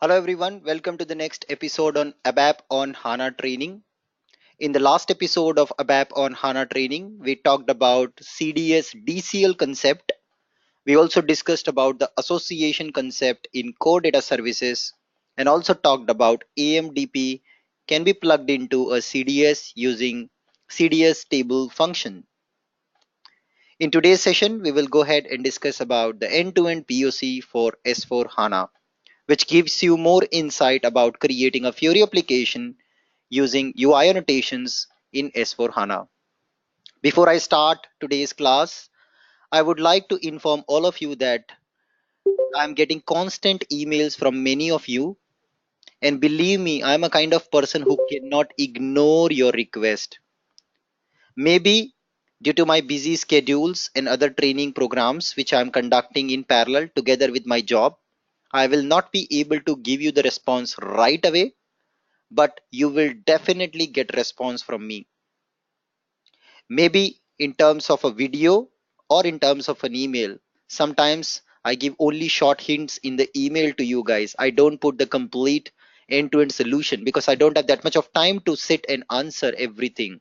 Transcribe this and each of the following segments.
Hello everyone, welcome to the next episode on ABAP on HANA training. In the last episode of ABAP on HANA training, we talked about CDS DCL concept. We also discussed about the association concept in core data services and also talked about AMDP can be plugged into a CDS using CDS table function. In today's session, we will go ahead and discuss about the end-to-end POC for S4 HANA, which gives you more insight about creating a Fiori application using UI annotations in S4 HANA. Before I start today's class, I would like to inform all of you that I'm getting constant emails from many of you. And believe me, I'm a kind of person who cannot ignore your request. Maybe due to my busy schedules and other training programs which I'm conducting in parallel together with my job, I will not be able to give you the response right away, but you will definitely get response from me. Maybe in terms of a video or in terms of an email. Sometimes I give only short hints in the email to you guys. I don't put the complete end-to-end solution because I don't have that much of time to sit and answer everything.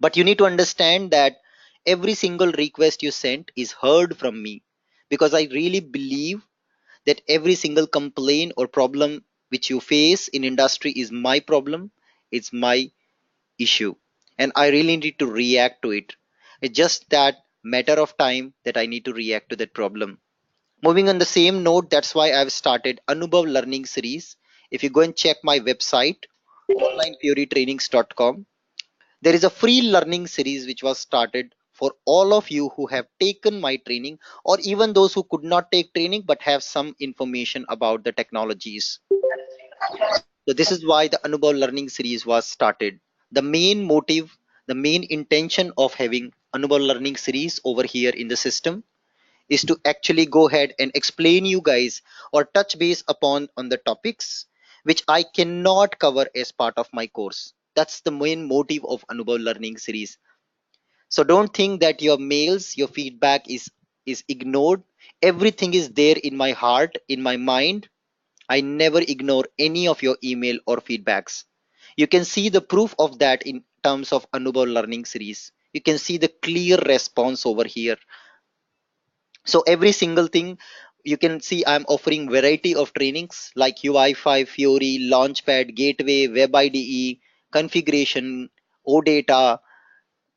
But you need to understand that every single request you sent is heard from me because I really believe that every single complaint or problem which you face in industry is my problem, it's my issue, and I really need to react to it. It's just that matter of time that I need to react to that problem. Moving on the same note, that's why I've started Anubhav Learning Series. If you go and check my website, onlinefurytrainings.com, there is a free learning series which was started for all of you who have taken my training or even those who could not take training but have some information about the technologies. So this is why the Anubhav learning series was started. The main motive, the main intention of having Anubhav learning series over here in the system is to actually go ahead and explain you guys or touch base upon on the topics which I cannot cover as part of my course. That's the main motive of Anubhav learning series. So don't think that your mails, your feedback is ignored. Everything is there in my heart, in my mind. I never ignore any of your email or feedbacks. You can see the proof of that in terms of Anubhav learning series. You can see the clear response over here. So every single thing you can see I'm offering variety of trainings like UI5, Fiori, Launchpad, Gateway, Web IDE, configuration, OData,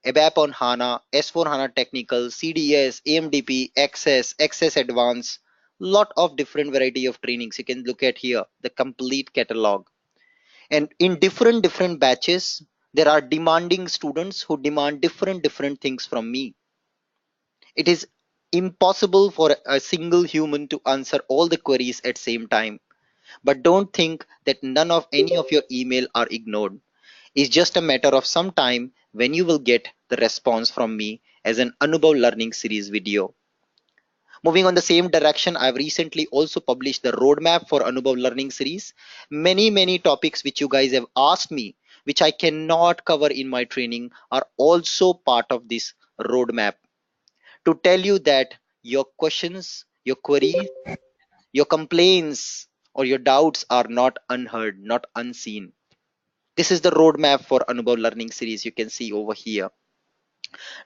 ABAP on HANA, S4 HANA Technical, CDS, AMDP, Access Advanced, lot of different variety of trainings. You can look at here, the complete catalog. And in different batches, there are demanding students who demand different things from me. It is impossible for a single human to answer all the queries at same time. But don't think that none of any of your email are ignored. It's just a matter of some time when you will get the response from me as an Anubhav learning series video. Moving on the same direction, I've recently also published the roadmap for Anubhav learning series. Many topics which you guys have asked me, which I cannot cover in my training, are also part of this roadmap to tell you that your questions, your queries, your complaints, or your doubts are not unheard, not unseen. This is the roadmap for Anubhav learning series you can see over here.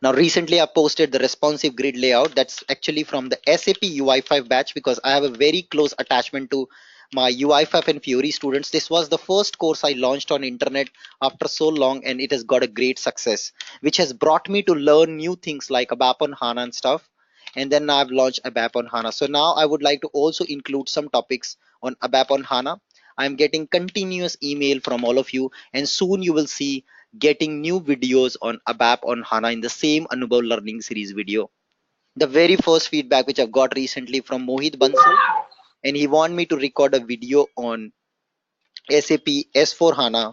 Now recently I posted the responsive grid layout. That's actually from the SAP UI5 batch because I have a very close attachment to my UI5 and Fiori students. This was the first course I launched on internet after so long, and it has got a great success, which has brought me to learn new things like ABAP on HANA and stuff. And then I've launched ABAP on HANA. So now I would like to also include some topics on ABAP on HANA. I'm getting continuous email from all of you, and soon you will see getting new videos on ABAP on HANA in the same Anubhav learning series video. The very first feedback which I've got recently from Mohit Bansal, and he want me to record a video on SAP S4 HANA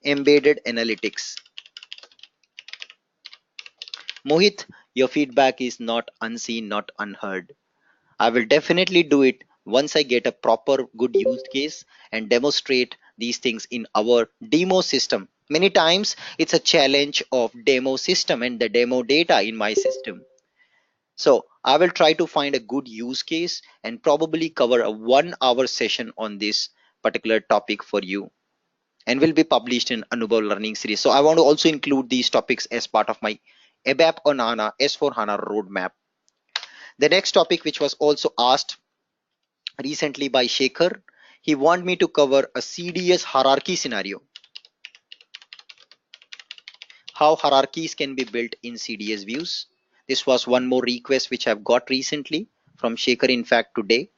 embedded analytics. Mohit, your feedback is not unseen, not unheard. I will definitely do it once I get a proper good use case and demonstrate these things in our demo system. Many times it's a challenge of demo system and the demo data in my system. So I will try to find a good use case and probably cover a 1 hour session on this particular topic for you, and will be published in Anubhav Learning Series. So I want to also include these topics as part of my ABAP on HANA S4 HANA roadmap. The next topic, which was also asked recently by Shekhar, he want me to cover a CDS hierarchy scenario, how hierarchies can be built in CDS views. This was one more request which I've got recently from Shekhar, in fact today.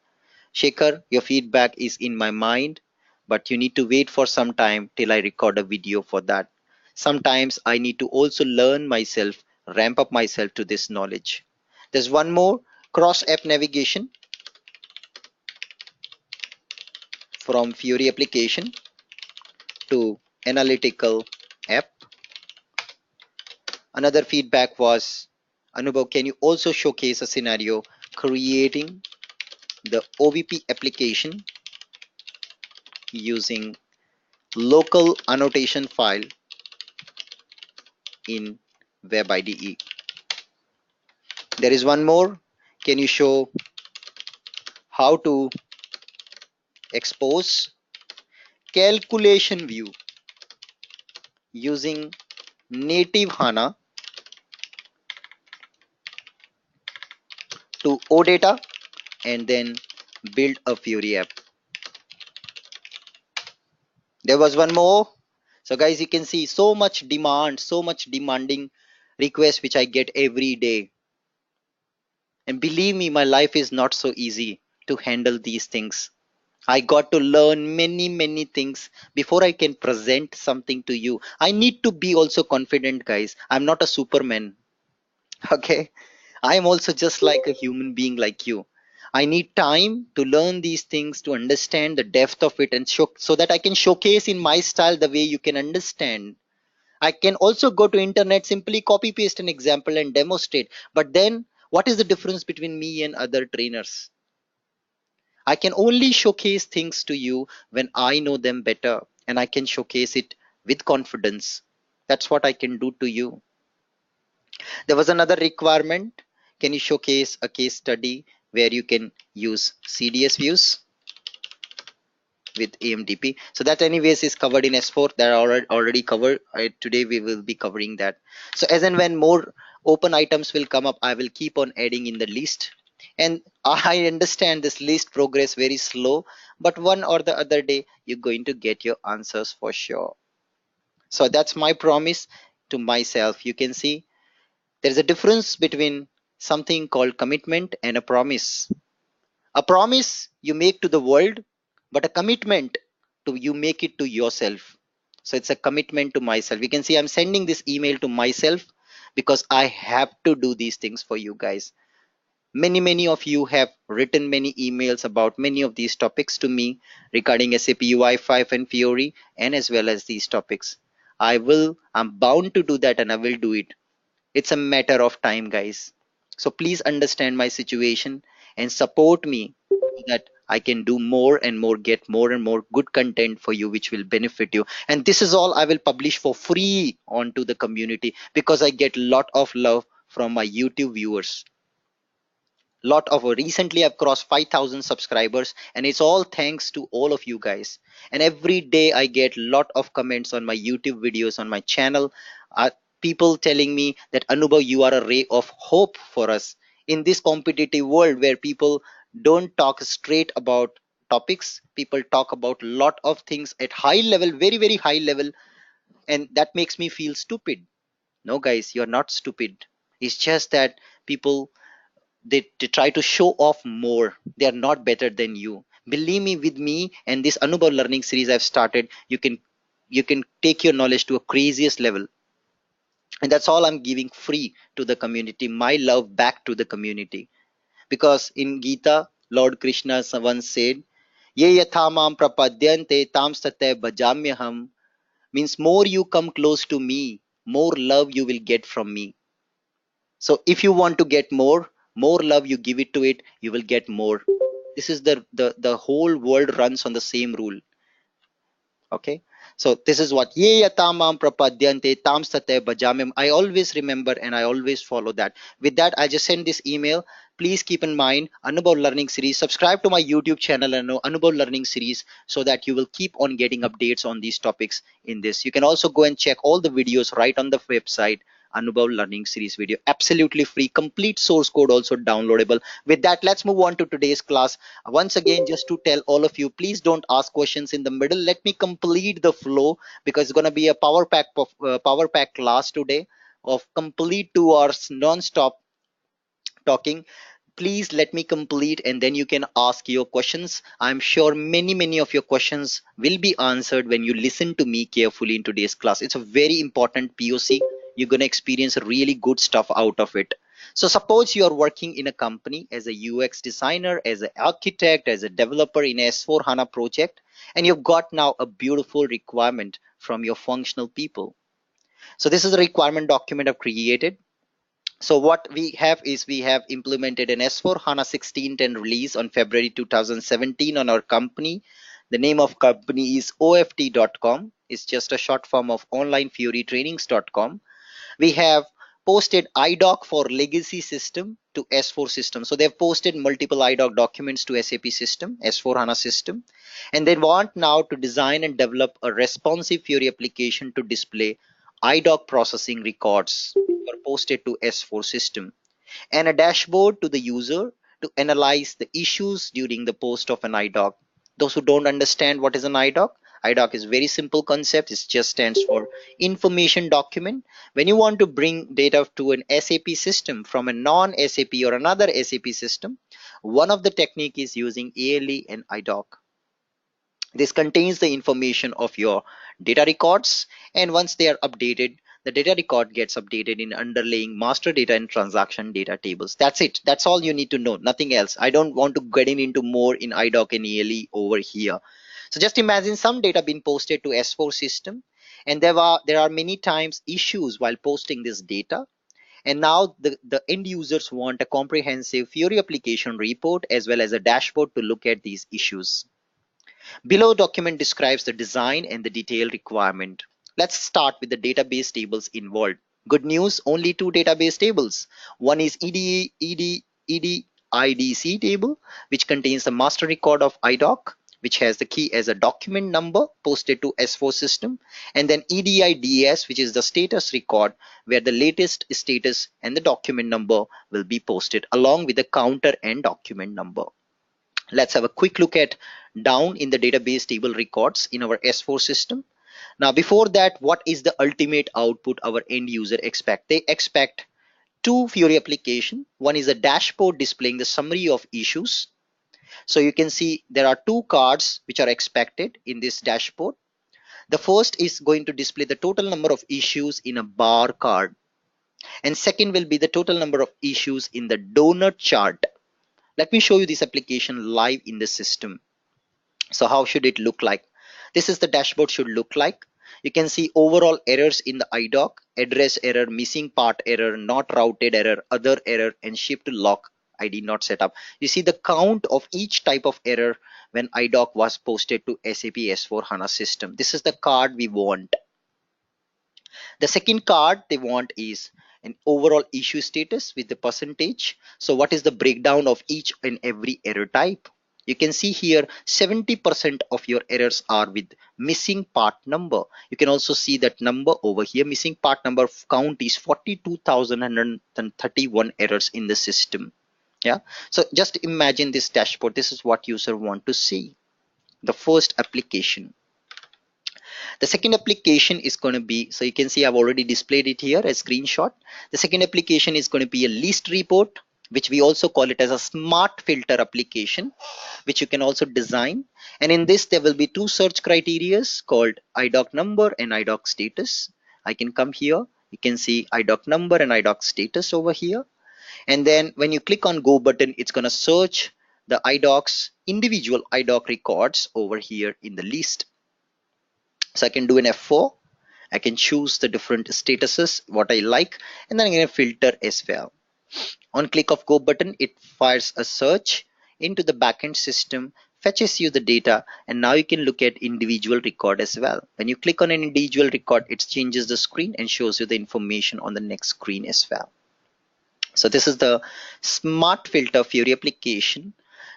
Shekhar, your feedback is in my mind, but you need to wait for some time till I record a video for that. Sometimes I need to also learn myself, ramp up myself to this knowledge. There's one more, cross app navigation from Fiori application to analytical app. Another feedback was, Anubhav, can you also showcase a scenario creating the OVP application using local annotation file in Web IDE? There is one more. Can you show how to expose calculation view using native HANA to OData and then build a Fury app? There was one more. So guys, you can see so much demand, so much demanding requests which I get every day. And believe me, my life is not so easy to handle these things. I got to learn many things before I can present something to you. I need to be also confident, guys. I'm not a superman. Okay. I am also just like a human being like you. I need time to learn these things, to understand the depth of it, and show, so that I can showcase in my style the way you can understand. I can also go to internet, simply copy paste an example and demonstrate. But then what is the difference between me and other trainers? I can only showcase things to you when I know them better, and I can showcase it with confidence. That's what I can do to you. There was another requirement. Can you showcase a case study where you can use CDS views with AMDP? So that anyways is covered in S4. That are already covered. Today we will be covering that. So as and when more open items will come up, I will keep on adding in the list. And I understand this list progress very slow, but one or the other day you're going to get your answers for sure. So that's my promise to myself. You can see there is a difference between something called commitment and a promise. A promise you make to the world, but a commitment to you make it to yourself. So it's a commitment to myself. You can see I'm sending this email to myself because I have to do these things for you guys. Many of you have written many emails about many of these topics to me regarding SAP UI5 and Fiori, and as well as these topics. I'm bound to do that, and I will do it. It's a matter of time, guys. So please understand my situation and support me so that I can do more and more, get more and more good content for you, which will benefit you. And this is all I will publish for free onto the community because I get a lot of love from my YouTube viewers. Lot of Recently I've crossed 5,000 subscribers, and it's all thanks to all of you guys. And every day I get lot of comments on my YouTube videos on my channel, uh, people telling me that Anubhav, you are a ray of hope for us in this competitive world where people don't talk straight about topics. People talk about lot of things at high level, very high level, and that makes me feel stupid. No guys, you're not stupid. It's just that people, they try to show off more. They are not better than you. Believe me, with me and this Anubhav learning series I've started, you can take your knowledge to a craziest level. And that's all I'm giving free to the community, my love back to the community. Because in Gita, Lord Krishna once said, Ye yathamam prapadyante tam sate bhajamyaham, means more you come close to me, more love you will get from me. So if you want to get more love you give it to it, you will get more. This is the whole world runs on the same rule. Okay. So this is what ye yatamam prapadyante tam sate bhajamim. I always remember and I always follow that. With that, I just send this email. Please keep in mind Anubhav Learning Series. Subscribe to my YouTube channel and Anubhav Learning Series so that you will keep on getting updates on these topics in this. You can also go and check all the videos right on the website. Anubhav Learning Series video, absolutely free, complete source code also downloadable. With that, let's move on to today's class. Once again, just to tell all of you, please don't ask questions in the middle. Let me complete the flow because it's going to be a power pack class today of complete 2 hours non-stop talking. Please let me complete and then you can ask your questions. I'm sure many of your questions will be answered when you listen to me carefully in today's class. It's a very important POC. You're going to experience really good stuff out of it. So suppose you are working in a company as a UX designer, as an architect, as a developer in S4 HANA project, and you've got now a beautiful requirement from your functional people. So this is a requirement document I've created. So what we have is we have implemented an S4 HANA 1610 release on February 2017 on our company. The name of company is oft.com. It's just a short form of onlinefurytrainings.com. We have posted IDOC for legacy system to S4 system. So they've posted multiple IDOC documents to SAP system, S4 HANA system, and they want now to design and develop a responsive Fury application to display IDOC processing records were posted to S4 system and a dashboard to the user to analyze the issues during the post of an IDOC. Those who don't understand what is an IDOC, IDOC is very simple concept. It just stands for information document. When you want to bring data to an SAP system from a non-SAP or another SAP system, one of the technique is using ALE and IDOC. This contains the information of your data records, and once they are updated, the data record gets updated in underlying master data and transaction data tables. That's it. That's all you need to know. Nothing else. I don't want to get into more in IDOC and ELE over here. So just imagine some data being posted to S4 system, and there are many times issues while posting this data. And now the end users want a comprehensive Fury application report as well as a dashboard to look at these issues. Below document describes the design and the detailed requirement. Let's start with the database tables involved. Good news, only two database tables. One is EDIDC table, which contains the master record of IDOC, which has the key as a document number posted to S4 system, and then EDIDS, which is the status record, where the latest status and the document number will be posted along with the counter and document number. Let's have a quick look at down in the database table records in our S4 system. Now, before that, what is the ultimate output our end user expect? They expect two Fury application. One is a dashboard displaying the summary of issues. So you can see there are two cards which are expected in this dashboard. The first is going to display the total number of issues in a bar card. And second will be the total number of issues in the donut chart. Let me show you this application live in the system. So how should it look like? This is the dashboard should look like. You can see overall errors in the IDOC, address error, missing part error, not routed error, other error, and shipped lock ID not set up. You see the count of each type of error when IDOC was posted to SAP S4 HANA system. This is the card we want. The second card they want is an overall issue status with the percentage. So what is the breakdown of each and every error type? You can see here 70% of your errors are with missing part number. You can also see that number over here. Missing part number count is 42,131 errors in the system. Yeah. So just imagine this dashboard. This is what user want to see. The first application. The second application is going to be, so you can see I've already displayed it here as screenshot. The second application is going to be a list report, which we also call it as a smart filter application, which you can also design. And in this, there will be two search criterias called IDOC number and IDOC status. I can come here. You can see IDOC number and IDOC status over here. And then when you click on go button, it's going to search the IDOCs, individual IDOC records over here in the list. So I can do an F4. I can choose the different statuses, what I like, and then I'm going to filter as well. On click of go button, it fires a search into the backend system, fetches you the data, and now you can look at individual record as well. When you click on an individual record, it changes the screen and shows you the information on the next screen as well. So this is the smart filter for your application.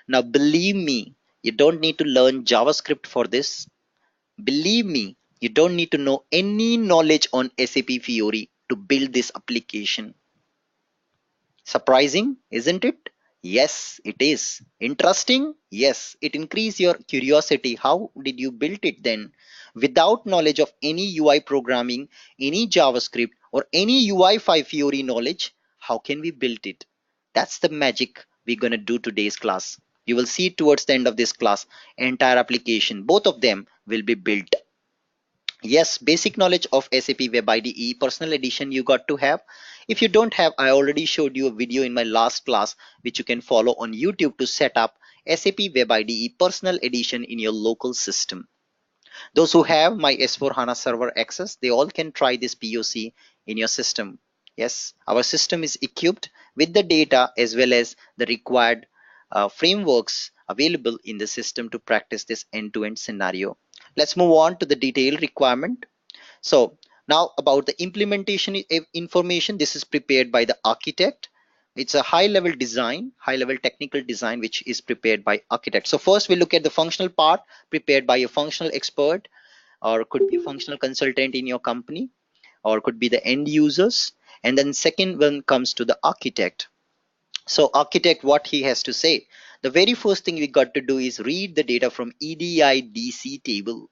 Now believe me, you don't need to learn JavaScript for this. Believe me, you don't need to know any knowledge on SAP Fiori to build this application. Surprising, isn't it? Yes, it is. Interesting? Yes, it increases your curiosity. How did you build it then? Without knowledge of any UI programming, any JavaScript, or any UI5 Fiori knowledge, how can we build it? That's the magic we're going to do today's class. You will see towards the end of this class, entire application, both of them will be built. Yes, basic knowledge of SAP Web IDE personal edition you got to have. If you don't have, I already showed you a video in my last class which you can follow on YouTube to set up SAP Web IDE personal edition in your local system. Those who have my S4 HANA server access, they all can try this POC in your system. Yes, our system is equipped with the data as well as the required frameworks available in the system to practice this end-to-end scenario. Let's move on to the detailed requirement. So now about the implementation information, this is prepared by the architect. It's a high level design, high level technical design, which is prepared by architect. So first we look at the functional part prepared by a functional expert, or could be a functional consultant in your company, or could be the end users. And then second one comes to the architect. So architect, what he has to say. The very first thing we got to do is read the data from EDIDC table.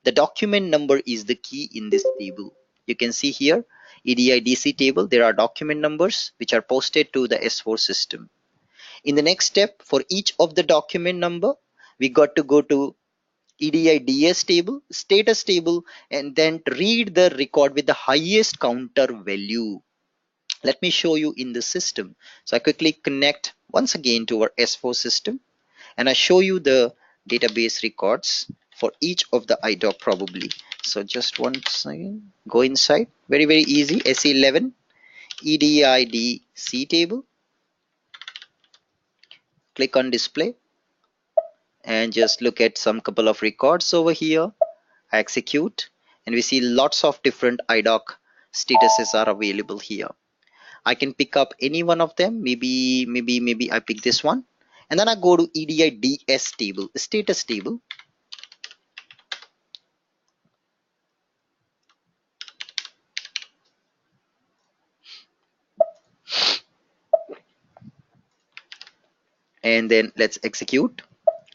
The document number is the key in this table. You can see here, EDIDC table, there are document numbers which are posted to the S4 system. In the next step, for each of the document number, we got to go to EDIDS table, status table, and then read the record with the highest counter value. Let me show you in the system. So I quickly connect once again to our S4 system, and I show you the database records for each of the IDOC probably. So just one second, go inside, very easy, SE11 EDIDC table, click on display, and just look at some couple of records over here. I execute, and we see lots of different IDOC statuses are available here. I can pick up any one of them. Maybe I pick this one, and then I go to EDIDS table, status table, and then let's execute.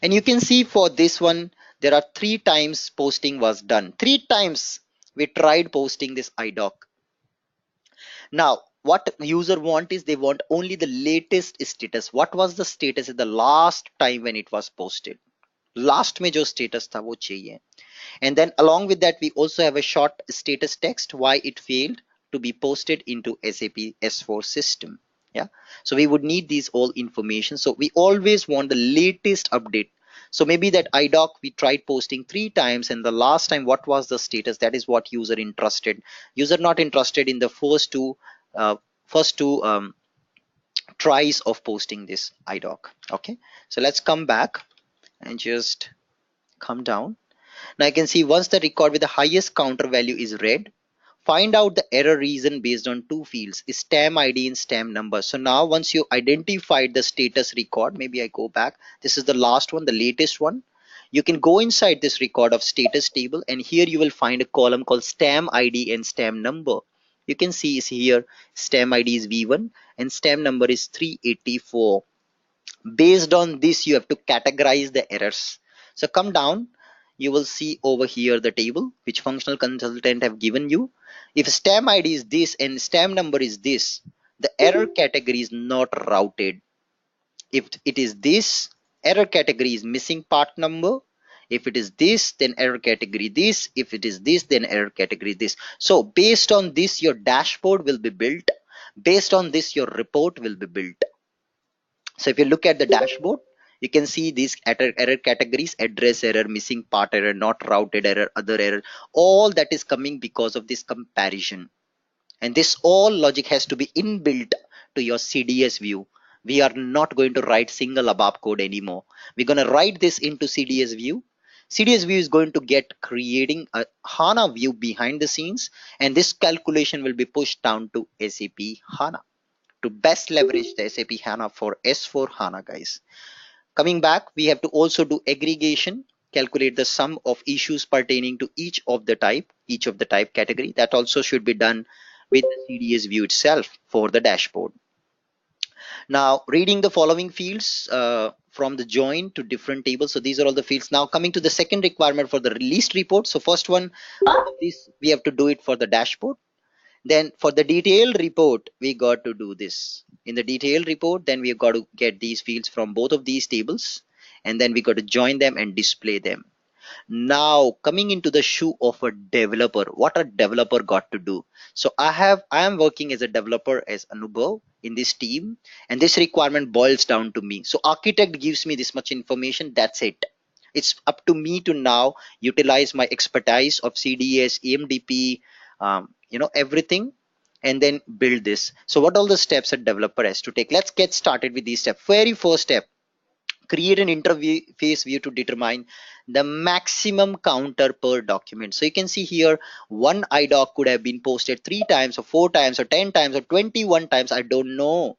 And you can see for this one, there are 3 times posting was done. 3 times we tried posting this IDOC. Now, what user want is they want only the latest status. What was the status at the last time when it was posted? Last में जो status था वो चाहिए. And then along with that, we also have a short status text why it failed to be posted into SAP S4 system. Yeah, so we would need these all information. So we always want the latest update. So maybe that IDOC we tried posting 3 times, and the last time what was the status? That is what user interested. User not interested in the first two tries of posting this IDOC. Okay, so let's come back and just come down. Now I can see once the record with the highest counter value is read, find out the error reason based on 2 fields, stem ID and stem number. So now once you identified the status record, maybe I go back, this is the last one, the latest one. You can go inside this record of status table, and here you will find a column called stem ID and stem number. You can see is here stem ID is V1 and stem number is 384. Based on this, you have to categorize the errors. So come down, you will see over here the table which functional consultant have given you. If stem ID is this and stem number is this, the error category is not routed. If it is this, error category is missing part number. If it is this, then error category this. If it is this, then error category this. So based on this, your dashboard will be built. Based on this, your report will be built. So if you look at the dashboard, you can see these error categories: address error, missing part error, not routed error, other error. All that is coming because of this comparison. And this all logic has to be inbuilt to your CDS view. We are not going to write single ABAP code anymore. We're going to write this into CDS view. CDS view is going to get creating a HANA view behind the scenes, and this calculation will be pushed down to SAP HANA to best leverage the SAP HANA for S4 HANA, guys. Coming back, we have to also do aggregation, calculate the sum of issues pertaining to each of the type category. That also should be done with the CDS view itself for the dashboard. Now, reading the following fields from the join to different tables. So these are all the fields. Now coming to the second requirement for the released report. So first one, this we have to do it for the dashboard. Then for the detailed report, we got to do this. In the detailed report, then we've got to get these fields from both of these tables, and then we got to join them and display them. Now coming into the shoe of a developer, what a developer got to do. So I am working as a developer as Anubhav in this team, and this requirement boils down to me. So architect gives me this much information, that's it. It's up to me to now utilize my expertise of CDS, EMDP, everything, and then build this. So what all the steps a developer has to take? Let's get started with these steps. Very first step, create an interface view to determine the maximum counter per document. So you can see here one idoc could have been posted 3 times or 4 times or 10 times or 21 times. I don't know.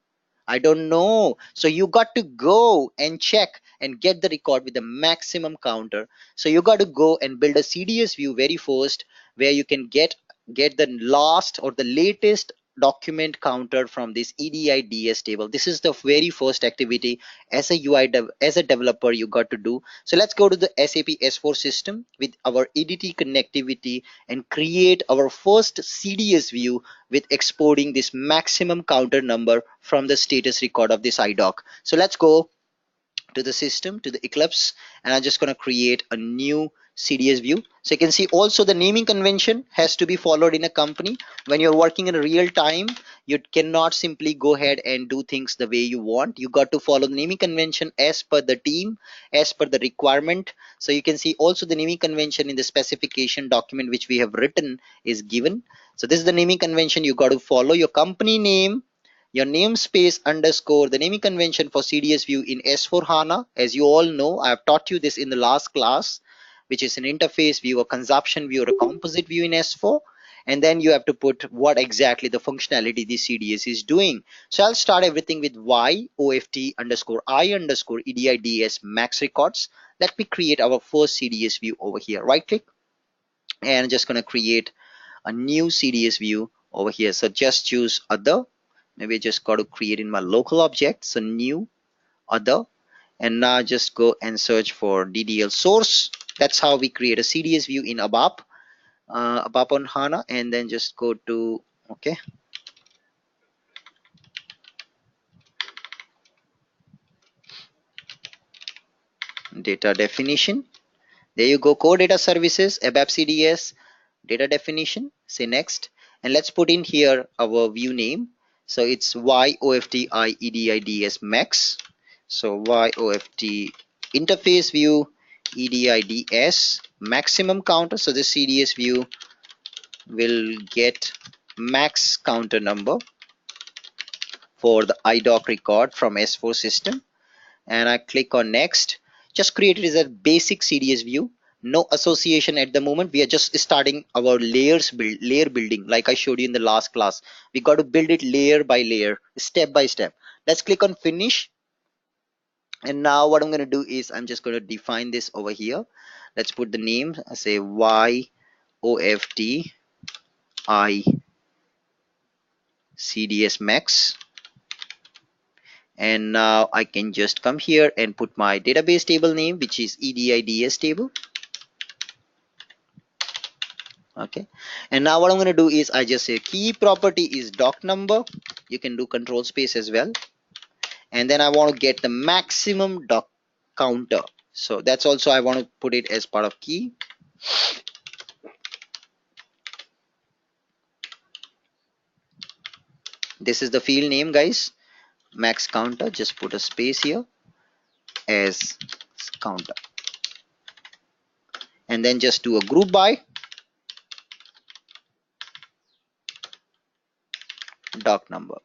So you got to go and check and get the record with the maximum counter. So you got to go and build a CDS view very first, where you can get the last or the latest document counter from this EDIDS table. This is the very first activity as a as a developer you got to do. So let's go to the SAP S4 system with our EDT connectivity and create our first CDS view with exporting this maximum counter number from the status record of this idoc. So let's go to the system, to the Eclipse, and I'm just going to create a new CDS view. So you can see also the naming convention has to be followed in a company. When you're working in real time, you cannot simply go ahead and do things the way you want. You got to follow the naming convention as per the team, as per the requirement. So you can see also the naming convention in the specification document which we have written is given. So this is the naming convention. You got to follow your company name, your namespace underscore the naming convention for CDS view in S4 HANA. As you all know, I have taught you this in the last class, which is an interface view, a consumption view, or a composite view in S4. And then you have to put what exactly the functionality the CDS is doing. So I'll start everything with y oft underscore I underscore edids max records. Let me create our first CDS view over here. Right click, and I'm just going to create a new CDS view over here. So just choose other. Maybe I just got to create in my local object. So new, other, and now just go and search for DDL source. That's how we create a CDS view in ABAP, ABAP on HANA, and then just go to, okay, data definition. There you go, core data services, ABAP CDS, data definition. Say next, and let's put in here our view name. So it's YOFTIEDIDS max. So YOFT interface view EDIDS maximum counter. So this CDS view will get max counter number for the idoc record from S4 system, and I click on next. Just create it as a basic CDS view. No association at the moment. We are just starting our layer building, like I showed you in the last class. We got to build it layer by layer, step by step. Let's click on finish. And now what I'm going to do is I'm just going to define this over here. Let's put the name. I say YOFT I CDS max. And now I can just come here and put my database table name, which is EDIDS table. Okay, and now what I'm going to do is I just say key property is doc number. You can do control space as well, and then I want to get the maximum doc counter. So that's also I want to put it as part of key. This is the field name, guys, max counter. Just put a space here as counter, and then just do a group by doc number.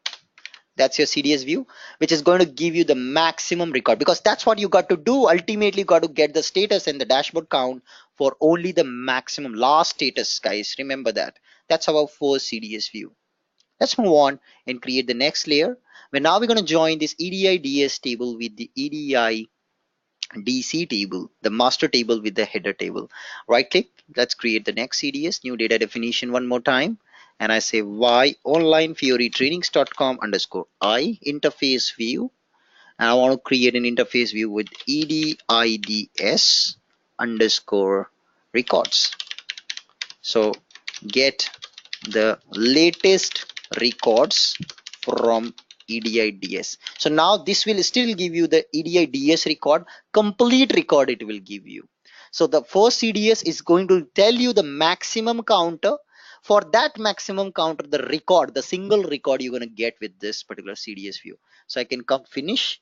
That's your CDS view, which is going to give you the maximum record, because that's what you got to do. Ultimately, you got to get the status and the dashboard count for only the maximum last status, guys. Remember that. That's our first CDS view. Let's move on and create the next layer. Where now we're going to join this EDI DS table with the EDI DC table, the master table with the header table. Right click, let's create the next CDS, new data definition one more time. And I say y online theory trainings.com underscore I interface view. And I want to create an interface view with edids underscore records. So get the latest records from EDIDS. So now this will still give you the EDIDS record, complete record it will give you. So the first CDS is going to tell you the maximum counter. For that maximum counter, the record, the single record you're going to get with this particular CDS view. So I can come finish.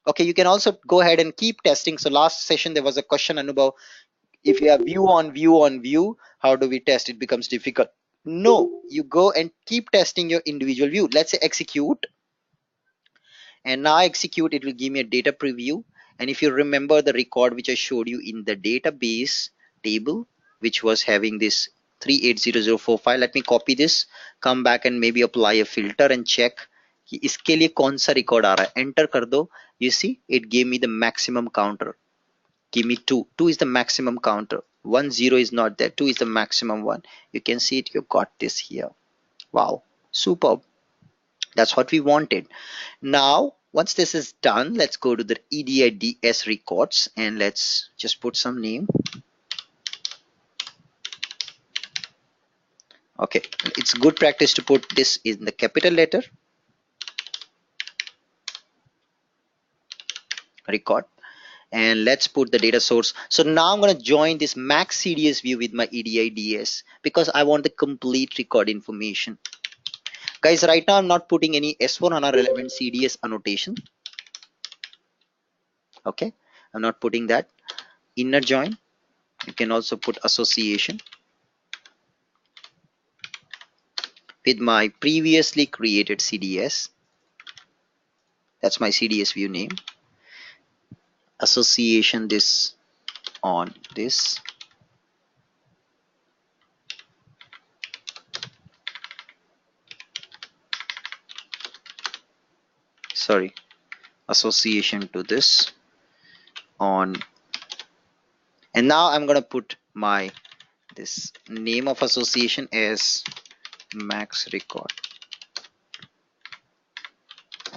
Okay, you can also go ahead and keep testing. So last session there was a question, Anubhav, if you have view on view on view, how do we test? It becomes difficult. No, you go and keep testing your individual view. Let's say execute, and now execute, it will give me a data preview. And if you remember the record which I showed you in the database table, which was having this 380045, file, let me copy this, come back and maybe apply a filter and check कि इसके लिए कौन सा record आ रहा है. Enter कर दो. You see it gave me the maximum counter. Give me 2. 2 is the maximum counter. 1 0 is not there. 2 is the maximum one. You can see it. You got this here. Wow, superb. That's what we wanted. Now once this is done, let's go to the EDIDS records and let's just put some name. Okay, it's good practice to put this in the capital letter. Record. And let's put the data source. So now I'm going to join this max CDS view with my EDIDS because I want the complete record information. Guys, right now I'm not putting any S4 HANA relevant CDS annotation. Okay, I'm not putting that. Inner join, you can also put association with my previously created CDS. That's my CDS view name. Association this on this. Sorry, association to this on. And now I'm going to put my this name of association as max record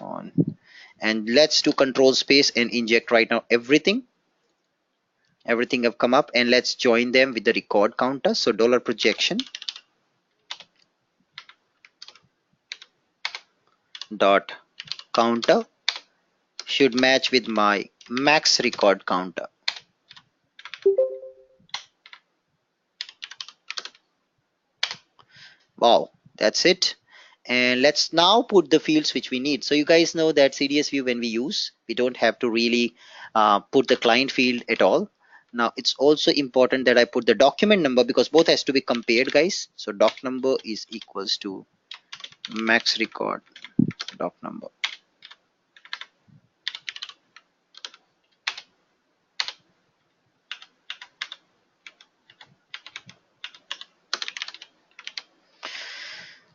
on. And let's do control space and inject right now everything have come up, and let's join them with the record counter. So dollar projection dot counter should match with my max record counter. Wow, that's it. And let's now put the fields which we need. So you guys know that CDS view, when we use, we don't have to really put the client field at all. Now it's also important that I put the document number because both has to be compared, guys. So doc number is equals to max record doc number.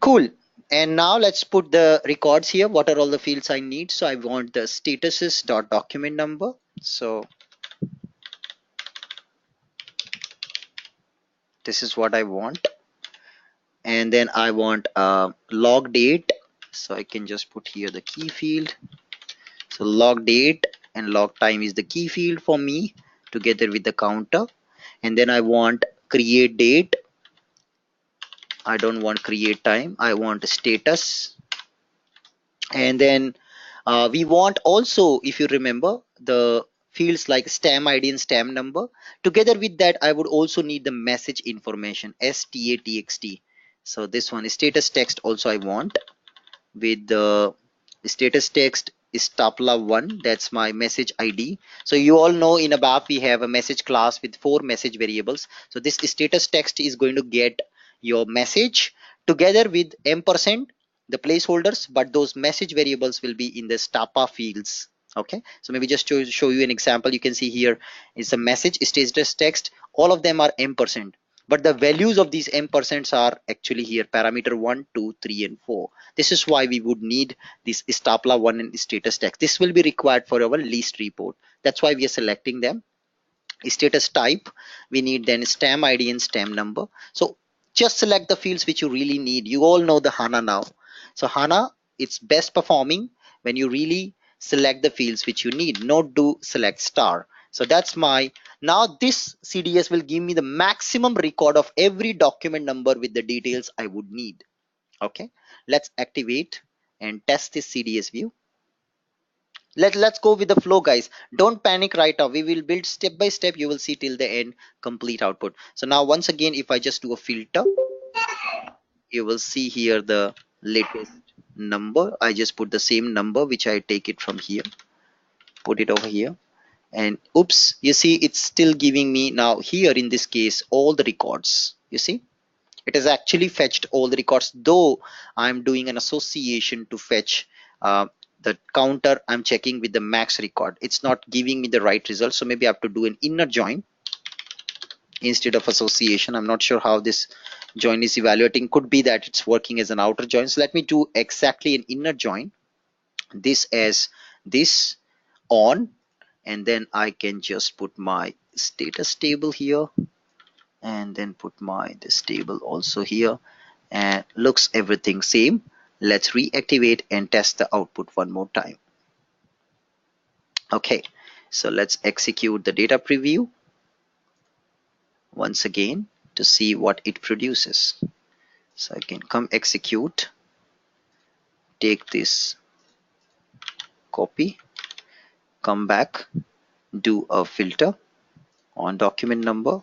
Cool. And now let's put the records here. What are all the fields I need? So I want the statuses dot document number. So this is what I want. And then I want log date. So I can just put here the key field. So log date and log time is the key field for me together with the counter. And then I want create date. I don't want create time. I want status. And then we want also, if you remember, the fields like stem ID and stem number. Together with that, I would also need the message information, STATXT. So this one is status text also I want with the status text is Tapla1. That's my message ID. So you all know in ABAP we have a message class with 4 message variables. So this status text is going to get your message together with ampersand the placeholders, but those message variables will be in the stapa fields. Okay, so maybe just to show you an example, you can see here is a message status text. All of them are m%, but the values of these m% are actually here parameter 1, 2, 3, and 4. This is why we would need this stapla 1 and status text. This will be required for our list report. That's why we are selecting them. Status type, we need then stem id and stem number. So just select the fields which you really need. You all know the hana now. So hana, it's best performing when you really select the fields which you need, not do select star. So that's my, now this cds will give me the maximum record of every document number with the details I would need. Okay, let's activate and test this cds view. Let's go with the flow, guys. Don't panic right now. We will build step by step. You will see till the end complete output. So now once again, if I just do a filter, you will see here the latest number. I just put the same number which I take it from here, put it over here, and oops, you see it's still giving me now here in this case all the records. You see it has actually fetched all the records, though I'm doing an association to fetch the counter. I'm checking with the max record. It's not giving me the right result, so maybe I have to do an inner join instead of association. I'm not sure how this join is evaluating. Could be that it's working as an outer join. So let me do exactly an inner join, this as this on, and then I can just put my status table here and then put my this table also here, and looks everything same. Let's reactivate and test the output one more time. Okay, so let's execute the data preview once again to see what it produces. So I can come execute, take this copy, come back, do a filter on document number,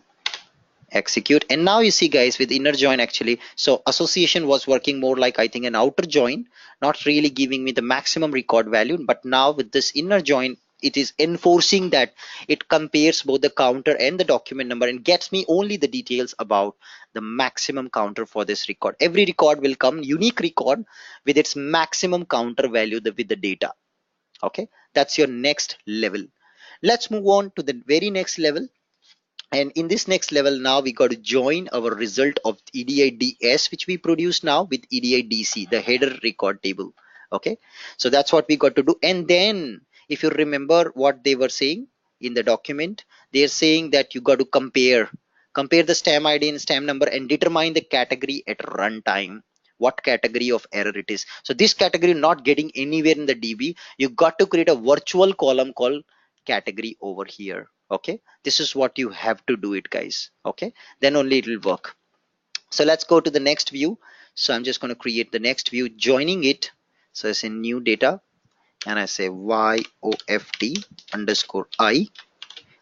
execute, and now you see guys with inner join actually, so association was working more like I think an outer join, not really giving me the maximum record value, but now with this inner join it is enforcing that it compares both the counter and the document number and gets me only the details about the maximum counter for this record. Every record will come unique record with its maximum counter value with the data. Okay, that's your next level. Let's move on to the very next level. And in this next level, now we got to join our result of EDI-DS, which we produce now with EDI-DC, the header record table. Okay, so that's what we got to do. And then if you remember what they were saying in the document, they're saying that you got to compare the stem ID and stem number and determine the category at runtime, what category of error it is. So this category not getting anywhere in the DB, you got to create a virtual column called category over here. Okay, this is what you have to do it, guys. Okay, then only it will work. So let's go to the next view. So I'm just going to create the next view, joining it. So I say new data and I say YOFT underscore I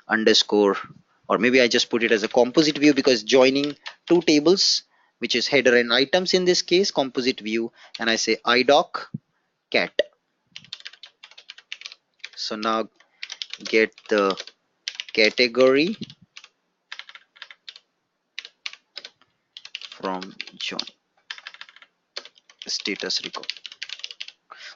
underscore, or maybe I just put it as a composite view because joining two tables, which is header and items in this case, composite view, and I say idoc cat. So now get the category from join status record.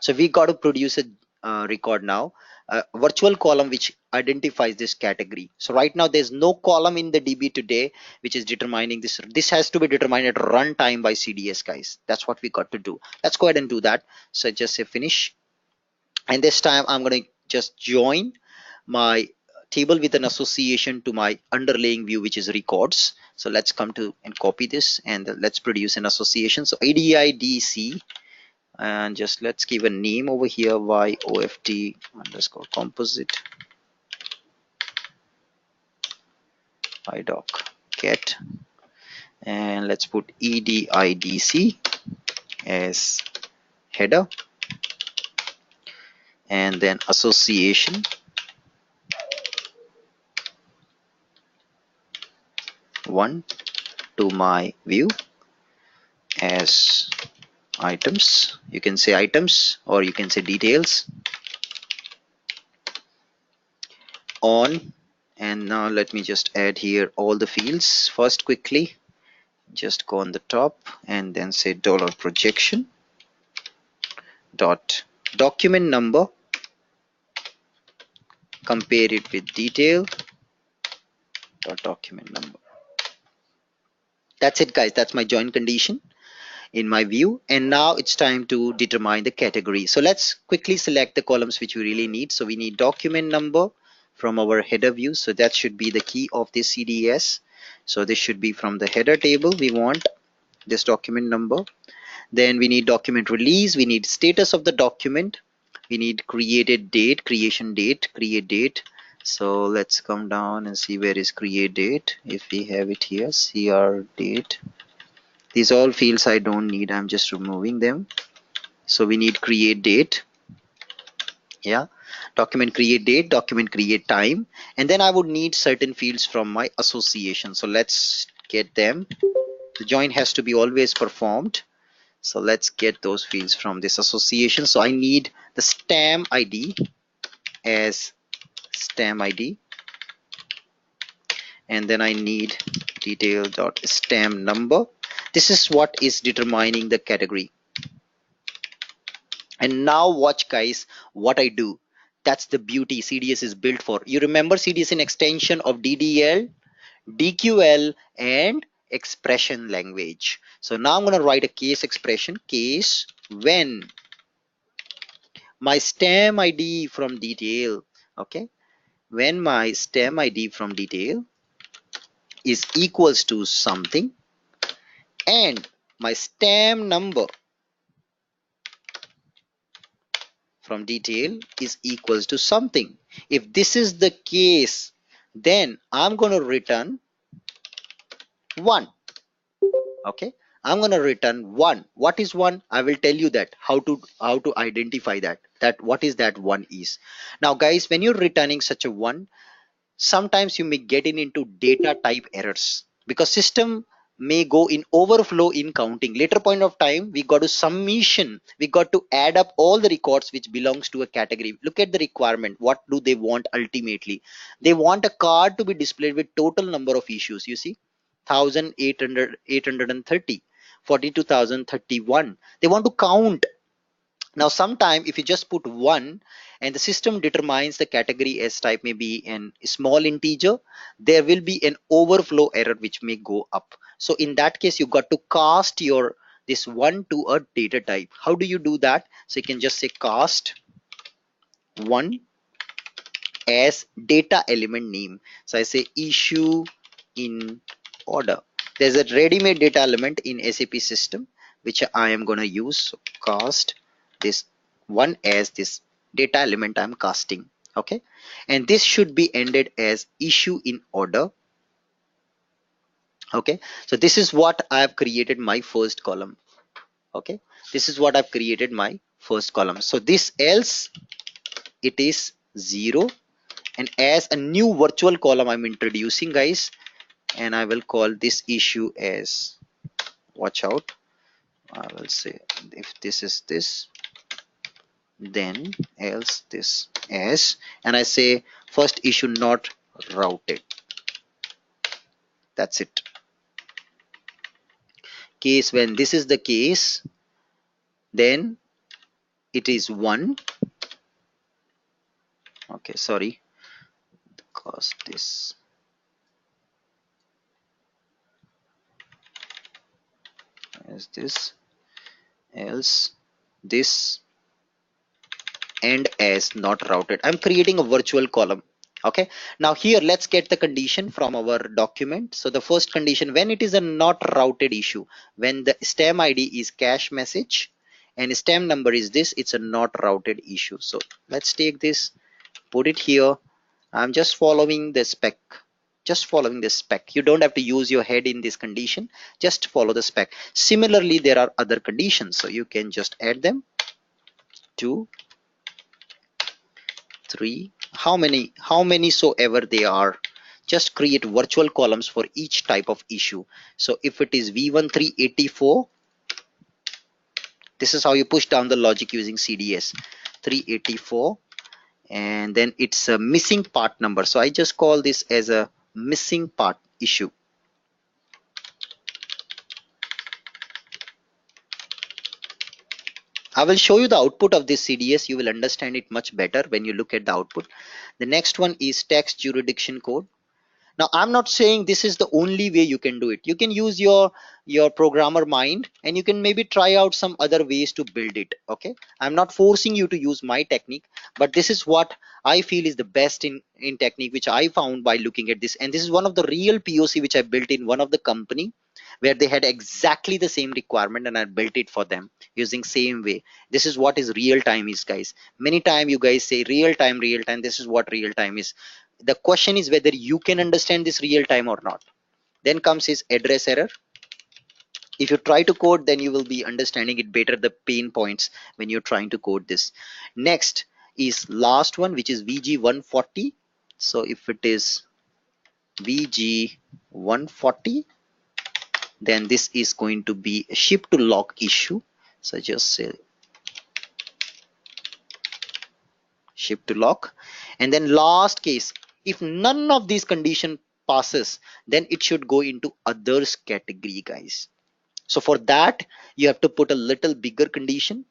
So we got to produce a record now, a virtual column which identifies this category. So right now there's no column in the DB today which is determining this. This has to be determined at runtime by CDS, guys. That's what we got to do. Let's go ahead and do that. So just say finish, and this time I'm going to just join my table with an association to my underlying view, which is records. So let's come to and copy this and let's produce an association. So ADIDC, and just let's give a name over here, YOFT underscore composite idoc get, and let's put EDIDC as header, and then association one to my view as items. You can say items or you can say details on. And now let me just add here all the fields first quickly. Just go on the top and then say dollar projection. dot document number, compare it with detail dot document number. That's it, guys. That's my join condition in my view. And now it's time to determine the category. So let's quickly select the columns which we really need. So we need document number from our header view. So that should be the key of this CDS. So this should be from the header table. We want this document number. Then we need document release. We need status of the document. We need created date, creation date, create date. So let's come down and see where is create date. If we have it here, CR date. These all fields I don't need. I'm just removing them. So we need create date. Yeah. Document create date, document create time. And then I would need certain fields from my association. So let's get them. The join has to be always performed. So let's get those fields from this association. So I need the stem ID as stem ID. And then I need detail.stem number. This is what is determining the category. And now watch, guys, what I do. That's the beauty CDS is built for. You remember CDS in extension of DDL, DQL, and expression language. So now I'm going to write a case expression. Case when my stem ID from detail, okay, when my stem ID from detail is equals to something and my stem number from detail is equals to something. If this is the case, then I'm going to return 1. Okay, I'm going to return 1. What is 1? I will tell you that how to identify that what is that 1 is. Now guys, when you're returning such a 1, sometimes you may get into data type errors because system may go in overflow in counting. Later point of time, we got to submission, we got to add up all the records which belongs to a category. Look at the requirement. What do they want ultimately? They want a card to be displayed with total number of issues. You see, 1830, 42,031. They want to count. Now sometime if you just put 1 and the system determines the category as type may be an small integer, there will be an overflow error which may go up. So in that case, you got to cast your this 1 to a data type. How do you do that? So you can just say cast 1 as data element name. So I say issue in order. There's a ready-made data element in SAP system which I am going to use. So cast this 1 as this data element I'm casting. Okay, and this should be ended as issue in order. Okay, so this is what I have created my first column. Okay, this is what I've created my first column. So this else it is 0, and as a new virtual column I'm introducing, guys, and I will call this issue as, watch out, I will say if this is this, then else this as, and I say first issue not routed. That's it. Case when this is the case, then it is 1. Okay, sorry, because this is this, else this, and as not routed. I'm creating a virtual column. Okay, now here let's get the condition from our document. So the first condition, when it is a not routed issue, when the stem ID is cache message and stem number is this, it's a not routed issue. So let's take this, put it here. I'm just following the spec, just following the spec. You don't have to use your head in this condition, just follow the spec. Similarly, there are other conditions, so you can just add them. 2, 3, how many soever they are, just create virtual columns for each type of issue. So if it is v1 384, this is how you push down the logic using CDS 384, and then it's a missing part number. So I just call this as a missing part issue. I will show you the output of this CDS. You will understand it much better when you look at the output. The next one is text jurisdiction code. Now I'm not saying this is the only way you can do it. You can use your programmer mind, and you can maybe try out some other ways to build it. Okay, I'm not forcing you to use my technique, but this is what I feel is the best in technique, which I found by looking at this. And this is one of the real POC which I built in one of the company, where they had exactly the same requirement, and I built it for them using same way. This is what is real time is, guys. Many time you guys say real time, real time. This is what real time is. The question is whether you can understand this real time or not. Then comes his address error. If you try to code, then you will be understanding it better, the pain points when you're trying to code this. Next is last one, which is VG140. So if it is VG140, then this is going to be a ship to lock issue. So just say ship to lock. And then last case, if none of these condition passes, then it should go into others category, guys. So for that, you have to put a little bigger condition,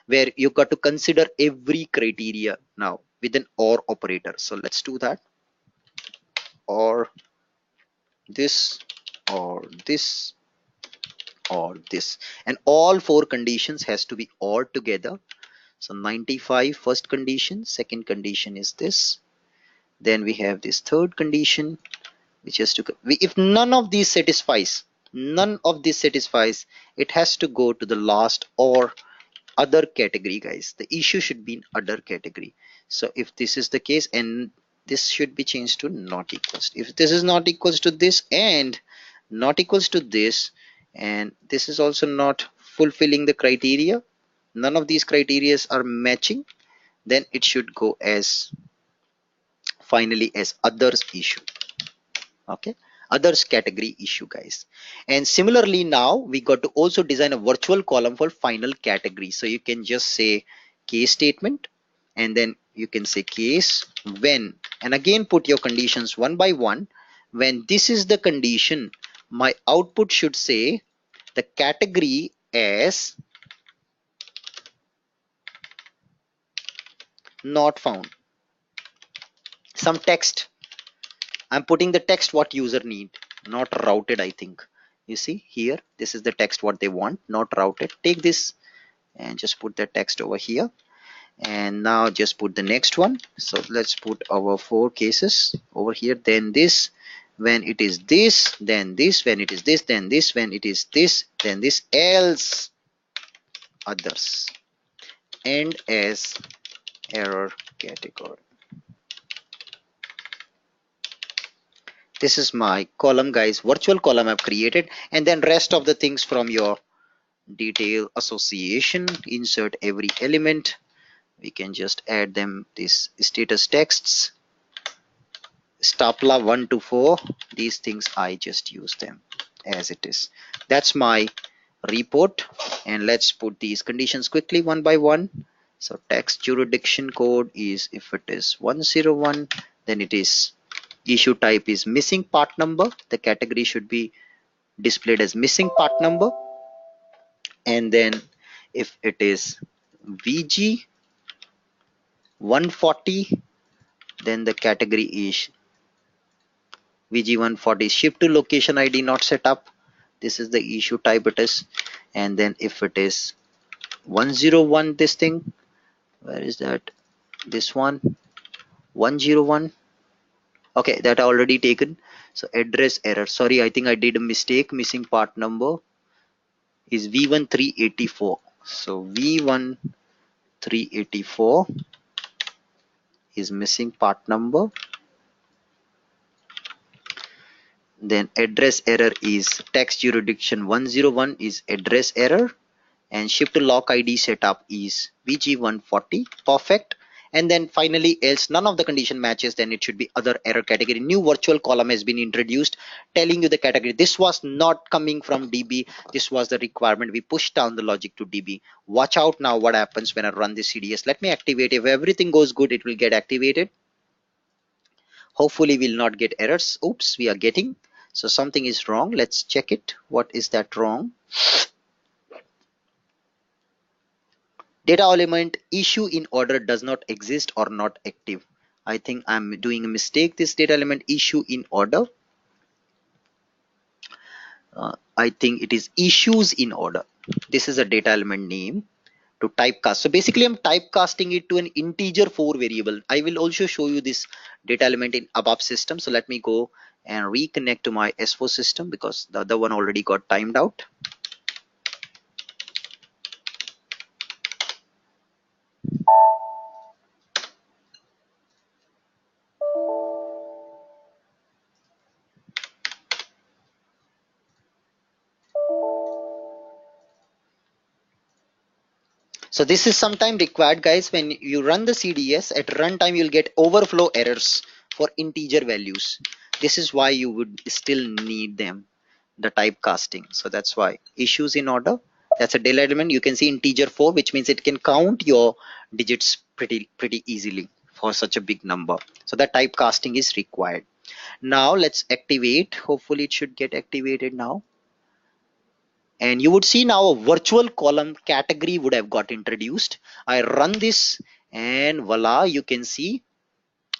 where you got to consider every criteria now with an or operator. So let's do that. Or this, or this, or this, and all four conditions has to be or together. So 95 first condition, second condition is this, then we have this third condition, which is to, if none of these satisfies, none of this satisfies, it has to go to the last or other category, guys. The issue should be in other category. So if this is the case, and this should be changed to not equals, if this is not equals to this and not equals to this, and this is also not fulfilling the criteria, none of these criteria are matching, then it should go as finally as others issue. Okay, others category issue, guys. And similarly, now we got to also design a virtual column for final category. So you can just say case statement, and then you can say case when, and again put your conditions one by one. When this is the condition, my output should say the category as not found. Some text, I'm putting the text what user need, not routed. I think you see here, this is the text what they want, not routed. Take this and just put the text over here, and now just put the next one. So let's put our four cases over here. Then this, when it is this, then this, when it is this, then this, when it is this, then this, else others, and as error category. This is my column, guys, virtual column I've created. And then rest of the things from your detail association, insert every element. We can just add them, this status texts, stapla 1 to 4, these things I just use them as it is. That's my report. And let's put these conditions quickly one by one. So text jurisdiction code is, if it is 101, then it is issue type is missing part number. The category should be displayed as missing part number. And then if it is VG 140, then the category is VG140 ship to location ID not set up. This is the issue type it is. And then if it is 101, this thing, where is that? This one, 101. Okay, that I already taken. So address error. Sorry, I think I did a mistake. Missing part number is V1384. So V1384 is missing part number. Then address error is text jurisdiction 101 is address error, and ship to lock ID setup is VG140. Perfect. And then finally, else none of the condition matches, then it should be other error category. New virtual column has been introduced telling you the category. This was not coming from DB. This was the requirement. We pushed down the logic to DB. Watch out now what happens when I run the CDS. Let me activate. If everything goes good, it will get activated. Hopefully we'll not get errors. Oops, we are getting. So something is wrong. Let's check it. What is that wrong? Data element issue in order does not exist or not active. I think I'm doing a mistake. This data element issue in order, I think it is issues in order. This is a data element name to typecast. So basically I'm typecasting it to an integer 4 variable. I will also show you this data element in above system. So let me go and reconnect to my S4 system because the other one already got timed out. So this is sometime required, guys. When you run the CDS at runtime, you'll get overflow errors for integer values. This is why you would still need them, the typecasting. So that's why issues in order. That's a data element. You can see integer 4, which means it can count your digits pretty easily for such a big number. So that typecasting is required. Now let's activate. Hopefully it should get activated now. And you would see now a virtual column category would have got introduced. I run this and voila, you can see,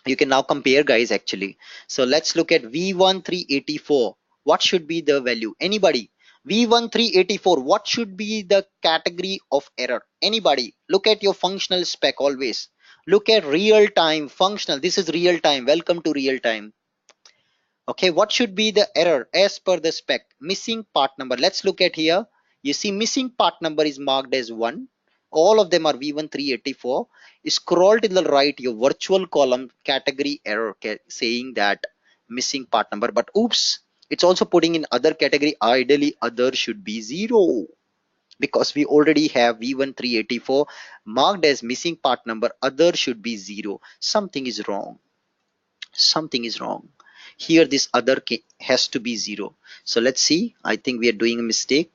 you can now compare, guys, actually. So let's look at v1384. What should be the value? Anybody? v1384, what should be the category of error? Anybody? Look at your functional spec always. Look at real time functional. This is real time. Welcome to real time. Okay, what should be the error as per the spec? Missing part number. Let's look at here. You see missing part number is marked as 1. All of them are V1384. Scroll to the right, your virtual column category error saying that missing part number. But oops, it's also putting in other category. Ideally, other should be 0 because we already have V1384 marked as missing part number. Other should be 0. Something is wrong. Something is wrong here. This other has to be 0. So let's see. I think we are doing a mistake.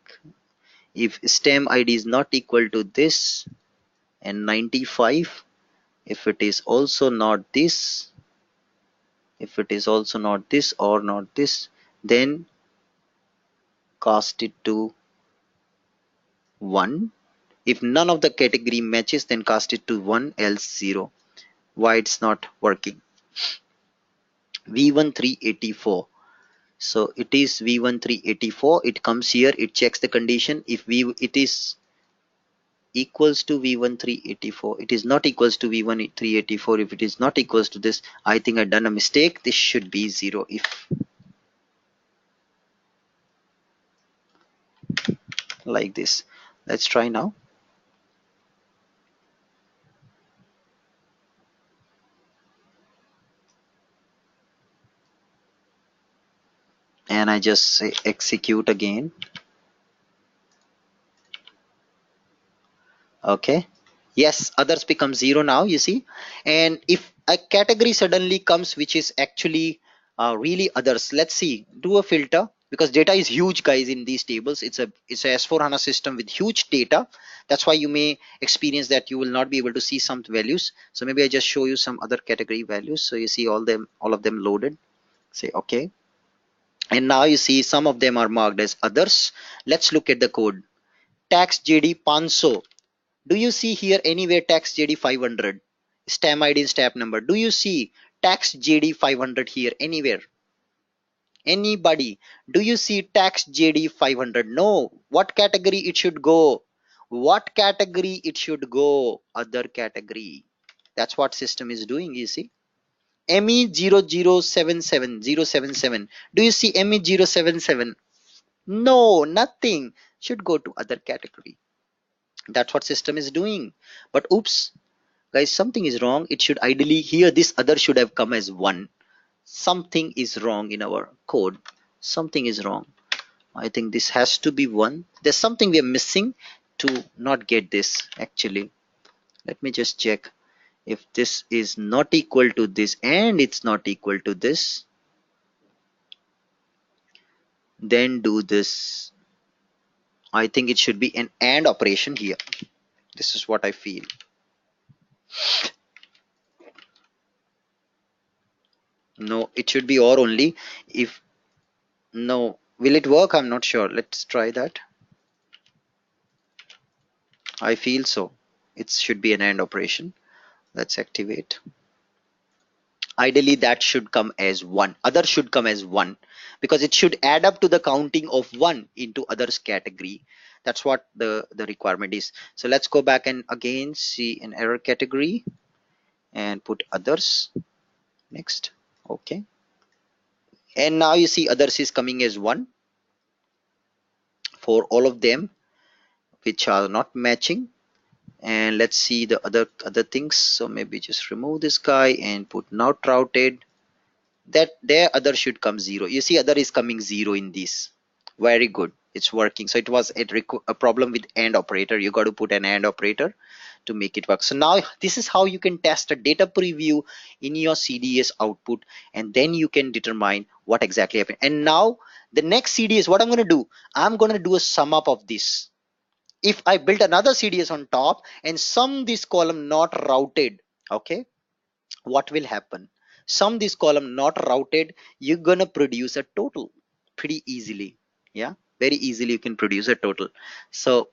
If stem id is not equal to this and 95, if it is also not this, if it is also not this or not this, then cast it to 1. If none of the category matches, then cast it to 1, else 0. Why it's not working? V1384. So it is V1384. It comes here, it checks the condition. If it is equals to V1384, it is not equals to V1384. If it is not equals to this, I think I've done a mistake. This should be 0. If like this, let's try now. And I just say execute again. Okay, yes, others become 0 now, you see. And if a category suddenly comes which is actually really others, let's see, do a filter because data is huge, guys. In these tables, it's a S4 HANA system with huge data. That's why you may experience that you will not be able to see some values. So maybe I just show you some other category values. So you see all of them loaded. Say okay, and now you see some of them are marked as others. Let's look at the code. Tax JD 500. Do you see here anywhere tax JD 500? Stamp ID and stamp number. Do you see tax JD 500 here anywhere? Anybody? Do you see tax JD 500? No. What category it should go? What category it should go? Other category. That's what system is doing, you see. ME0077077. Do you see ME077? No, nothing. Should go to other category. That's what system is doing. But oops, guys, something is wrong. It should ideally here this other should have come as 1. Something is wrong in our code. Something is wrong. I think this has to be 1. There's something we are missing to not get this actually. Let me just check. If this is not equal to this and it's not equal to this, then do this. I think it should be an AND operation here. This is what I feel. No, it should be OR only. If no, will it work? I'm not sure. Let's try that. I feel so. It should be an AND operation. Let's activate. Ideally that should come as 1, other should come as 1, because it should add up to the counting of 1 into others category. That's what the requirement is. So let's go back and again see an error category and put others. Next. Okay, and now you see others is coming as 1 for all of them which are not matching. And let's see the other things. So maybe just remove this guy and put not routed. That there other should come 0. You see other is coming 0 in this. Very good, it's working. So it was a problem with AND operator. You got to put an AND operator to make it work. So now this is how you can test a data preview in your CDS output, and then you can determine what exactly happened. And now the next CDS, what I'm going to do, I'm going to do a sum up of this. If I built another CDS on top and sum this column not routed, okay, what will happen? Sum this column not routed, you're gonna produce a total pretty easily. Yeah, very easily you can produce a total. So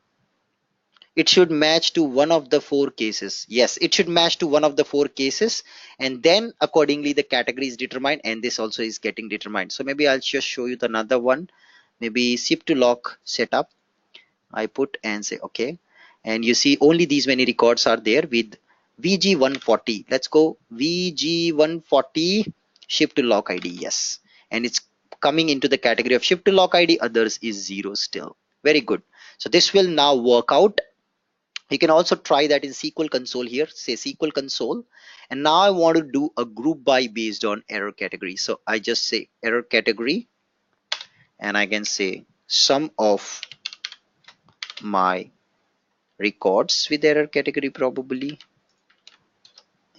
it should match to one of the 4 cases. Yes, it should match to one of the 4 cases, and then accordingly the category is determined, and this also is getting determined. So maybe I'll just show you the another one. Maybe ship to lock setup I put and say okay, and you see only these many records are there with VG140. Let's go VG140 shift to lock ID. Yes, and it's coming into the category of shift to lock ID. Others is 0 still. Very good. So this will now work out. You can also try that in SQL console here. Say SQL console, and now I want to do a group by based on error category. So I just say error category, and I can say sum of my records with error category probably,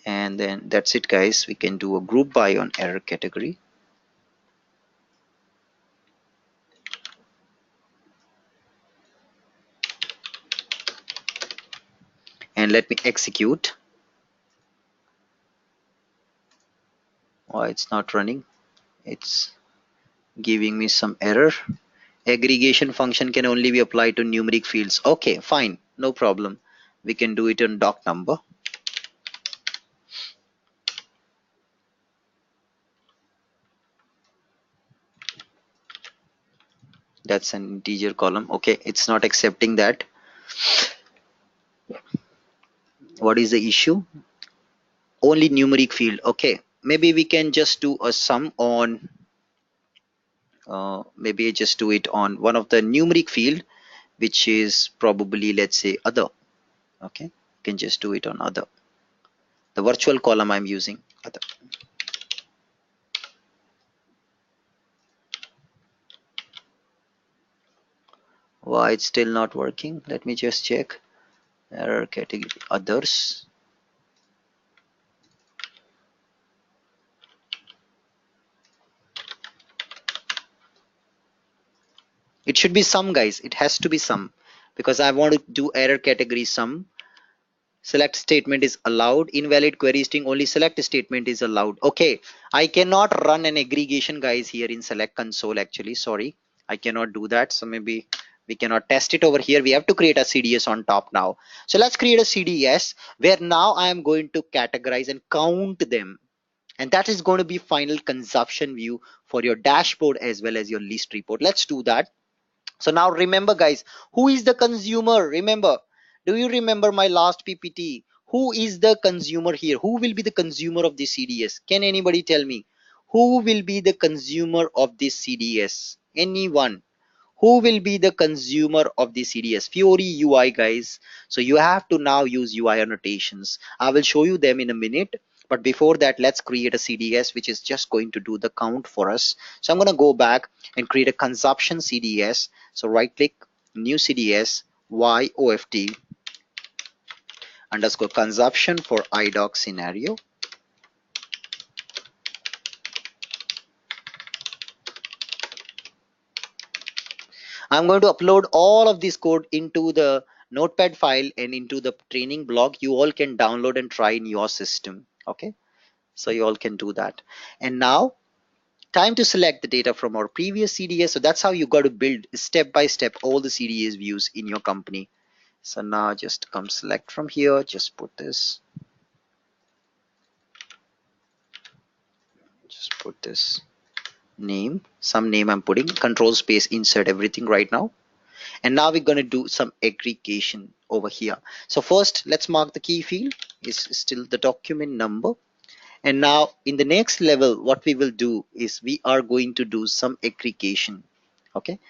and then that's it guys. We can do a group by on error category, and let me execute. Why it's not running? It's giving me some error. Aggregation function can only be applied to numeric fields. Okay, fine, no problem. We can do it on doc number. That's an integer column. Okay, it's not accepting that. What is the issue? Only numeric field. Okay, maybe we can just do a sum on maybe I just do it on one of the numeric field, which is probably, let's say, other. Okay, you can just do it on other, the virtual column I'm using, other. Why it's still not working? Let me just check. Error category others. It should be sum guys, it has to be sum, because I want to do error category sum. Select statement is allowed. Invalid query string, only select statement is allowed. Okay, I cannot run an aggregation guys here in select console. Actually, sorry, I cannot do that. So maybe we cannot test it over here. We have to create a CDS on top now. So let's create a CDS where now I am going to categorize and count them, and that is going to be final consumption view for your dashboard as well as your list report. Let's do that. So now remember guys, who is the consumer? Remember, do you remember my last PPT? Who is the consumer here? Who will be the consumer of this CDS? Can anybody tell me? Who will be the consumer of this CDS? Anyone? Who will be the consumer of the CDS? Fiori UI guys. So you have to now use UI annotations. I will show you them in a minute. But before that, let's create a CDS which is just going to do the count for us. So I'm going to go back and create a consumption CDS. So right click, new CDS, YOFT underscore consumption for IDOC scenario. I'm going to upload all of this code into the notepad file and into the training blog. You all can download and try in your system. Okay, so you all can do that. And now time to select the data from our previous CDS. So that's how you got to build step by step all the CDS views in your company. So now just come select from here, just put this, just put this name, some name I'm putting, control space, insert everything right now. And now we're going to do some aggregation over here. So first let's mark the key field is still the document number. And now in the next level, what we will do is we are going to do some aggregation. Okay.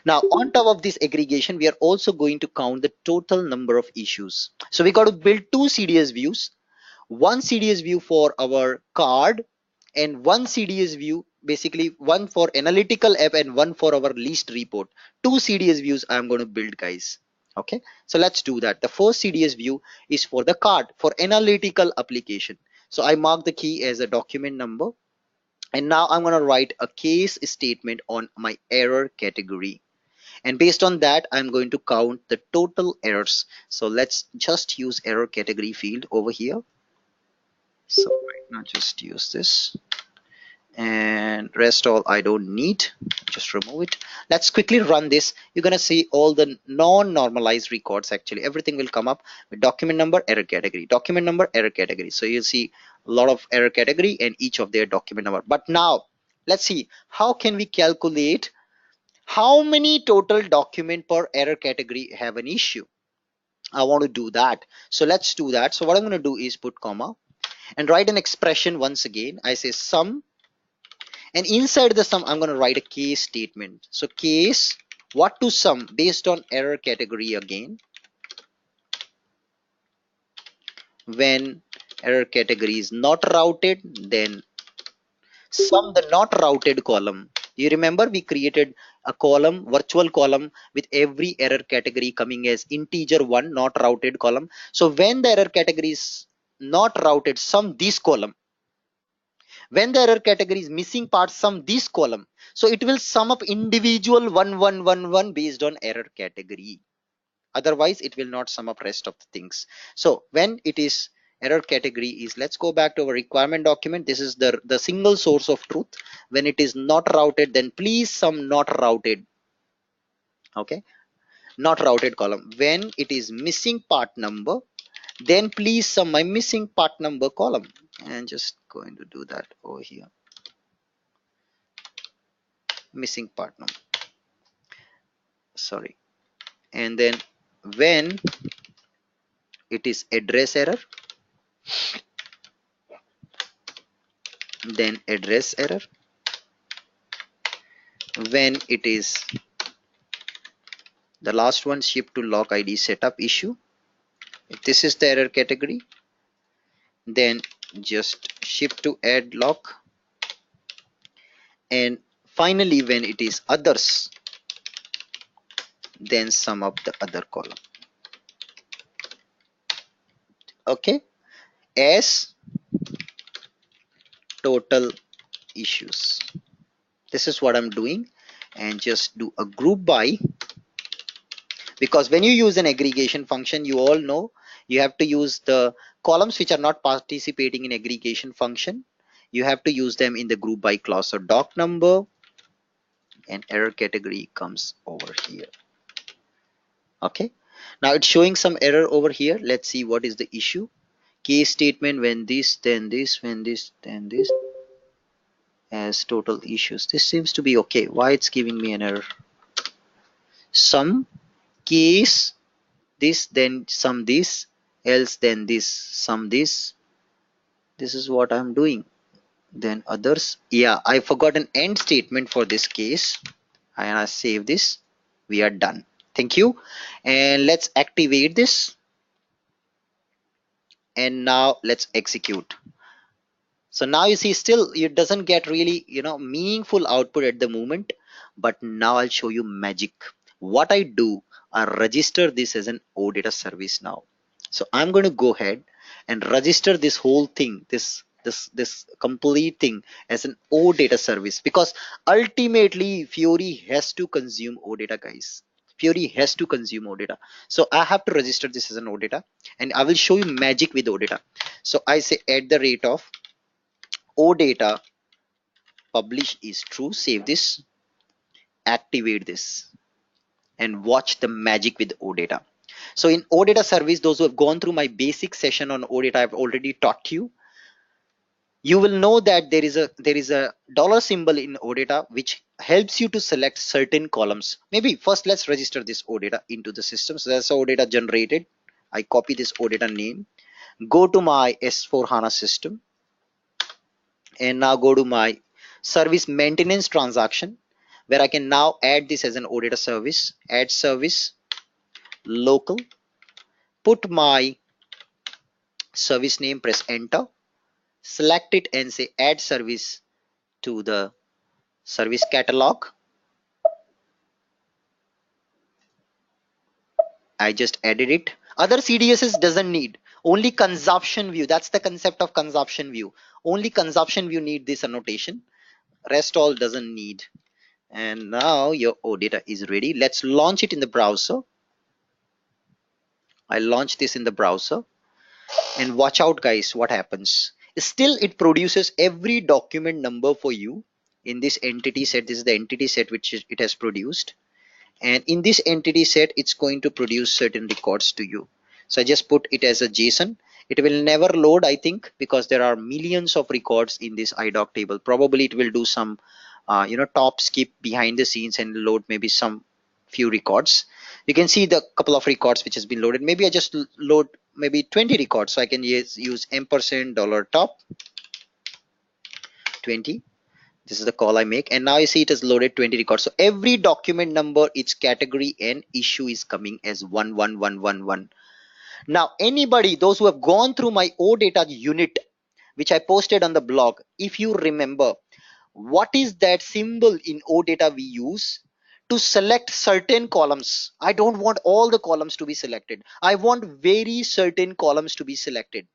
Now on top of this aggregation, we are also going to count the total number of issues. So we got to build two CDS views, one CDS view for our card and one CDS view, basically one for analytical app and one for our list report. Two CDS views I'm going to build, guys. Okay, so let's do that. The first CDS view is for the card for analytical application. So I mark the key as a document number, and now I'm going to write a case statement on my error category, and based on that I'm going to count the total errors. So let's just use error category field over here. So right now just use this, and rest all I don't need, just remove it. Let's quickly run this. You're gonna see all the non-normalized records. Actually everything will come up with document number, error category, document number, error category. So you'll see a lot of error category and each of their document number. But now let's see how can we calculate how many total document per error category have an issue. I want to do that, so let's do that. So what I'm going to do is put comma and write an expression. Once again I say sum, and inside the sum I'm going to write a case statement. So case what to sum based on error category again. When error category is not routed, then sum the not routed column. You remember we created a column, virtual column, with every error category coming as integer one, not routed column. So when the error category is not routed, sum this column. When the error category is missing part, sum this column. So it will sum up individual 1111 based on error category. Otherwise it will not sum up rest of the things. So when it is error category is, let's go back to our requirement document. This is the single source of truth. When it is not routed, then please sum not routed. Okay, not routed column. When it is missing part number, then please sum my missing part number column. And just going to do that over here, missing part number, sorry. And then when it is address error, then address error. When it is the last one, ship to lock ID setup issue, if this is the error category, then just ship to add lock. And finally when it is others, then sum up the other column. Okay, as total issues. This is what I'm doing, and just do a group by, because when you use an aggregation function, you all know you have to use the columns which are not participating in aggregation function. You have to use them in the group by clause. So doc number and error category comes over here. Okay, now it's showing some error over here. Let's see what is the issue. Case statement, when this, then this, when this, then this, as total issues. This seems to be okay. Why it's giving me an error? Some case this, then sum this, else then this, sum this. This is what I'm doing. Then others, yeah, I forgot an end statement for this case, and I save this. We are done. Thank you. And let's activate this, and now let's execute. So now you see still it doesn't get really meaningful output at the moment, but now I'll show you magic. What I do, I register this as an OData service now. So I'm going to go ahead and register this whole thing, this complete thing as an OData service, because ultimately Fiori has to consume OData, guys. Fiori has to consume OData. So I have to register this as an OData, and I will show you magic with OData. So I say at the rate of OData publish is true, save this, activate this, and watch the magic with OData. So in OData service, those who have gone through my basic session on OData, I've already taught you. You will know that there is a dollar symbol in OData which helps you to select certain columns. Maybe first let's register this OData into the system. So that's OData generated. I copy this OData name, go to my S4 HANA system, and now go to my service maintenance transaction, where I can now add this as an OData service. Add service, local, put my service name, press enter, select it and say add service to the service catalog. I just added it. Other CDSs doesn't need, only consumption view. That's the concept of consumption view. Only consumption view need this annotation. Rest all doesn't need. And now your OData is ready. Let's launch it in the browser. I launch this in the browser, and watch out guys, what happens. Still it produces every document number for you in this entity set. This is the entity set which it has produced, and in this entity set it's going to produce certain records to you. So I just put it as a JSON. It will never load, I think, because there are millions of records in this idoc table. Probably it will do some top skip behind the scenes and load maybe some few records. You can see the couple of records which has been loaded. Maybe I just load maybe 20 records, so I can use ampersand $top 20. This is the call I make, and now you see it has loaded 20 records. So every document number, its category and issue is coming as 11111. Now anybody, those who have gone through my OData unit which I posted on the blog, if you remember, what is that symbol in OData we use to select certain columns? I don't want all the columns to be selected. I want very certain columns to be selected.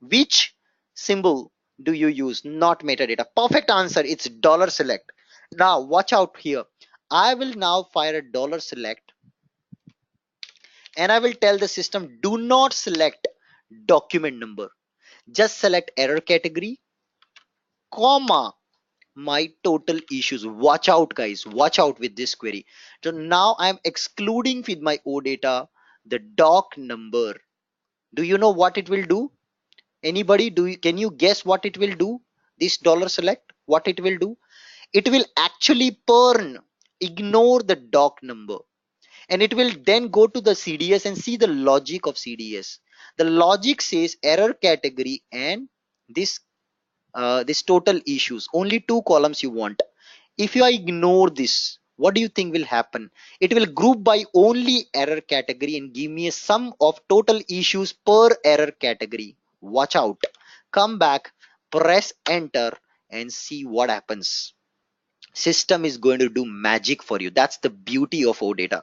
Which symbol do you use? Not metadata. Perfect answer. It's $select. Now watch out here. I will now fire a $select, and I will tell the system, do not select document number. Just select error category, comma, my total issues. Watch out guys, watch out with this query. So now I'm excluding with my OData the doc number. Do you know what it will do? Anybody, can you guess what it will do? This $select, what it will do? It will actually ignore the doc number, and it will then go to the CDS and see the logic of CDS. The logic says error category and this total issues, only two columns you want. If you ignore this, what do you think will happen? It will group by only error category and give me a sum of total issues per error category. Watch out. Come back, press enter, and see what happens. System is going to do magic for you. That's the beauty of OData.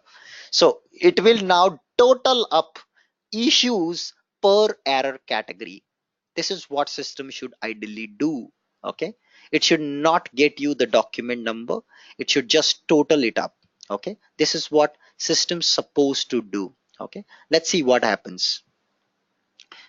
So it will now total up issues per error category. This is what system should ideally do. Okay, it should not get you the document number, it should just total it up. Okay, this is what system's supposed to do. Okay, let's see what happens.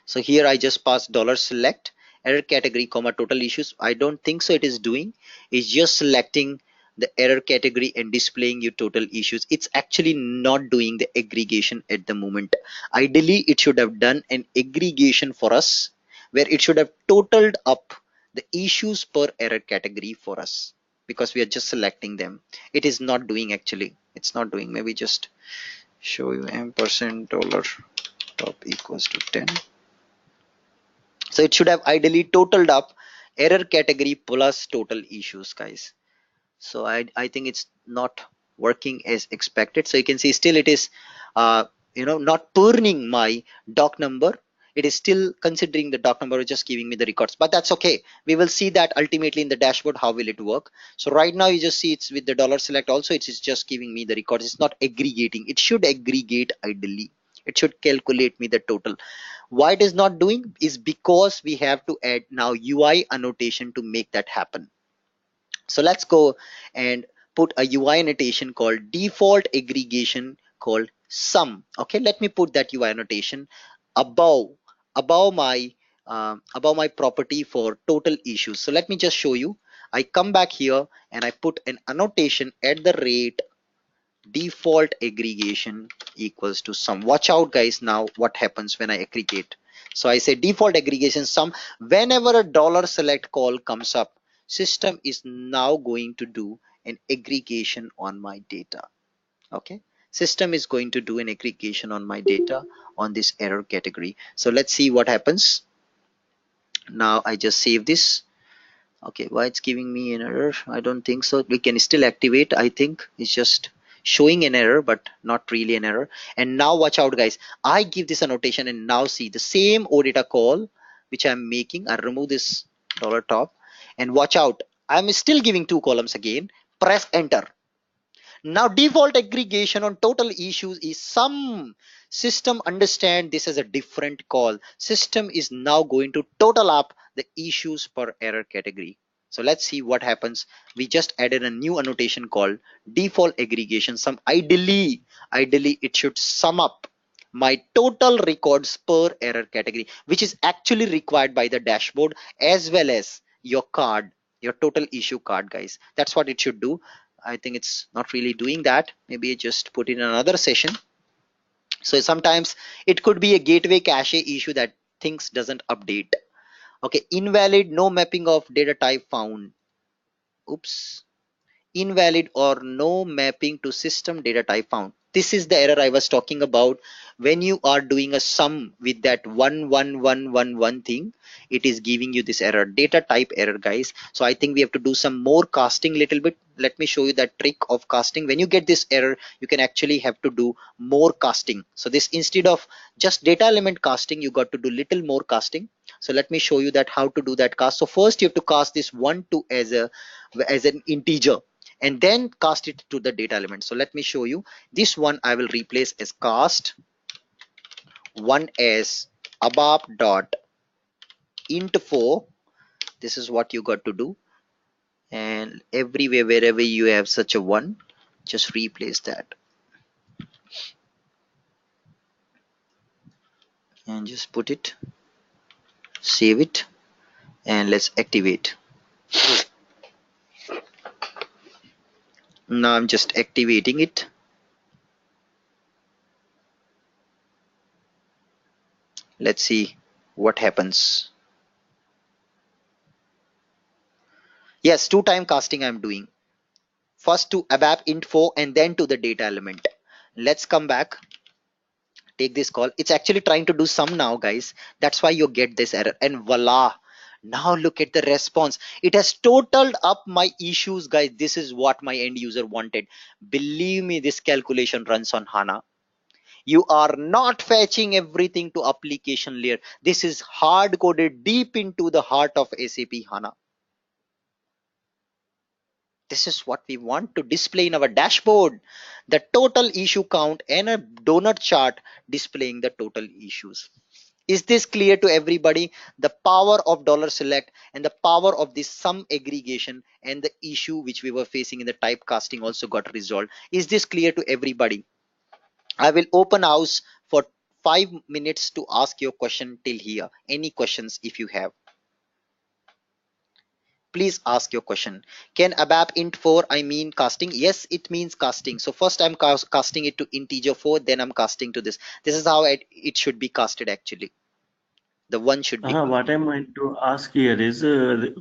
So here I just passed $select error category comma total issues. I don't think so it is doing. It's just selecting the error category and displaying your total issues. It's actually not doing the aggregation at the moment. Ideally it should have done an aggregation for us, where it should have totaled up the issues per error category for us, because we are just selecting them. It is not doing, actually it's not doing. Maybe just show you ampersand $top equals to 10. So it should have ideally totaled up error category plus total issues, guys. So I think it's not working as expected. So you can see still it is not purning my doc number. It is still considering the doc number, just giving me the records, but that's okay. We will see that ultimately in the dashboard how will it work. So right now you just see it's with the $select also, it is just giving me the records. It's not aggregating. It should aggregate ideally. It should calculate me the total. Why it is not doing is because we have to add now UI annotation to make that happen. So let's go and put a UI annotation called default aggregation called sum. Okay, let me put that UI annotation above my property for total issues. So let me just show you. I come back here and I put an annotation at the rate default aggregation equals to sum. Watch out guys, now what happens when I aggregate. So I say default aggregation sum. Whenever a dollar select call comes up, system is now going to do an aggregation on my data. Okay, system is going to do an aggregation on my data on this error category. So let's see what happens. Now I just save this. Okay, why it's giving me an error? I don't think so. We can still activate. I think it's just showing an error, but not really an error. And now watch out guys, I give this annotation and now see the same OData call which I'm making. I remove this dollar top and watch out, I'm still giving two columns again. Press enter. Now default aggregation on total issues is sum. System understand this as a different call. System is now going to total up the issues per error category. So let's see what happens. We just added a new annotation called default aggregation sum. Ideally it should sum up my total records per error category, which is actually required by the dashboard as well as your card, your total issue card guys. That's what it should do. I think it's not really doing that. Maybe just put in another session. So sometimes it could be a gateway cache issue that things doesn't update. Okay, invalid, no mapping of data type found. Oops, invalid or no mapping to system data type found. This is the error I was talking about. When you are doing a sum with that 11111 thing, it is giving you this error, data type error guys. So I think we have to do some more casting little bit. Let me show you that trick of casting. When you get this error, you can actually have to do more casting. So this, instead of just data element casting, you got to do little more casting. So let me show you that how to do that cast. So first you have to cast this 1 2 as an integer and then cast it to the data element. So let me show you. This one I will replace as cast 1 as above dot int 4. This is what you got to do, and everywhere wherever you have such a one, just replace that and just put it, save it, and let's activate. Now I'm just activating it. Let's see what happens. Yes, two time casting I'm doing. First to abap int4 and then to the data element. Let's come back, take this call. It's actually trying to do some now guys. That's why you get this error, and voila, now look at the response. It has totaled up my issues guys. This is what my end user wanted. Believe me, this calculation runs on HANA. You are not fetching everything to application layer. This is hard coded deep into the heart of SAP HANA. This is what we want to display in our dashboard, the total issue count and a donut chart displaying the total issues. Is this clear to everybody? The power of dollar select and the power of this sum aggregation and the issue which we were facing in the typecasting also got resolved. Is this clear to everybody? I will open house for 5 minutes to ask your question till here. Any questions if you have? Please ask your question. Can abap int 4 I mean casting? Yes, it means casting. So first I'm casting it to integer 4, then I'm casting to this. This is how it should be casted actually. The one should be. What I'm going to ask here is the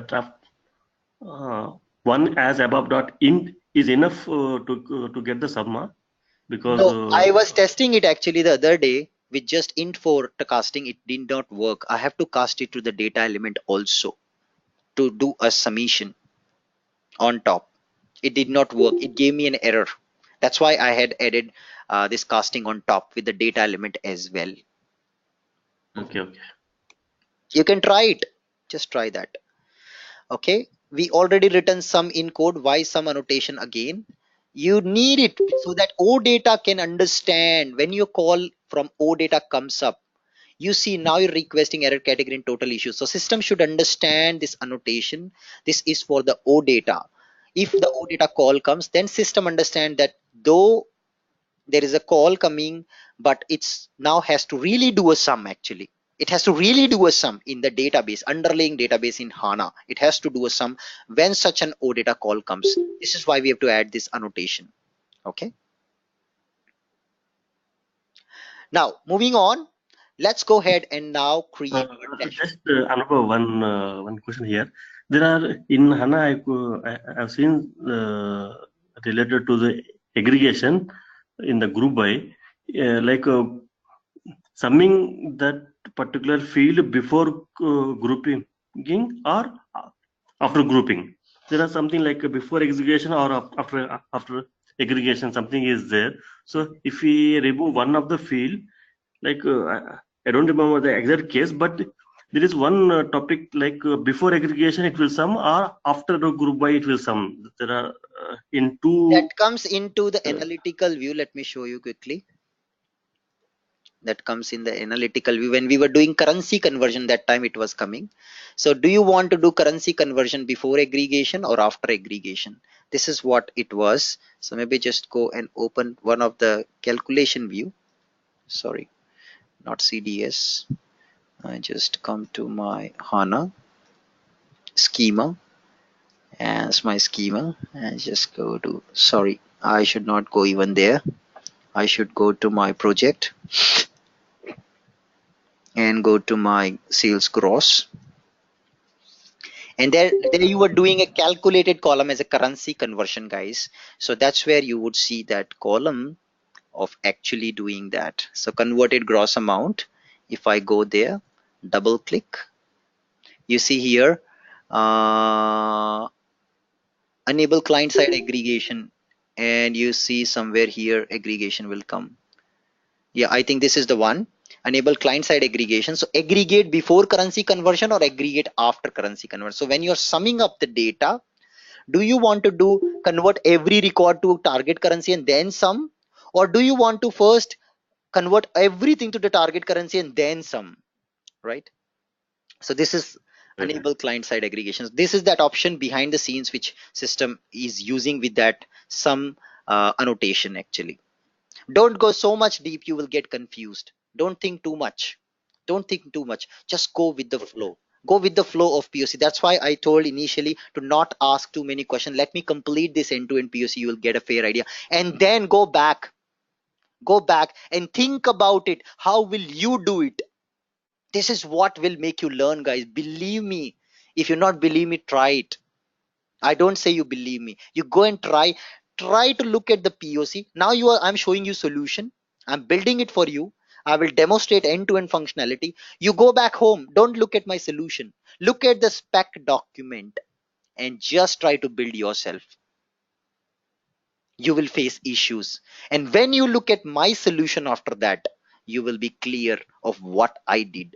draft one as above dot int is enough to get the summa because No, I was testing it actually the other day with just int 4 to casting. It did not work. I have to cast it to the data element also to do a summation on top. It did not work. It gave me an error. That's why I had added this casting on top with the data element as well. okay. You can try it. Just try that. Okay, we already written some in code. Why some annotation again? You need it so that OData can understand when your call from OData comes up. You see now you're requesting error category and total issues. So system should understand this annotation. This is for the OData. If the OData call comes, then system understand that though there is a call coming, but it's now has to really do a sum actually. It has to really do a sum in the database, underlying database in HANA. It has to do a sum when such an OData call comes. This is why we have to add this annotation. Okay, now moving on, let's go ahead and now Uh, create a dashboard. just another one question here. There are in HANA, I've seen related to the aggregation in the group by like summing that particular field before grouping or after grouping. There are something like before aggregation or after aggregation, something is there. So if we remove one of the field, like I don't remember the exact case, but there is one topic like before aggregation it will sum or after the group by it will sum. There are in That two. comes into the Uh, analytical view. Let me show you quickly. That comes in the analytical view. When we were doing currency conversion, that time it was coming. So do you want to do currency conversion before aggregation or after aggregation? This is what it was. So maybe just go and open one of the calculation view. Sorry, not CDS. I just come to my HANA schema, as my schema, and just go to, sorry, I should not go even there. I should go to my project and go to my sales gross, and there you were doing a calculated column as a currency conversion, guys. So that's where you would see that column of actually doing that. So converted gross amount, if I go there, double click, you see here, uh, enable client side aggregation, and you see somewhere here aggregation will come. Yeah, I think this is the one. Enable client side aggregation. So aggregate before currency conversion or aggregate after currency conversion. So when you're summing up the data, do you want to do convert every record to target currency and then sum, or do you want to first convert everything to the target currency and then sum, right? So this is right. enable client side aggregations. This is that option behind the scenes which system is using with that sum annotation. Actually, don't go so much deep, you will get confused. Don't think too much. Don't think too much, just go with the Okay. flow. Go with the flow of POC. That's why I told initially to not ask too many questions. Let me complete this end-to-end POC, you will get a fair idea, and then go back and think about it. How will you do it? This is what will make you learn, guys. Believe me. If you not believe me, try it. I don't say you believe me. You go and try to look at the POC. Now I'm showing you solution. I'm building it for you. I will demonstrate end-to-end functionality. You go back home. Don't look at my solution. Look at the spec document and just try to build yourself. You will face issues. And when you look at my solution after that, you will be clear of what I did,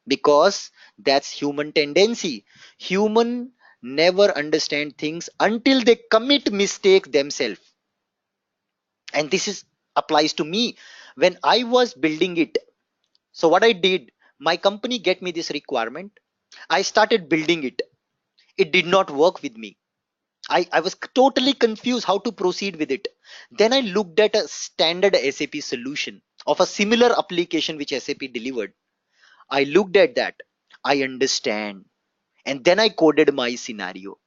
because that's human tendency. Human never understand things until they commit mistake themselves, and this is applies to me. When I was building it, so what I did, my company get me this requirement, I started building it. It did not work with me. I was totally confused how to proceed with it. Then I looked at a standard SAP solution of a similar application which SAP delivered. I looked at that, I understand, and then I coded my scenario.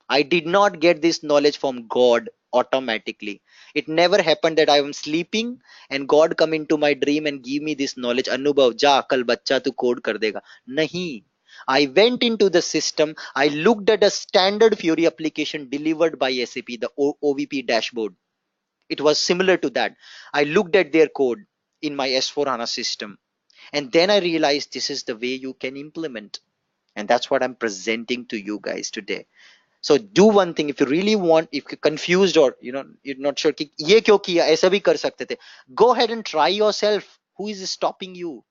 I did not get this knowledge from God automatically. It never happened that I am sleeping and God come into my dream and give me this knowledge. Anubhav, ja kal bachcha tu code kar dega. Nahi. I went into the system. I looked at a standard Fury application delivered by SAP, the OVP dashboard. It was similar to that. I looked at their code in my S4 HANA system. And then I realized this is the way you can implement. And that's what I'm presenting to you guys today. So do one thing. If you really want, if you're confused or you're not sure कि ये क्यों किया, ऐसा भी कर सकते थे, go ahead and try yourself. Who is stopping you?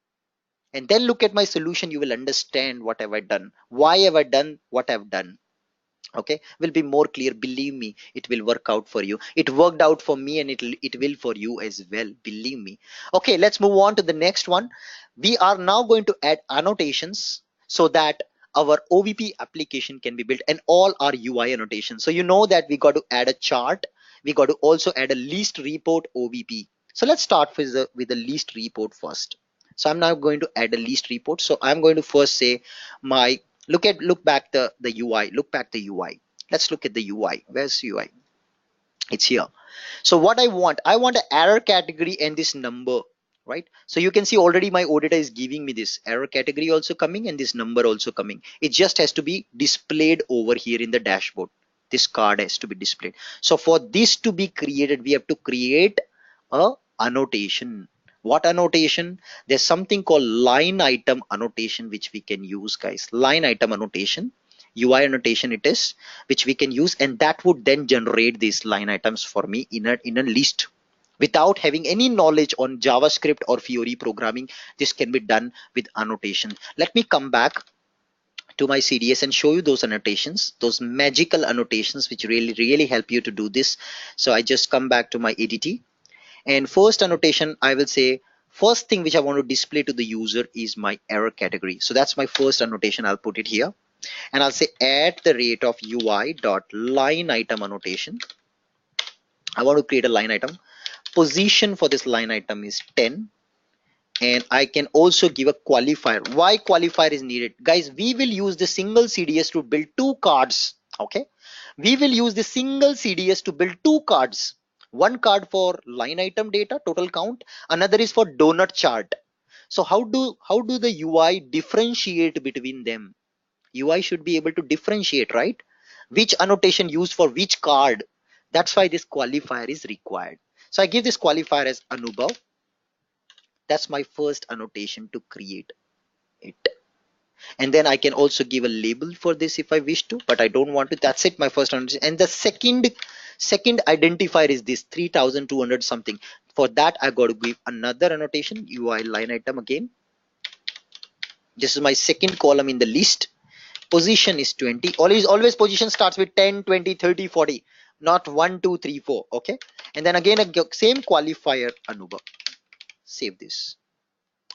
And then look at my solution. You will understand what have I done, why have I done what I've done. Okay, will be more clear. Believe me, it will work out for you. It worked out for me, and it will for you as well. Believe me. Okay, let's move on to the next one. We are now going to add annotations so that our OVP application can be built, and all our UI annotations. So you know that we got to add a chart. We got to also add a list report OVP. So let's start with the list report first. So I'm now going to add a list report. So I'm going to first say my, look back the UI. Look back the UI. Let's look at the UI. Where's UI? It's here. So what I want an error category and this number, right? So you can see already my auditor is giving me this error category also coming and this number also coming. It just has to be displayed over here in the dashboard. This card has to be displayed. So for this to be created, we have to create a annotation. What annotation? There's something called line item annotation which we can use, guys. Line item annotation, UI annotation it is, which we can use, and that would then generate these line items for me in a list. Without having any knowledge on JavaScript or Fiori programming, this can be done with annotation. Let me come back to my CDS and show you those annotations, those magical annotations which really help you to do this. So I just come back to my ADT, and first annotation I will say, first thing which I want to display to the user is my error category. So that's my first annotation. I'll put it here and I'll say at the rate of UI dot line item annotation. I want to create a line item. Position for this line item is 10, and I can also give a qualifier. Why qualifier is needed? Guys, we will use the single CDS to build two cards. Okay, we will use the single CDS to build two cards. One card for line item data total count, another is for donut chart. So how do the UI differentiate between them? UI should be able to differentiate, right? Which annotation used for which card. That's why this qualifier is required. So I give this qualifier as Anubhav. That's my first annotation to create it. And then I can also give a label for this if I wish to, but I don't want to. That's it, my first annotation. And the second identifier is this 3200 something. For that, I got to give another annotation, UI line item again. This is my second column in the list. Position is 20. Always position starts with 10, 20, 30, 40, not 1, 2, 3, 4. Okay, and then again same qualifier Anubhav. Save this.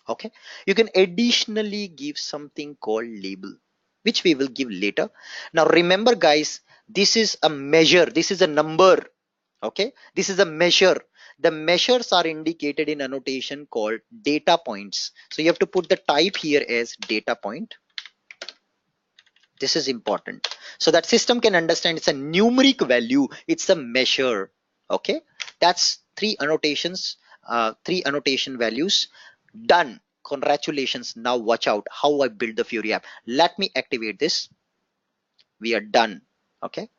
Okay, you can additionally give something called label, which we will give later. Now remember, guys, this is a measure, this is a number. Okay, this is a measure. The measures are indicated in annotation called data points. So you have to put the type here as data point. This is important so that system can understand it's a numeric value, it's a measure. Okay, that's three annotation values done. Congratulations. Now watch out how I build the Fiori app. Let me activate this. We are done. Okay,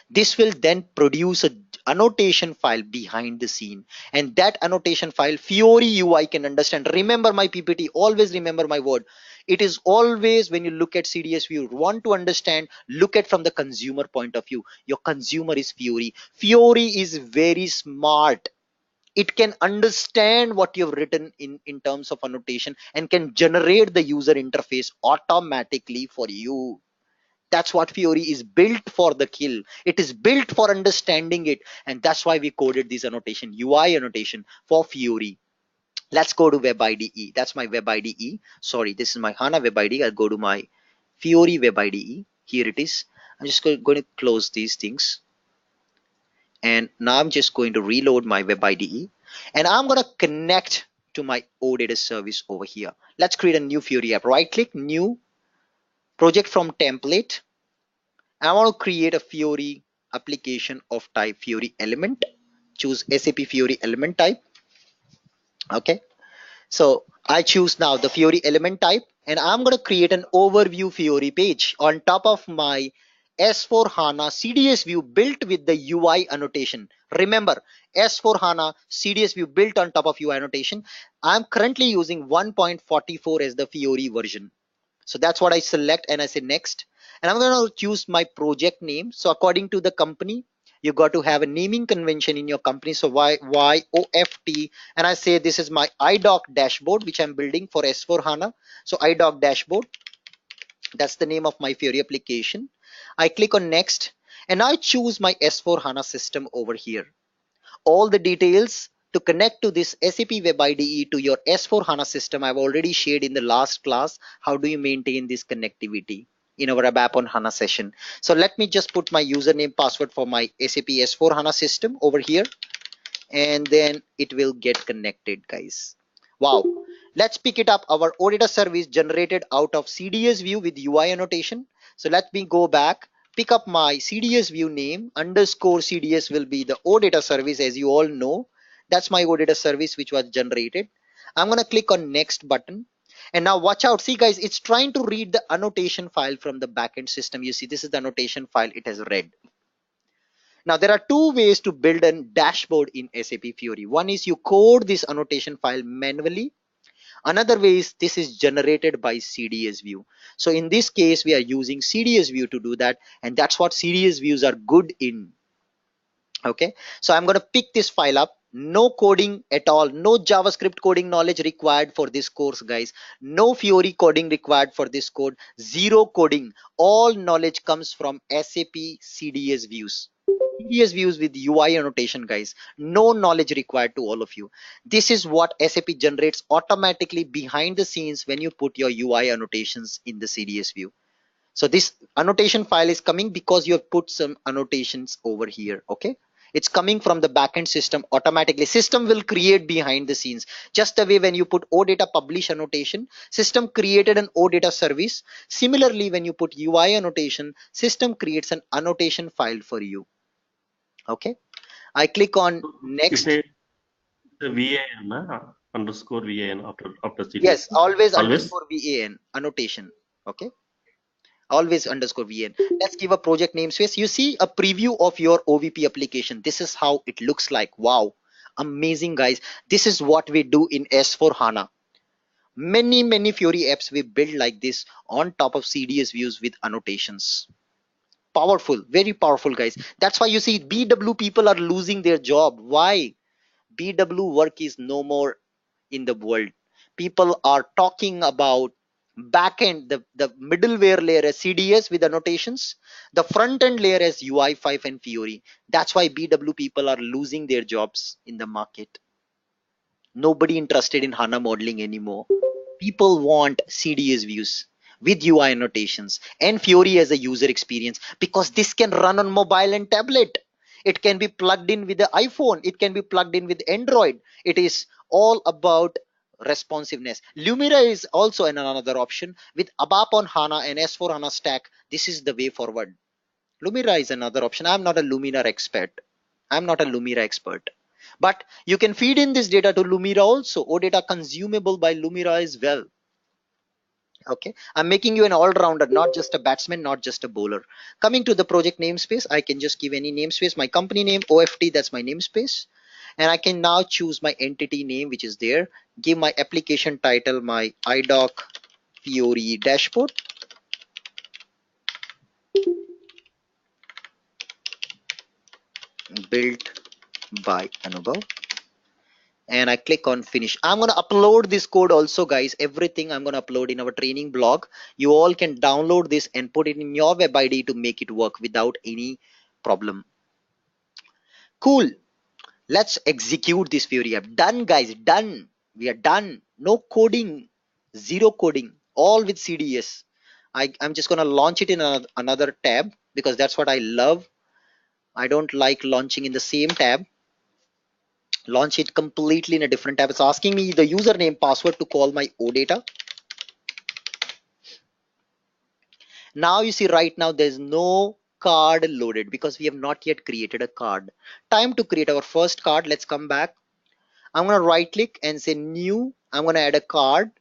this will then produce a annotation file behind the scene, and that annotation file Fiori UI can understand. Remember my PPT, always remember my word. It is always, when you look at CDS view, want to understand, look at from the consumer point of view. Your consumer is Fiori. Fiori is very smart. It can understand what you've written in terms of annotation and can generate the user interface automatically for you. That's what Fiori is built for, the kill. It is built for understanding it, and that's why we coded this annotation, UI annotation for Fiori. Let's go to web IDE. That's my web IDE. Sorry, this is my HANA web IDE. I'll go to my Fiori web IDE. Here it is. I'm just going to close these things, and now I'm just going to reload my web IDE, and I'm going to connect to my OData service over here. Let's create a new Fiori app. Right click, new project from template. I want to create a Fiori application of type Fiori element. Choose SAP Fiori element type. Okay, so I choose now the Fiori element type, and I'm going to create an overview Fiori page on top of my S4 HANA CDS view built with the UI annotation. Remember, S4 HANA CDS view built on top of UI annotation. I'm currently using 1.44 as the Fiori version. So that's what I select, and I say next, and I'm going to choose my project name. So according to the company, you got to have a naming convention in your company. So YOFT, and I say this is my iDoc dashboard which I'm building for S4 HANA. So iDoc dashboard, that's the name of my Fiori application. I click on next, and I choose my S4 HANA system over here. All the details to connect to this SAP Web IDE to your S4 HANA system I've already shared in the last class. How do you maintain this connectivity in our ABAP on HANA session? So let me just put my username password for my SAP S4 HANA system over here, and then it will get connected, guys. Wow. Let's pick it up. Our auditor service generated out of CDS view with UI annotation. So let me go back pick up my CDS view name, underscore CDS will be the OData service, as you all know. That's my OData service which was generated. I'm going to click on next button. And now watch out. See guys, it's trying to read the annotation file from the backend system. You see, this is the annotation file it has read. Now there are two ways to build a dashboard in SAP Fiori. One is you code this annotation file manually. Another way is this is generated by CDS view. So in this case, we are using CDS view to do that. And that's what CDS views are good in. Okay. So I'm going to pick this file up. No coding at all. No JavaScript coding knowledge required for this course, guys. No Fiori coding required for this code. Zero coding. All knowledge comes from SAP CDS views. CDS views with UI annotation, guys. No knowledge required to all of you. This is what SAP generates automatically behind the scenes when you put your UI annotations in the CDS view. So this annotation file is coming because you have put some annotations over here. Okay. It's coming from the backend system automatically. System will create behind the scenes. Just the way when you put OData publish annotation, system created an OData service. Similarly, when you put UI annotation, system creates an annotation file for you. Okay. I click on It's next. a VAN, underscore VAN after Yes, CDS. always Always. underscore VAN annotation. Okay. Always underscore VN. Let's give a project namespace. You see a preview of your OVP application. This is how it looks like. Wow. Amazing, guys. This is what we do in S4 HANA. Many Fiori apps we build like this on top of CDS views with annotations. Powerful, very powerful, guys. That's why you see BW people are losing their job. Why? BW work is no more in the world. People are talking about backend, the middleware layer as CDS with annotations, the front end layer as UI5 and Fiori. That's why BW people are losing their jobs in the market. Nobody interested in HANA modeling anymore. People want CDS views with UI annotations and Fiori as a user experience because this can run on mobile and tablet. It can be plugged in with the iPhone. It can be plugged in with Android. It is all about responsiveness. Lumira is also another option with ABAP on HANA and S4 HANA stack. This is the way forward. Lumira is another option. I'm not a Lumira expert. I'm not a Lumira expert. But you can feed in this data to Lumira also, or data consumable by Lumira as well. Okay, I'm making you an all-rounder, not just a batsman, not just a bowler. Coming to the project namespace, I can just give any namespace. My company name, OFT, that's my namespace. And I can now choose my entity name, which is there. Give my application title, my iDoc Fiori dashboard. Built by Anubhav. And I click on finish. I'm going to upload this code also, guys. Everything I'm going to upload in our training blog. You all can download this and put it in your web ID to make it work without any problem. Cool. Let's execute this Fiori app. Done, guys. Done. We are done. No coding. Zero coding. All with CDS. I'm just going to launch it in another tab because that's what I love. I don't like launching in the same tab. Launch it completely in a different tab. It's asking me the username password to call my OData. Now you see right now there's no card loaded because we have not yet created a card. Time to create our first card. Let's come back. I'm going to right click and say new. I'm going to add a card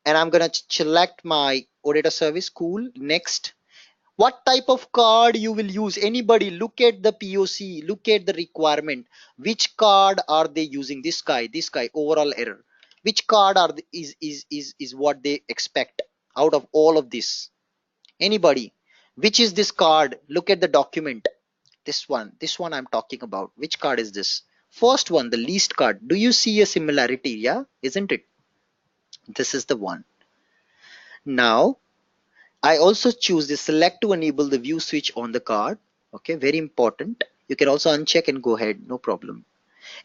and I'm going to select my OData service. Cool. Next. What type of card you will use? Anybody look at the POC, look at the requirement. Which card are they using? This guy, overall error. Which card are is what they expect out of all of this? Anybody? Which is this card? Look at the document. This one I'm talking about. Which card is this? First one, the least card. Do you see a similarity? Yeah, isn't it? This is the one. Now I also choose the select to enable the view switch on the card. Okay, very important. You can also uncheck and go ahead, no problem.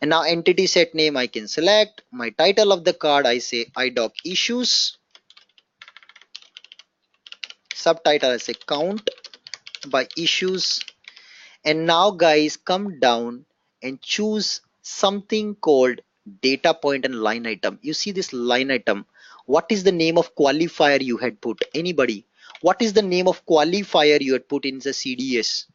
And now entity set name I can select. My title of the card I say iDoc issues. Subtitle I say count by issues. And now guys come down and choose something called data point and line item. You see this line item. What is the name of qualifier you had put? Anybody? What is the name of qualifier you had put in the CDS?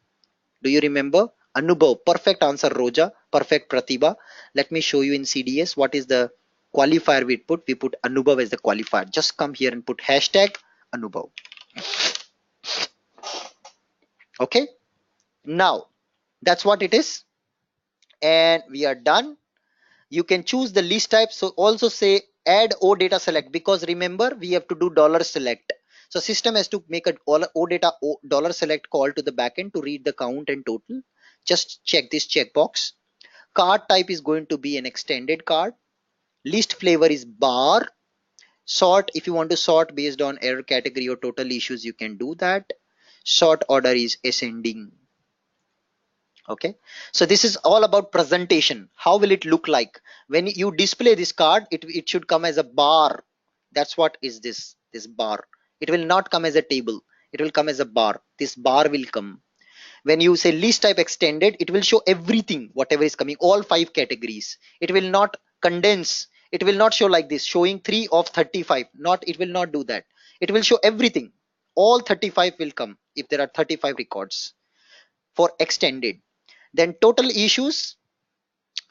Do you remember? Anubhav. Perfect answer, Roja. Perfect, Pratibha. Let me show you in CDS what is the qualifier we put. We put Anubhav as the qualifier. Just come here and put hashtag Anubhav. Okay. Now, that's what it is. And we are done. You can choose the list type. So also say add O data select, because remember we have to do dollar select. So system has to make a O data dollar select call to the backend to read the count and total. Just check this checkbox. Card type is going to be an extended card. List flavor is bar. Sort, if you want to sort based on error category or total issues, you can do that. Sort order is ascending. Okay, so this is all about presentation. How will it look like when you display this card? It should come as a bar. That's what is this bar. It will not come as a table. It will come as a bar. This bar will come. When you say list type extended, it will show everything whatever is coming, all 5 categories. It will not condense. It will not show like this, showing 3 of 35. Not, it will not do that. It will show everything. All 35 will come if there are 35 records for extended. Then total issues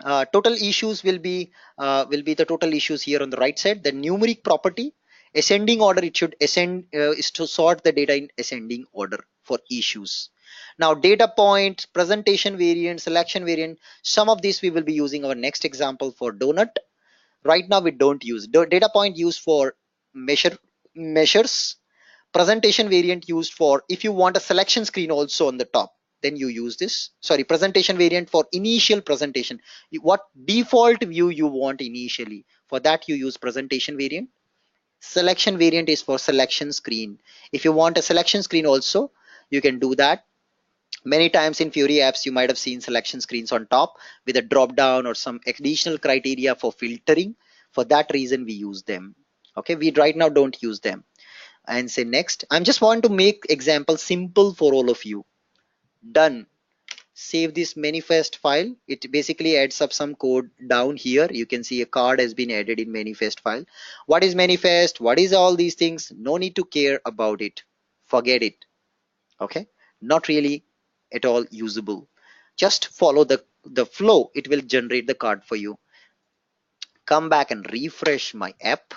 will be the total issues here on the right side. The numeric property, ascending order, it should ascend, is to sort the data in ascending order for issues. Now data point, presentation variant, selection variant, some of these we will be using our next example for donut. Right now we don't use data point used for measures. Presentation variant used for if you want a selection screen also on the top, then you use this. Sorry, presentation variant for initial presentation. What default view you want initially, for that you use presentation variant. Selection variant is for selection screen. If you want a selection screen also, you can do that. Many times in Fury apps you might have seen selection screens on top with a drop down or some additional criteria for filtering. For that reason we use them. Okay, we right now don't use them. And say next. I'm just want to make example simple for all of you. Done. Save this manifest file. It basically adds up some code down here. You can see a card has been added in manifest file. What is manifest? What is all these things? No need to care about it. Forget it. Okay, not really at all usable. Just follow the flow. It will generate the card for you. Come back and refresh my app,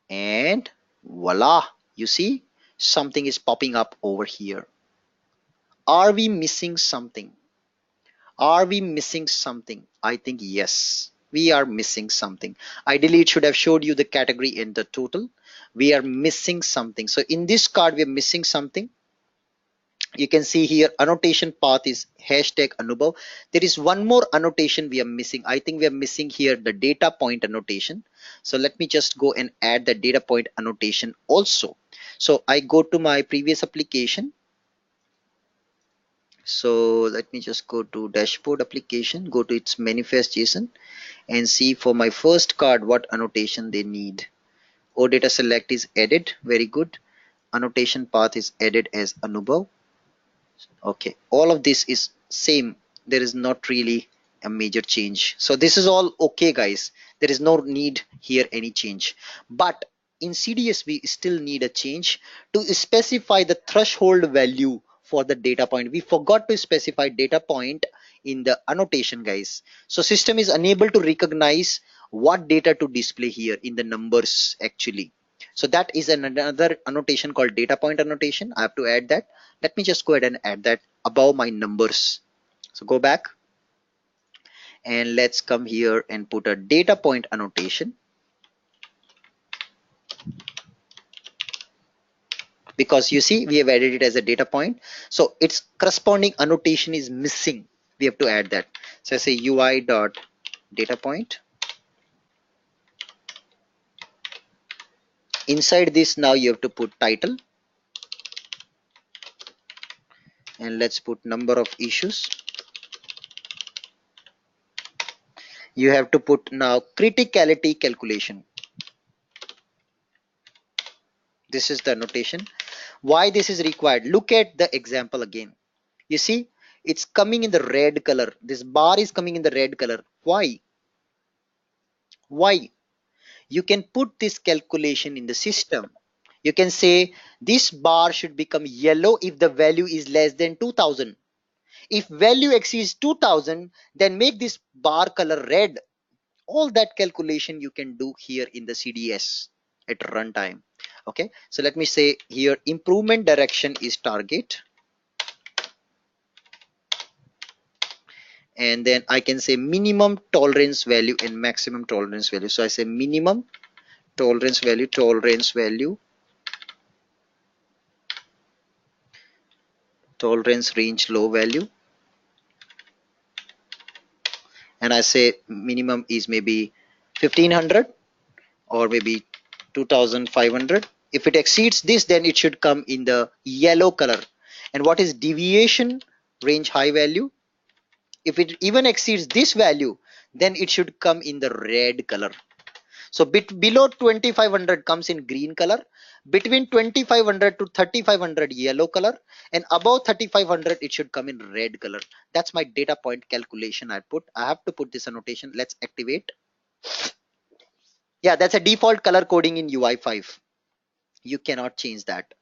and voila, you see something is popping up over here. Are we missing something? Are we missing something? I think yes, we are missing something. Ideally it should have showed you the category and the total. We are missing something. So in this card we are missing something. You can see here annotation path is hashtag Anubhav. There is one more annotation we are missing. I think we are missing here the data point annotation. So let me just go and add the data point annotation also. So I go to my previous application. So let me just go to dashboard application, go to its manifest JSON and see for my first card what annotation they need. O data select is added. Very good. Annotation path is added as Anubhav. Okay, all of this is same. There is not really a major change. So this is all okay, guys. There is no need here any change. But in CDS we still need a change to specify the threshold value for the data point. We forgot to specify data point in the annotation, guys. So system is unable to recognize what data to display here in the numbers actually. So that is another annotation called data point annotation. I have to add that. Let me just go ahead and add that above my numbers. So go back and let's come here and put a data point annotation, because you see we have added it as a data point. So its corresponding annotation is missing. We have to add that. So I say UI dot data point. Inside this now you have to put title, and let's put number of issues. You have to put now criticality calculation. This is the notation. Why this is required? Look at the example again. You see it's coming in the red color. This bar is coming in the red color. Why? You can put this calculation in the system. You can say this bar should become yellow if the value is less than 2000. If value exceeds 2000, then make this bar color red. All that calculation you can do here in the CDS at runtime. Okay, so let me say here improvement direction is target, and then I can say minimum tolerance value and maximum tolerance value. So I say minimum tolerance value, tolerance range low value, and I say minimum is maybe 1500 or maybe 2500. If it exceeds this, then it should come in the yellow color. And what is deviation range high value? If it even exceeds this value, then it should come in the red color. So below 2500 comes in green color, between 2500 to 3500 yellow color, and above 3500 it should come in red color. That's my data point calculation I have to put this annotation. Let's activate. Yeah, that's a default color coding in UI5. You cannot change that.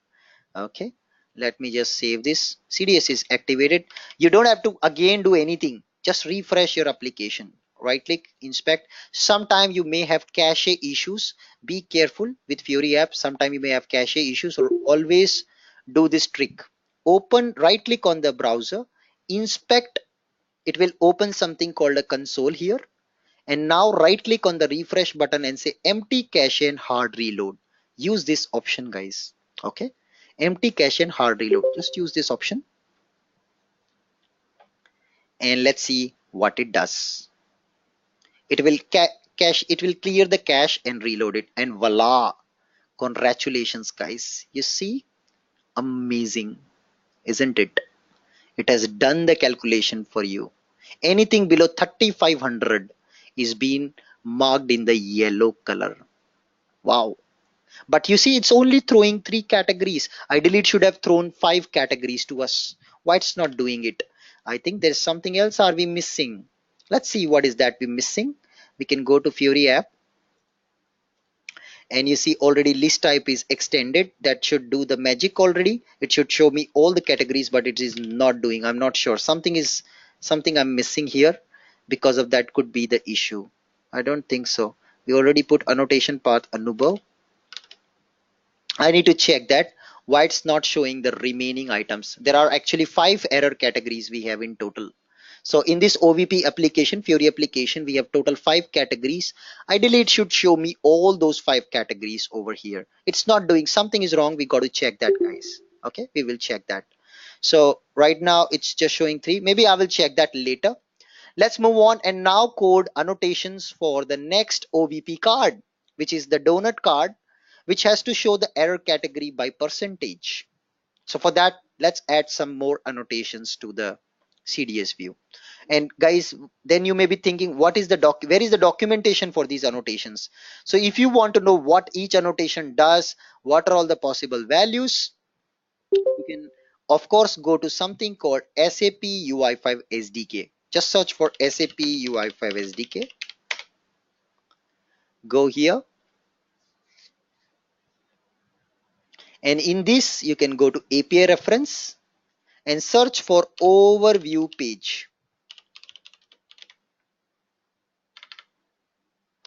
Okay, let me just save this. CDS is activated. You don't have to again do anything. Just refresh your application. Right click, inspect. Sometime you may have cache issues. Be careful with Fury app. Sometime you may have cache issues. So always do this trick. Open, right click on the browser, inspect. It will open something called a console here. And now right click on the refresh button and say empty cache and hard reload. Use this option, guys. Okay, empty cache and hard reload. Just use this option and let's see what it does. It will cache, it will clear the cache and reload it, and voila, congratulations guys. You see, amazing, isn't it? It has done the calculation for you. Anything below 3500 is being marked in the yellow color. Wow. But you see, it's only throwing 3 categories. Ideally, it should have thrown 5 categories to us. Why it's not doing it? I think there's something else are we missing. Let's see what is that we're missing. We can go to Fury app and you see already list type is extended. That should do the magic already. It should show me all the categories, but it is not doing. I'm not sure. Something I'm missing here. Because of that could be the issue. I don't think so. We already put annotation path Anubhav. I need to check that why it's not showing the remaining items. There are actually 5 error categories we have in total. So in this OVP application, Fury application, we have total 5 categories. Ideally, it should show me all those 5 categories over here. It's not doing, something is wrong. We got to check that, guys. Okay, we will check that. So right now it's just showing 3. Maybe I will check that later. Let's move on and now code annotations for the next OVP card, which is the donut card, which has to show the error category by percentage. So for that, let's add some more annotations to the CDS view. And guys, then you may be thinking, what is the where is the documentation for these annotations? So if you want to know what each annotation does, what are all the possible values, you can of course go to something called SAP UI5 SDK. Just search for SAP UI5 SDK. Go here. And in this, you can go to API reference and search for overview page.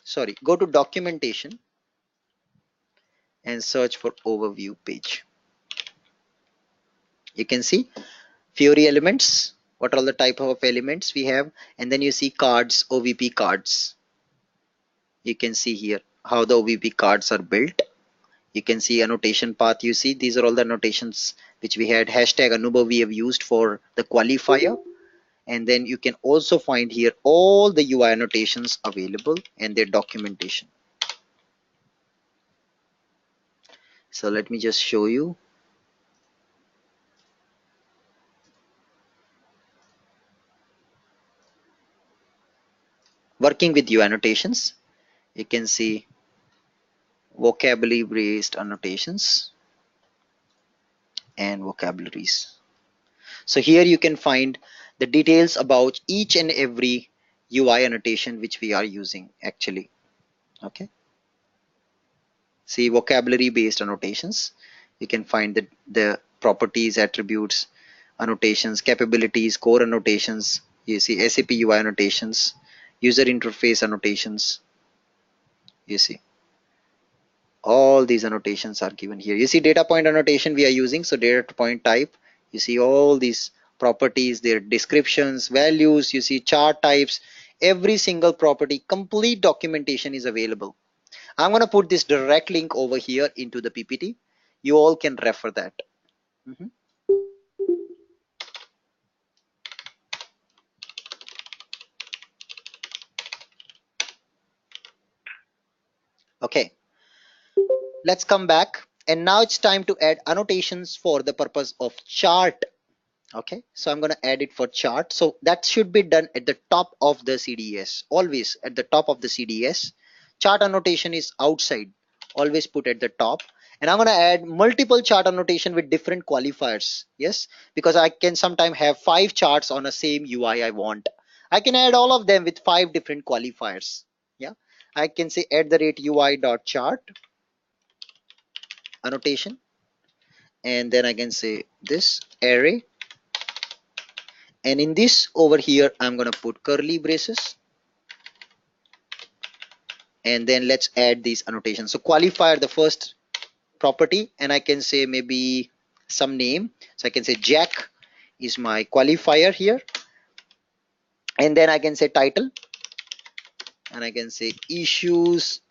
Sorry, go to documentation and search for overview page. You can see Fury elements, what are all the type of elements we have, and then you see cards, OVP cards. You can see here how the OVP cards are built. You can see annotation path. You see these are all the annotations which we had. Hashtag Anubhav we have used for the qualifier. And then you can also find here all the UI annotations available and their documentation. So let me just show you. Working with UI annotations, you can see vocabulary based annotations and vocabularies. So here you can find the details about each and every UI annotation which we are using actually. Okay. See, vocabulary based annotations. You can find the properties, attributes, annotations, capabilities, core annotations. You see SAP UI annotations, user interface annotations. You see all these annotations are given here. You see data point annotation we are using. So data point type, you see all these properties, their descriptions, values, you see chart types, every single property, complete documentation is available. I'm going to put this direct link over here into the PPT. You all can refer that. Mhm. Okay, let's come back. And now it's time to add annotations for the purpose of chart. Okay, so I'm going to add it for chart. So that should be done at the top of the CDS, always at the top of the CDS. Chart annotation is outside, always put at the top. And I'm going to add multiple chart annotation with different qualifiers. Yes, because I can sometimes have 5 charts on the same UI I want. I can add all of them with 5 different qualifiers. Yeah, I can say at the rate UI dot chart annotation, and then I can say this array, and in this over here I'm going to put curly braces, and then let's add these annotations. So qualifier, the first property, and I can say maybe some name. So I can say Jack is my qualifier here, and then I can say title, and I can say issues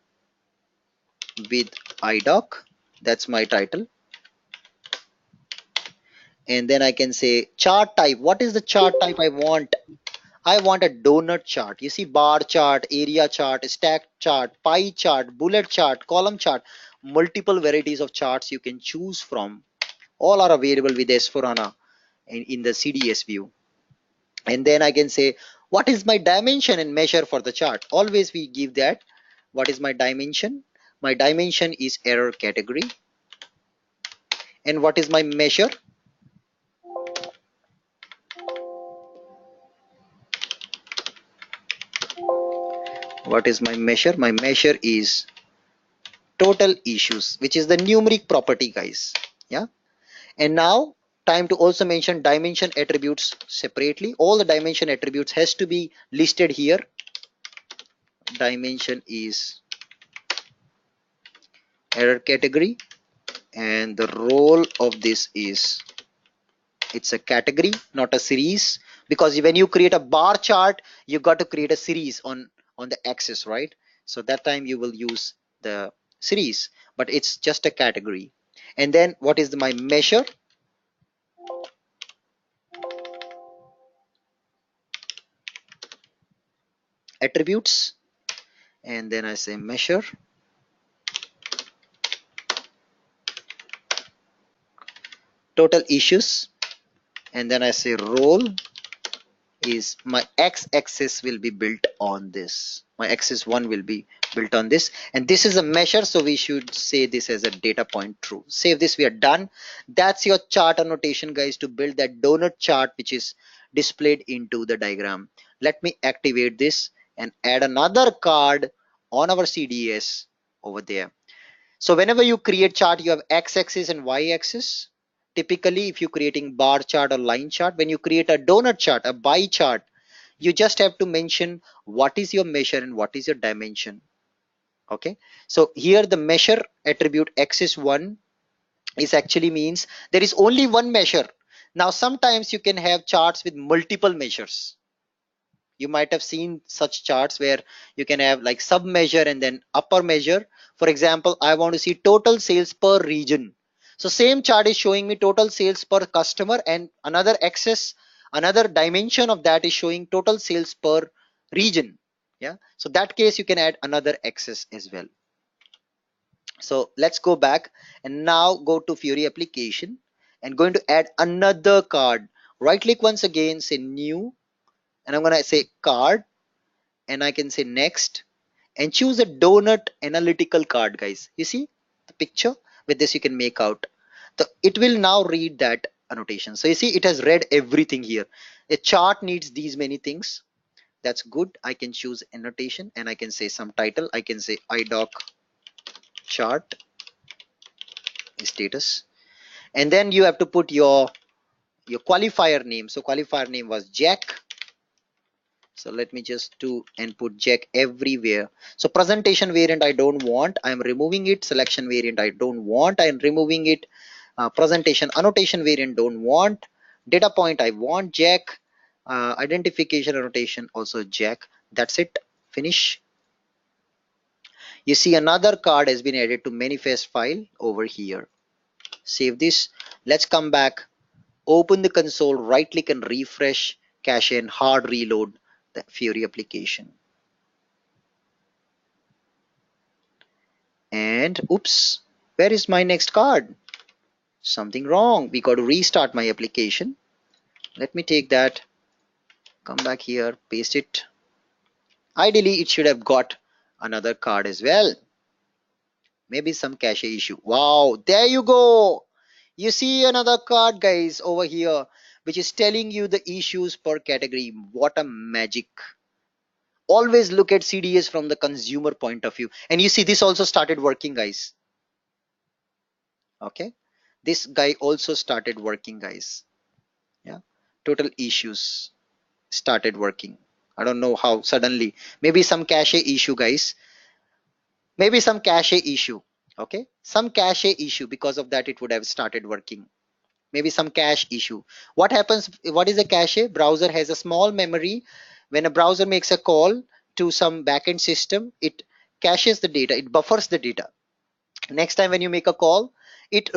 with idoc, that's my title. And then I can say chart type. What is the chart type I want? I want a donut chart. You see bar chart, area chart, stack chart, pie chart, bullet chart, column chart, multiple varieties of charts you can choose from. All are available with S4HANA in the CDS view. And then I can say, what is my dimension and measure for the chart? Always we give that. What is my dimension? My dimension is error category. And what is my measure? What is my measure? My measure is total issues, which is the numeric property, guys. Yeah. And now time to also mention dimension attributes separately. All the dimension attributes has to be listed here. Dimension is error category, and the role of this is it's a category, not a series, because when you create a bar chart you got to create a series on the axis, right? So that time you will use the series, but it's just a category. And then what is my measure? Attributes, and then I say measure total issues, and then I say role is my x-axis will be built on this. My axis 1 will be built on this, and this is a measure, so we should say this as a data point true. Save this, we are done. That's your chart annotation, guys, to build that donut chart which is displayed into the diagram. Let me activate this and add another card on our CDS over there. So whenever you create chart, you have x-axis and y-axis. Typically, if you're creating bar chart or line chart, when you create a donut chart, a pie chart, you just have to mention what is your measure and what is your dimension. Okay. So here the measure attribute x is 1 is actually means there is only one measure. Now sometimes you can have charts with multiple measures. You might have seen such charts where you can have like sub measure and then upper measure. For example, I want to see total sales per region. So same chart is showing me total sales per customer, and another axis, another dimension of that is showing total sales per region. Yeah, so that case you can add another axis as well. So let's go back and now go to Fury application and going to add another card. Right click once again, say new, and I'm going to say card, and I can say next and choose a donut analytical card, guys. You see the picture? With this you can make out. So it will now read that annotation. So you see it has read everything here. A chart needs these many things. That's good. I can choose annotation and I can say some title. I can say idoc chart. status. And then you have to put your qualifier name. So qualifier name was Jack. So let me just do and put Jack everywhere. So presentation variant I don't want, I'm removing it. Selection variant I don't want, I'm removing it. Presentation annotation variant don't want. Data point I want Jack. Identification annotation also Jack. That's it. Finish. You see another card has been added to manifest file over here. Save this. Let's come back. Open the console, right click and refresh, cache and hard reload the Fury application. And oops, where is my next card? Something wrong. We got to restart my application. Let me take that, come back here, paste it. Ideally, it should have got another card as well. Maybe some cache issue. Wow, there you go. You see another card, guys, over here, which is telling you the issues per category. What a magic. Always look at CDS from the consumer point of view. And you see, this also started working, guys. Okay. This guy also started working, guys. Yeah. Total issues started working. I don't know how suddenly. Maybe some cache issue, guys. Maybe some cache issue. Okay. Some cache issue. Because of that, it would have started working. Maybe some cache issue. What happens? What is a cache? Browser has a small memory. When a browser makes a call to some backend system, it caches the data. It buffers the data. Next time when you make a call, it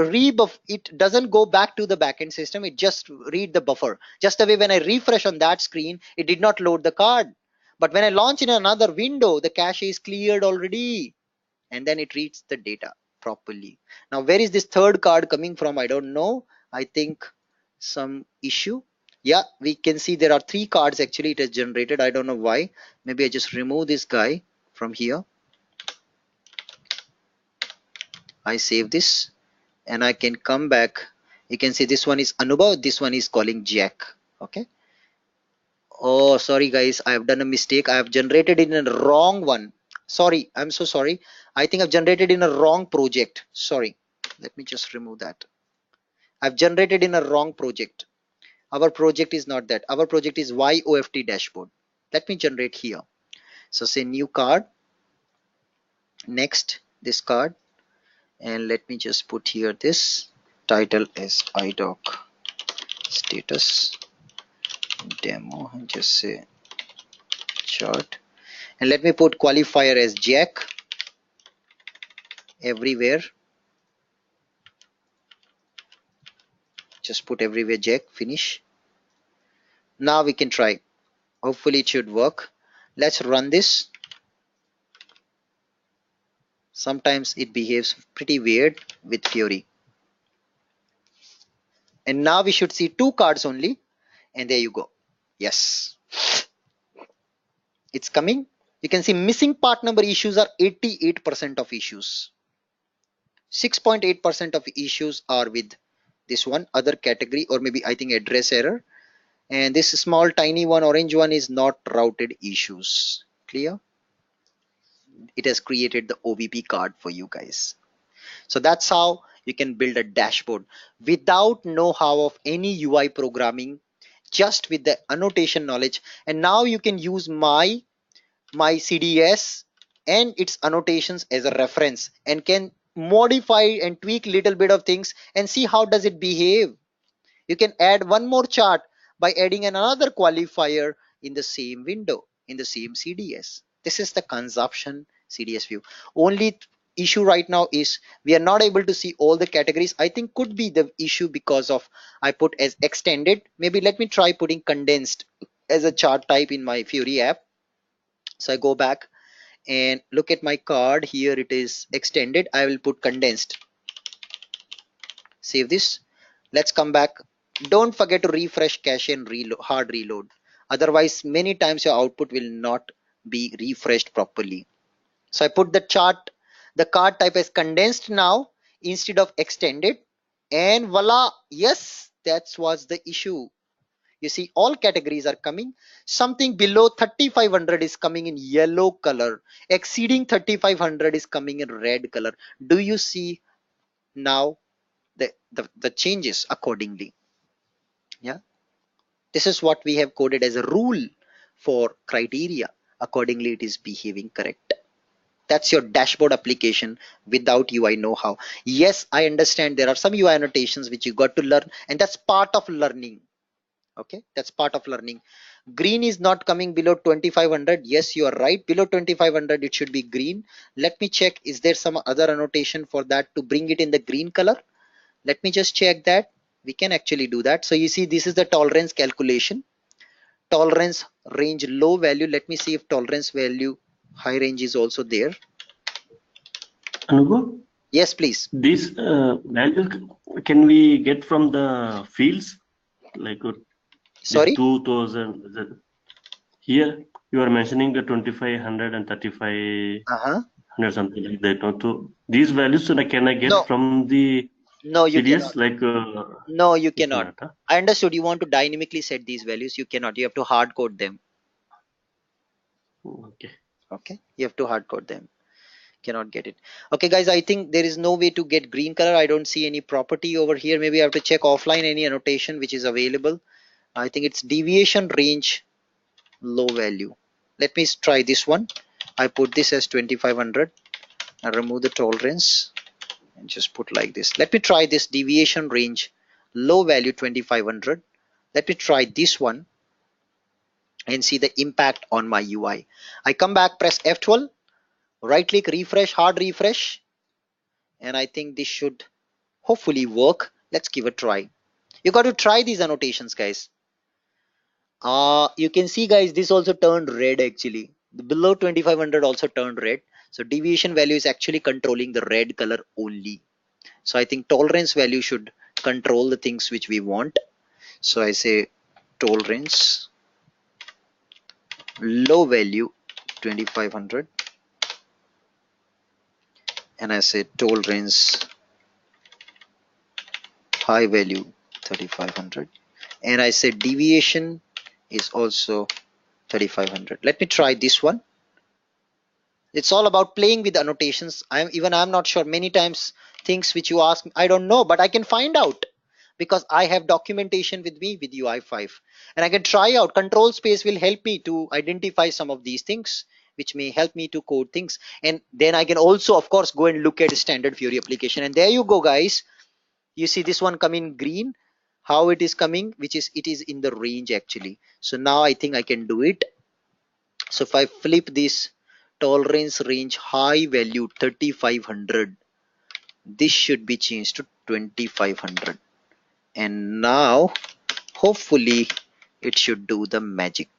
doesn't go back to the backend system. It just read the buffer. Just the way when I refresh on that screen, it did not load the card. But when I launch in another window, the cache is cleared already, and then it reads the data properly. Now, where is this third card coming from? I don't know. I think some issue. Yeah, we can see there are three cards actually it has generated. I don't know why. Maybe I just remove this guy from here. I save this and I can come back. You can see this one is Anubhav, this one is calling Jack. Okay. Oh, sorry guys, I have done a mistake. I have generated in a wrong one. Sorry, I'm so sorry. I think I've generated in a wrong project. Sorry. Let me just remove that. I've generated in a wrong project. Our project is not that. Our project is YOFT dashboard. Let me generate here. So say new card. Next, this card. And let me just put here this title as idoc status demo and just say chart, and let me put qualifier as Jack everywhere. Just put everywhere Jack. Finish. Now we can try. Hopefully it should work. Let's run this. Sometimes it behaves pretty weird with Fury. And now we should see two cards only, and there you go. Yes, it's coming. You can see missing part number issues are 88% of issues. 6.8% of issues are with this one other category, or maybe I think address error, and this small tiny one orange one is not routed issues. Clear? It has created the OVP card for you guys. So that's how you can build a dashboard without know-how of any UI programming, just with the annotation knowledge. And now you can use my CDS and its annotations as a reference and can modify and tweak little bit of things and see how does it behave. You can add one more chart by adding another qualifier in the same window, in the same CDS. This is the consumption CDS view. Only issue right now is we are not able to see all the categories. I think could be the issue because of I put as extended. Maybe let me try putting condensed as a chart type in my Fury app. So I go back and look at my card. Here it is extended. I will put condensed. Save this. Let's come back. Don't forget to refresh cache and hard reload. Otherwise, many times your output will not be refreshed properly. So I put the chart, the card type as condensed now instead of extended. And voila, yes, that was the issue. You see all categories are coming. Something below 3500 is coming in yellow color. Exceeding 3500 is coming in red color. Do you see now? the changes accordingly. Yeah, this is what we have coded as a rule for criteria. Accordingly, it is behaving correct. That's your dashboard application without UI know-how. Yes, I understand there are some UI annotations which you got to learn, and that's part of learning. Okay, that's part of learning. Green is not coming below 2500. Yes, you are right, below 2500 it should be green. Let me check, is there some other annotation for that to bring it in the green color? Let me just check that. We can actually do that. So you see, this is the tolerance calculation. Tolerance range low value. Let me see if tolerance value high range is also there. Anugo, Yes, please. this value can we get from the fields like this Sorry. 2000? Here you are mentioning the 2500 and 3500 something like that. No? So these values can I get No, from the no, you CDS cannot. like No, you you cannot. cannot? Huh? I understood you want to dynamically set these values. You cannot. You have to hard code them. Okay. Okay. You have to hard code them. Cannot get it. Okay, guys, I think there is no way to get green color. I don't see any property over here. Maybe I have to check offline any annotation which is available. I think it's deviation range low value. Let me try this one. I put this as 2500 and remove the tolerance and just put like this. Let me try this deviation range low value 2500. Let me try this one and see the impact on my UI. I come back, press F12, right click, refresh, hard refresh, and I think this should hopefully work. Let's give a try. You got to try these annotations, guys. You can see, guys, this also turned red actually. The below 2500 also turned red. So deviation value is actually controlling the red color only. So I think tolerance value should control the things which we want. So I say tolerance low value 2500, and I say tolerance high value 3500, and I say deviation is also 3500. Let me try this one. It's all about playing with annotations. I'm not sure, many times things which you ask I don't know, but I can find out because I have documentation with me with UI5, and I can try out. Control space will help me to identify some of these things which may help me to code things, and then I can also of course go and look at standard Fury application. And there you go, guys. You see this one come in green, how it is coming, which is it is in the range actually. So now I think I can do it. So if I flip this tolerance range high value 3500, this should be changed to 2500, and now hopefully it should do the magic.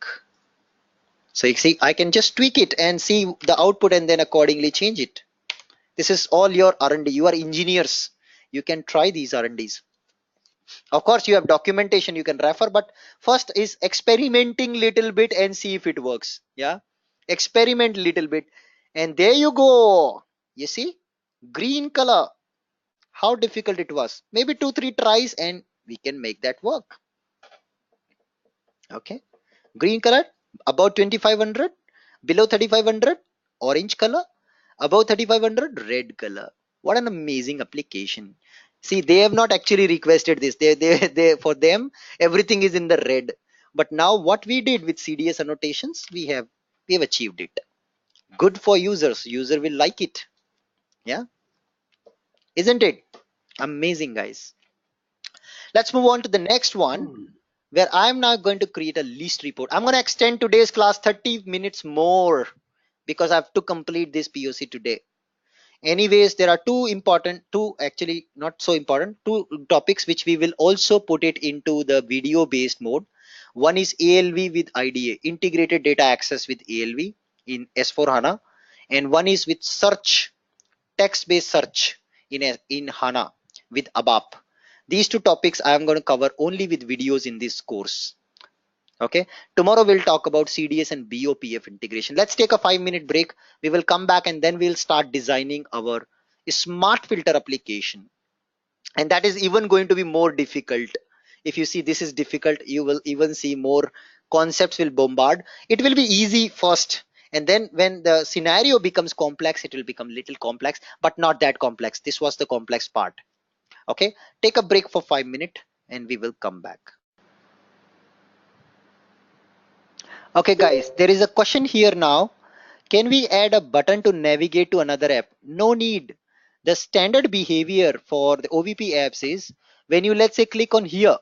So you see, I can just tweak it and see the output and then accordingly change it. This is all your R&D. You are engineers, you can try these R&Ds. Of course you have documentation you can refer, but first is experimenting little bit and see if it works. Yeah, experiment little bit, and there you go. You see, green color, how difficult it was. Maybe 2-3 tries and we can make that work. Okay, green color about 2500, below 3500 orange color, above 3500 red color. What an amazing application. See, they have not actually requested this. They for them everything is in the red. But now what we did with CDS annotations, we have achieved it. Good for users. User will like it. Yeah, isn't it? Amazing, guys. Let's move on to the next one, Hmm. where I'm now going to create a list report. I'm going to extend today's class 30 minutes more because I have to complete this POC today. Anyways, there are two actually not so important, two topics which we will also put it into the video based mode. One is ALV with IDA, integrated data access with ALV in S4 HANA, and one is with search, text based search in HANA with ABAP. These two topics I am going to cover only with videos in this course. Okay, tomorrow we'll talk about CDS and BOPF integration. Let's take a 5-minute break. We will come back and then we'll start designing our smart filter application, and that is even going to be more difficult. If you see this is difficult, you will even see more concepts will bombard. It will be easy first, and then when the scenario becomes complex, it will become little complex, but not that complex. This was the complex part. Okay, take a break for 5 minutes and we will come back. Okay, guys, there is a question here now. Can we add a button to navigate to another app? No need. The standard behavior for the OVP apps is when you, let's say, click on here,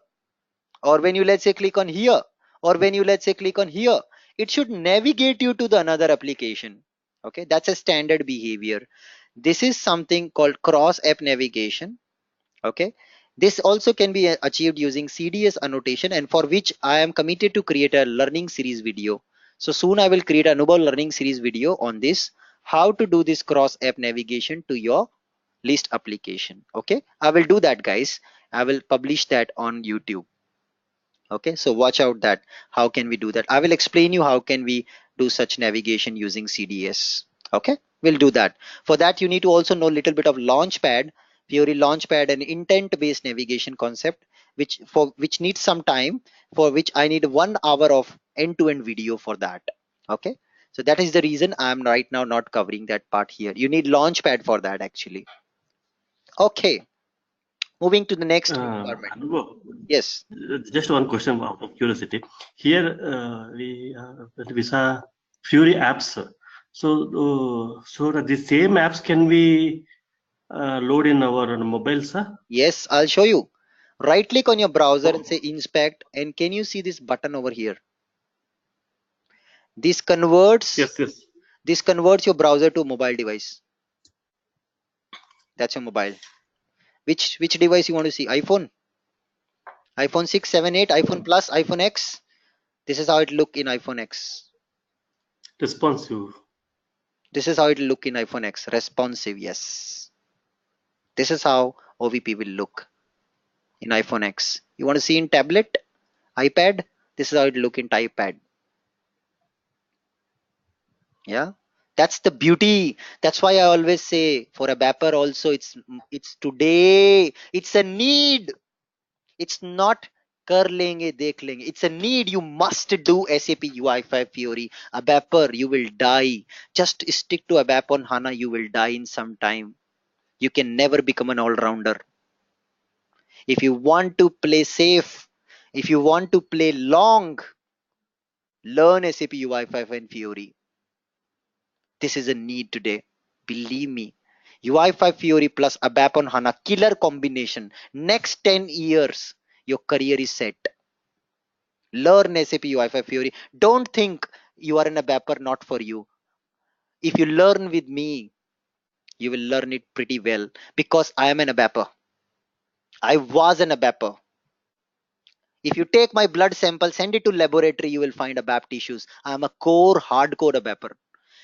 or when you, let's say, click on here, or when you, let's say, click on here, it should navigate you to the another application. Okay, that's a standard behavior. This is something called cross app navigation. Okay, this also can be achieved using CDS annotation, and for which I am committed to create a learning series video. So soon I will create a noble learning series video on this, how to do this cross app navigation to your list application. Okay, I will do that, guys. I will publish that on YouTube. Okay, so watch out that how can we do that. I will explain you how can we do such navigation using CDS. Okay, we'll do that. For that you need to also know a little bit of launchpad, Fiori launchpad, and intent based navigation concept, which needs some time, for which I need 1 hour of end-to-end video for that. Okay, so that is the reason I'm right now not covering that part here. You need launchpad for that actually. Okay, moving to the next requirement. Anubhav, Yes. just one question out of curiosity. Here we saw Fury apps. So the same apps can we load in our mobiles? Yes, I'll show you. Right click on your browser and say inspect, and can you see this button over here? This converts Yes, yes. this converts your browser to mobile device. That's your mobile. Which device you want to see? iPhone, iPhone 6, 7, 8, iPhone Plus, iPhone X. This is how it look in iPhone X. Responsive. This is how it look in iPhone X. Responsive, yes. This is how OVP will look in iPhone X. You want to see in tablet, iPad? This is how it look in iPad. Yeah, that's the beauty. That's why I always say for a bapper also, it's today, it's a need. It's not कर लेंगे देख लेंगे. It's a need. You must do SAP UI5 Fiori. A bapper, you will die. Just stick to a bap on HANA, you will die in some time. You can never become an all-rounder. If you want to play safe, if you want to play long, learn SAP UI5 and Fiori. This is a need today. Believe me. UI5 Fiori plus ABAP on HANA, killer combination. Next 10 years, your career is set. Learn SAP UI5 Fiori. Don't think you are an ABAPer, not for you. If you learn with me, you will learn it pretty well because I am an ABAPer. I was an ABAPer. If you take my blood sample, send it to laboratory, you will find ABAP tissues. I am a core, hardcore ABAPer.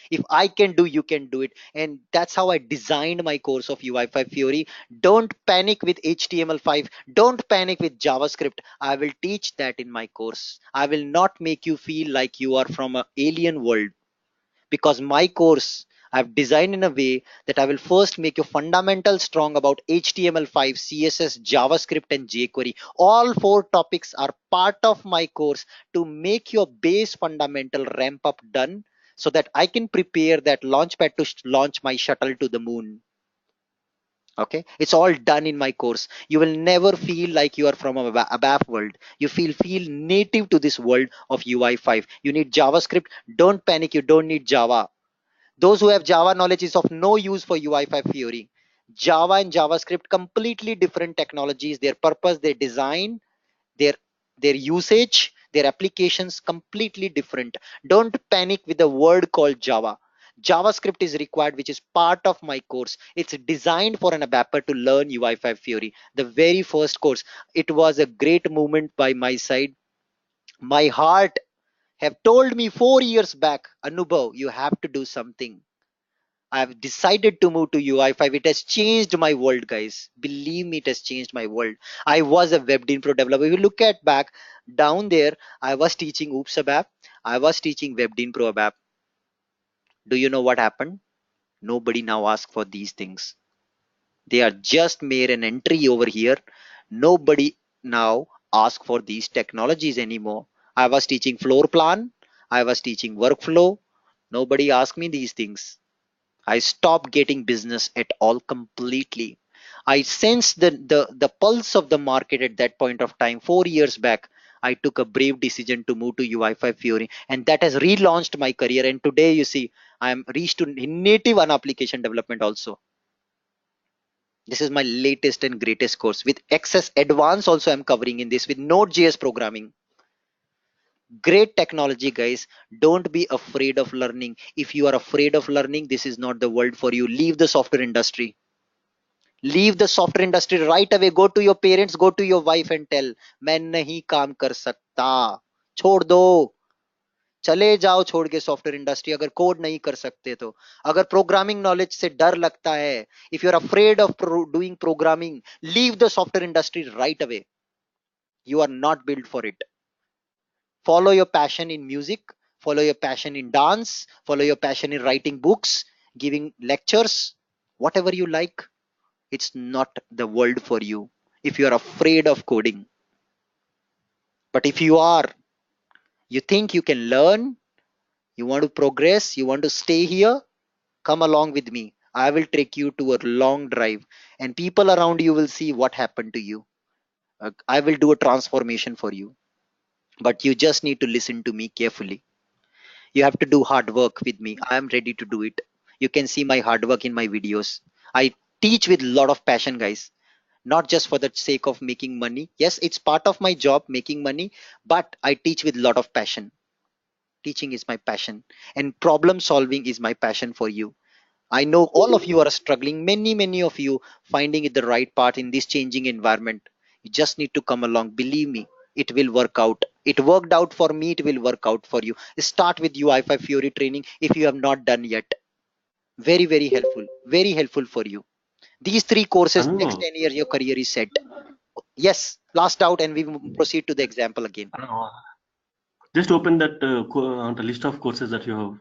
If I can do, you can do it. And that's how I designed my course of UI5 Fiori. Don't panic with HTML5. Don't panic with JavaScript. I will teach that in my course. I will not make you feel like you are from an alien world, because my course I've designed in a way that I will first make you fundamental strong about HTML5, CSS, JavaScript, and jQuery. All 4 topics are part of my course to make your base fundamental ramp up done, so that I can prepare that launchpad to launch my shuttle to the moon. Okay, it's all done in my course. You will never feel like you are from a ABAP world. You feel native to this world of UI5. You need JavaScript. Don't panic. You don't need Java. Those who have Java knowledge is of no use for UI5 Fiori. Java and JavaScript, completely different technologies. Their purpose, their design, their their usage, their applications, completely different. Don't panic with the word called Java. JavaScript is required, which is part of my course. It's designed for an ABAPer to learn UI5 Fiori. The very first course. It was a great movement by my side. My heart have told me 4 years back, Anubhav, you have to do something. I've decided to move to UI5. It has changed my world, guys. Believe me, it has changed my world. I was a WebDinpro developer. If you look at back down there, I was teaching Oops ABAP. I was teaching WebDinpro ABAP. Do you know what happened? Nobody now asks for these things. They are just made an entry over here. Nobody now asks for these technologies anymore. I was teaching floor plan. I was teaching workflow. Nobody asked me these things. I stopped getting business at all completely. I sensed the pulse of the market at that point of time. 4 years back, I took a brave decision to move to UI5 Fury, and that has relaunched my career. And today, you see, I am reached to native on application development also. This is my latest and greatest course with excess advance also. I'm covering in this with Node.js programming. Great technology, guys. Don't be afraid of learning. If you are afraid of learning, this is not the world for you. Leave the software industry. Leave the software industry right away. Go to your parents, go to your wife and tell, मैं नहीं काम कर सकता, छोड़ दो, चले जाओ छोड़ के सॉफ्टवेयर इंडस्ट्री, अगर कोड नहीं कर सकते तो। अगर प्रोग्रामिंग नॉलेज से डर लगता है, if you are afraid of doing programming, leave the software industry right away. You are not built for it. Follow your passion in music, follow your passion in dance, follow your passion in writing books, giving lectures, whatever you like. It's not the world for you if you are afraid of coding. But if you are, you think you can learn, you want to progress, you want to stay here, come along with me. I will take you to a long drive, and people around you will see what happened to you. I will do a transformation for you, but you just need to listen to me carefully. You have to do hard work with me. I am ready to do it. You can see my hard work in my videos. I teach with a lot of passion, guys, not just for the sake of making money. Yes, it's part of my job making money, but I teach with a lot of passion. Teaching is my passion, and problem solving is my passion for you. I know all of you are struggling, many of you finding it the right part in this changing environment. You just need to come along. Believe me, it will work out. It worked out for me, it will work out for you. Start with UI5 Fury training if you have not done yet. Very helpful for you. These three courses, next Anu, 10 years, your career is set. Yes, last out, and we proceed to the example again. Anu, just open that the list of courses that you have.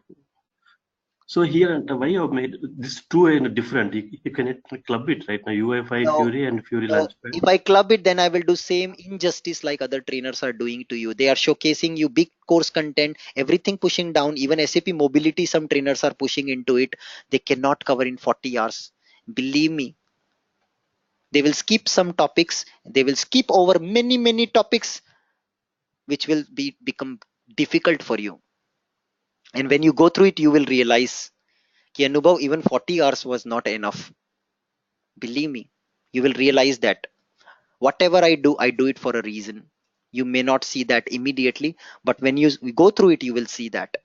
So here, why you have made this two different? You can club it right now. UI5 No, Fury and Fury no. Launchpad. If I club it, then I will do same injustice like other trainers are doing to you. They are showcasing you big course content, everything pushing down. Even SAP mobility, some trainers are pushing into it. They cannot cover in 40 hours. Believe me, they will skip some topics. They will skip over many topics, which will become difficult for you. And when you go through it, you will realize, कि अनुभव, even 40 hours was not enough. Believe me, you will realize that whatever I do it for a reason. You may not see that immediately, but when you go through it, you will see that.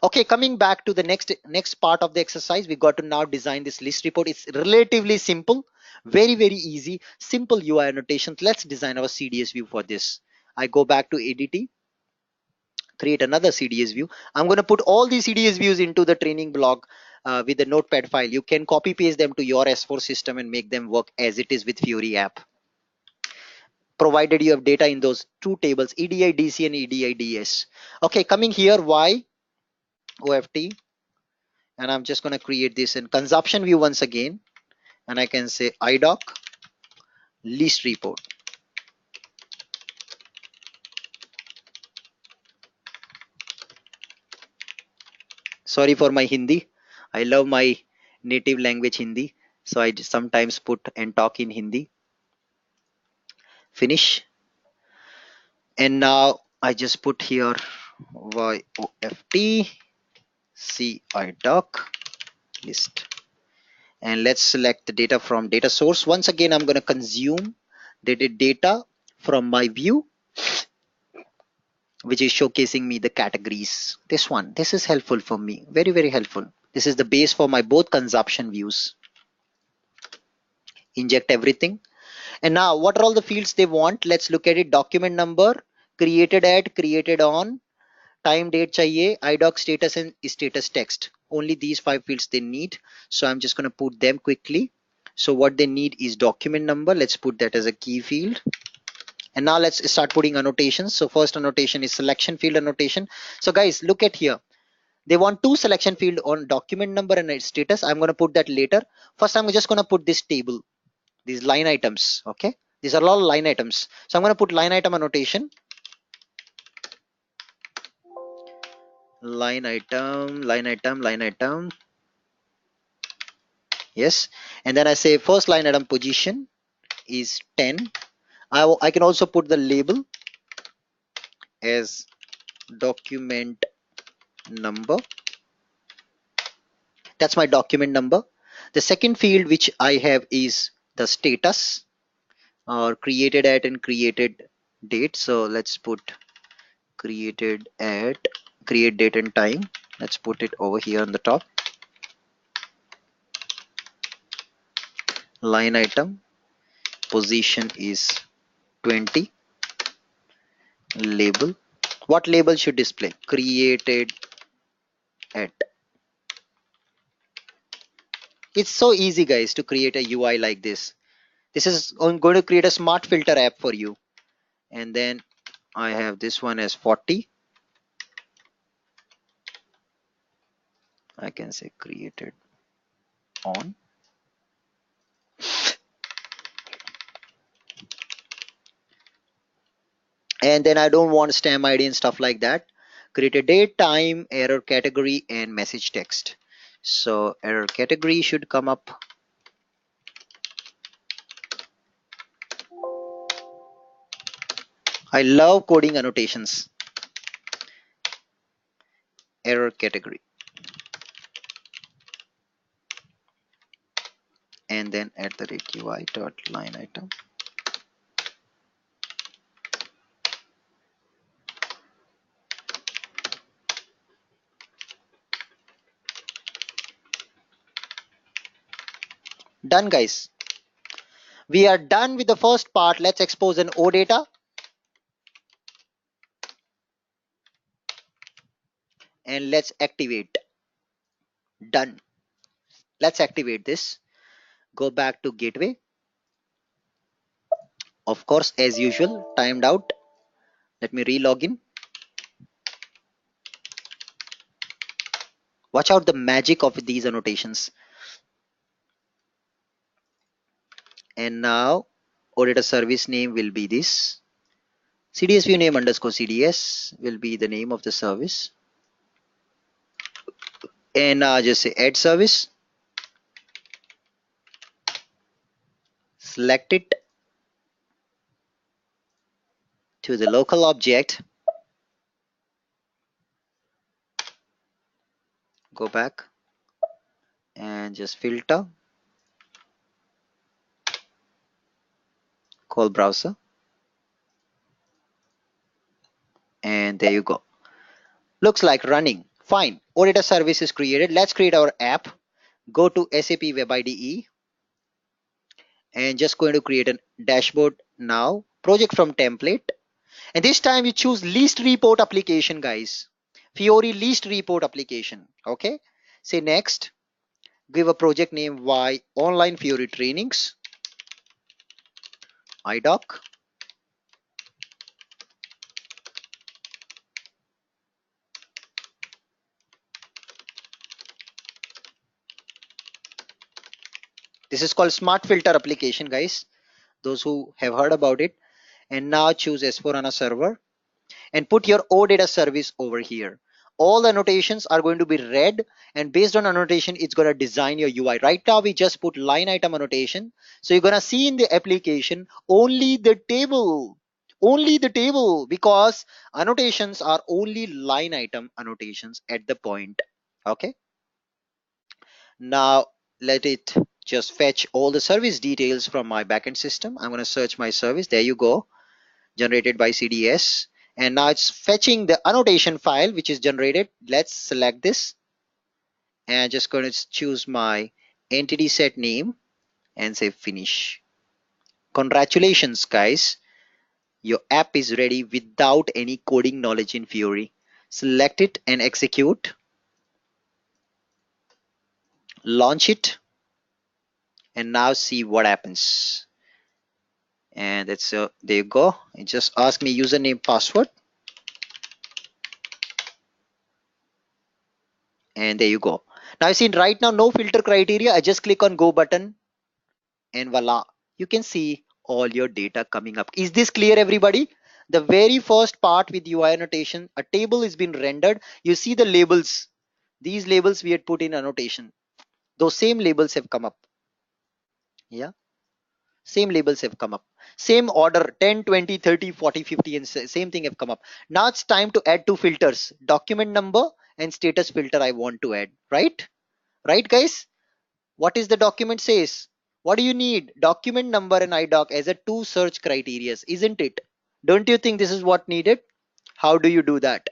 Okay, coming back to the next part of the exercise, we got to now design this list report. It's relatively simple, very easy, simple UI annotations. Let's design our CDS view for this. I go back to ADT, create another CDS view. I'm going to put all these CDS views into the training blog with the notepad file. You can copy paste them to your S4 system and make them work as it is with Fury app, provided you have data in those two tables, EDI DC and EDI DS. Okay, coming here, Y OFT, and I'm just going to create this in consumption view once again, and I can say IDOC list report. Sorry for my Hindi. I love my native language Hindi, so I sometimes put and talk in Hindi. Finish. And now I just put here YOFT CIDOC list, and let's select the data from data source. Once again, I'm going to consume the data from my view, which is showcasing me the categories. This one, this is helpful for me, very helpful. This is the base for my both consumption views. Inject everything, and now what are all the fields they want? Let's look at it. Document number, created at, created on, time date chahiye, IDOC status and status text. Only these 5 fields they need, so I'm just going to put them quickly. So what they need is document number. Let's put that as a key field. And now let's start putting annotations. So first annotation is selection field annotation. So guys, look at here. They want 2 selection field on document number and its status. I'm going to put that later. First, I'm just going to put this table, these line items. Okay, these are all line items. So I'm going to put line item annotation. Line item. Yes. And then I say first line item position is 10. I can also put the label as document number. That's my document number. The second field which I have is the status, or created at and created date. So let's put created at, create date and time. Let's put it over here on the top. Line item position is 20. Label, what label should display? Created at. It's so easy, guys, to create a UI like this. This is going to create a smart filter app for you. And then I have this one as 40. I can say created on. And then I don't want stem ID and stuff like that. Create a date, time, error category, and message text. So error category should come up. I love coding annotations. Error category. And then at the rate UI dot line item. Done, guys. We are done with the first part. Let's expose an OData and let's activate. Done. Let's activate this. Go back to gateway. Of course, as usual, timed out. Let me re-log in. Watch out the magic of these annotations. And now OData service name will be this. CDS view name underscore CDS will be the name of the service. And now just say add service. Select it to the local object. Go back and just filter. Call browser. And there you go. Looks like running. Fine. OData service is created. Let's create our app. Go to SAP Web IDE and just going to create a dashboard now. Project from template. And this time you choose least report application, guys. Fiori least report application. Okay. Say next. Give a project name Y online Fiori trainings. IDOC. This is called smart filter application, guys. Those who have heard about it. And now choose S4HANA server and put your OData service over here. All the annotations are going to be read, and based on annotation, it's going to design your UI. Right now, we just put line item annotation. So you're going to see in the application only the table, because annotations are only line item annotations at the point. Okay. Now let it just fetch all the service details from my backend system. I'm going to search my service. There you go. Generated by CDS. And now it's fetching the annotation file which is generated. Let's select this and just going to choose my entity set name and say finish. Congratulations, guys. Your app is ready without any coding knowledge in Fiori. Select it and execute. Launch it and now see what happens. And it's there you go. It just ask me username, password. And there you go. Now you see right now no filter criteria. I just click on go button and voila, you can see all your data coming up. Is this clear, everybody? The very first part with UI annotation, a table is been rendered. You see the labels. These labels we had put in annotation. Those same labels have come up. Yeah, same labels have come up. Same order 10, 20, 30, 40, 50, and same thing have come up. Now it's time to add two filters: document number and status filter. I want to add, right? Right, guys? What is the document says? What do you need? Document number and IDOC as a two search criterias, isn't it? Don't you think this is what needed? How do you do that?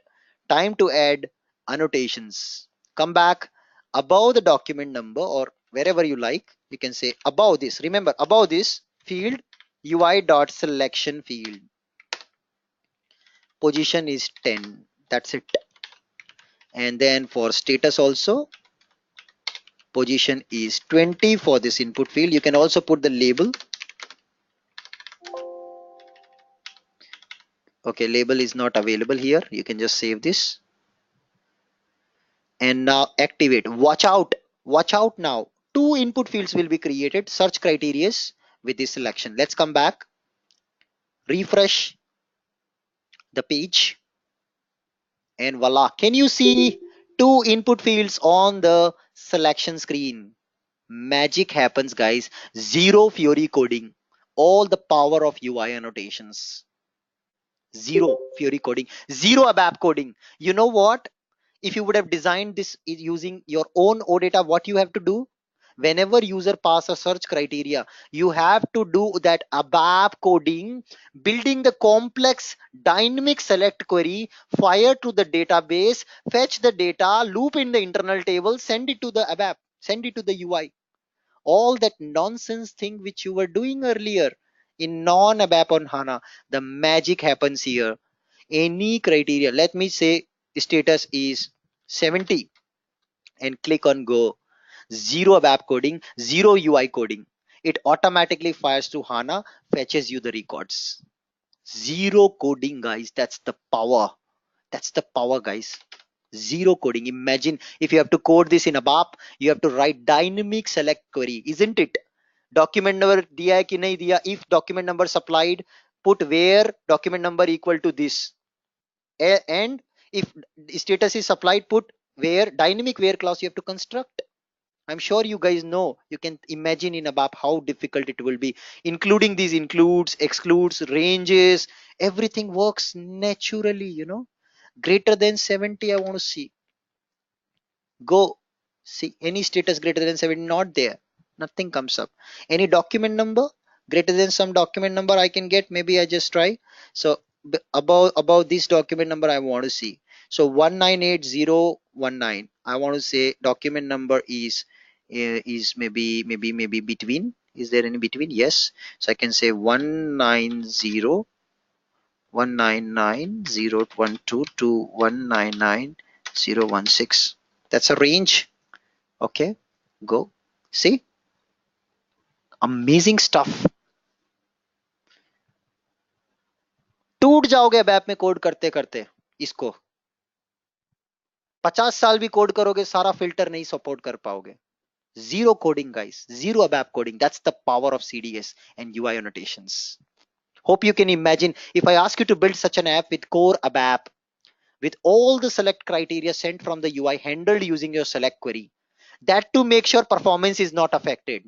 Time to add annotations. Come back above the document number or wherever you like. You can say above this. Remember, above this field, UI.selection field. Position is 10. That's it. And then for status also, position is 20 for this input field. You can also put the label. Okay, label is not available here. You can just save this and now activate. Watch out now. Two input fields will be created, search criterias with this selection. Let's come back, refresh the page, and voila. Can you see two input fields on the selection screen? Magic happens, guys. Zero Fiori coding. All the power of UI annotations. Zero Fiori coding. Zero ABAP coding. You know what? If you would have designed this using your own OData, what you have to do? Whenever user pass a search criteria, you have to do that ABAP coding, building the complex dynamic select query, fire to the database, fetch the data, loop in the internal table, send it to the ABAP, send it to the UI. All that nonsense thing which you were doing earlier in non-ABAP on HANA, the magic happens here. Any criteria, let me say status is 70 and click on go. Zero ABAP coding, zero UI coding. It automatically fires to HANA, fetches you the records. Zero coding, guys. That's the power. That's the power, guys. Zero coding. Imagine if you have to code this in ABAP, you have to write dynamic select query, isn't it? Document number diya hai ki nahi diya. If document number supplied, put where document number equal to this. And if status is supplied, put where dynamic where clause you have to construct. I'm sure you guys know. You can imagine in ABAP how difficult it will be, including these includes, excludes, ranges. Everything works naturally, Greater than 70, I want to see. Go. See any status greater than 70, not there. Nothing comes up. Any document number greater than some document number I can get. Maybe I just try. So above this document number I want to see. So 198019. I want to say document number is maybe between. Is there any between? Yes. So I can say 190.199.012 to 199.016. That's a range. Okay, go. See, amazing stuff. टूट जाओगे app में code करते करते इसको 50 साल भी code करोगे सारा फिल्टर नहीं सपोर्ट कर पाओगे zero coding guys zero ABAP coding that's the power of CDS and UI annotations hope you can imagine if I ask you to build such an app with core ABAP with all the select criteria sent from the UI handled using your select query that to make sure performance is not affected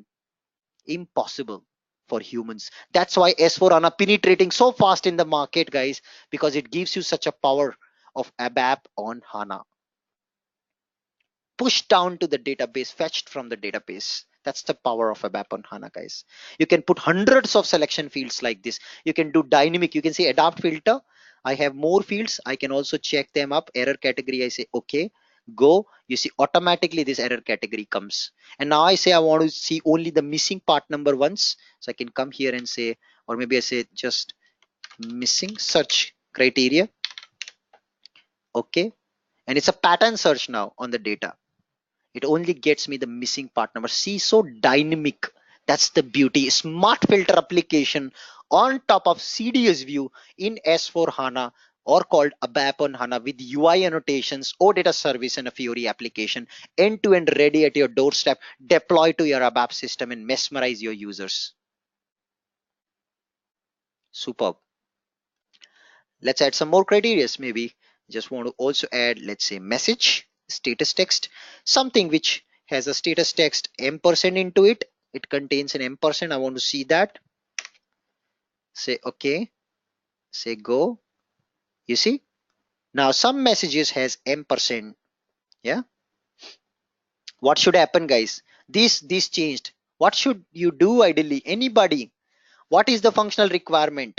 impossible for humans. That's why S4 HANA penetrating so fast in the market, guys, because it gives you such a power of ABAP on HANA. Pushed down to the database, fetched from the database. That's the power of ABAP on HANA, guys. You can put hundreds of selection fields like this. You can do dynamic. You can say adapt filter. I have more fields. I can also check them up. Error category. I say, okay, go. You see, automatically this error category comes. And now I say I want to see only the missing part number once. So I can come here and say, or maybe I say just missing search criteria. Okay. And it's a pattern search now on the data. It only gets me the missing part number. See, so dynamic. That's the beauty. Smart filter application on top of CDS view in S4 HANA or called ABAP on HANA with UI annotations, OData service and a Fiori application end-to-end ready at your doorstep. Deploy to your ABAP system and mesmerize your users. Superb. Let's add some more criteria. Maybe just want to also add, let's say message, status text, something which has a status text ampersand into it. It contains an ampersand. I want to see that. Say okay, say go. You see, now some messages has ampersand. Yeah, what should happen, guys? This changed. What should you do ideally? Anybody? What is the functional requirement?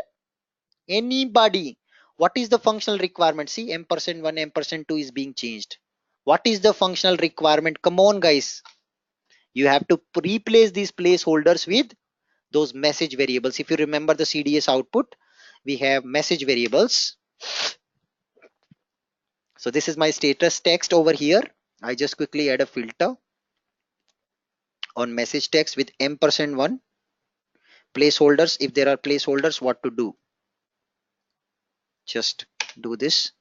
Anybody? What is the functional requirement? See, ampersand 1, ampersand 2 is being changed. What is the functional requirement? Come on, guys. You have to replace these placeholders with those message variables. If you remember the CDS output, we have message variables. So this is my status text over here. I just quickly add a filter on message text with ampersand 1 placeholders. If there are placeholders, what to do? Just do this.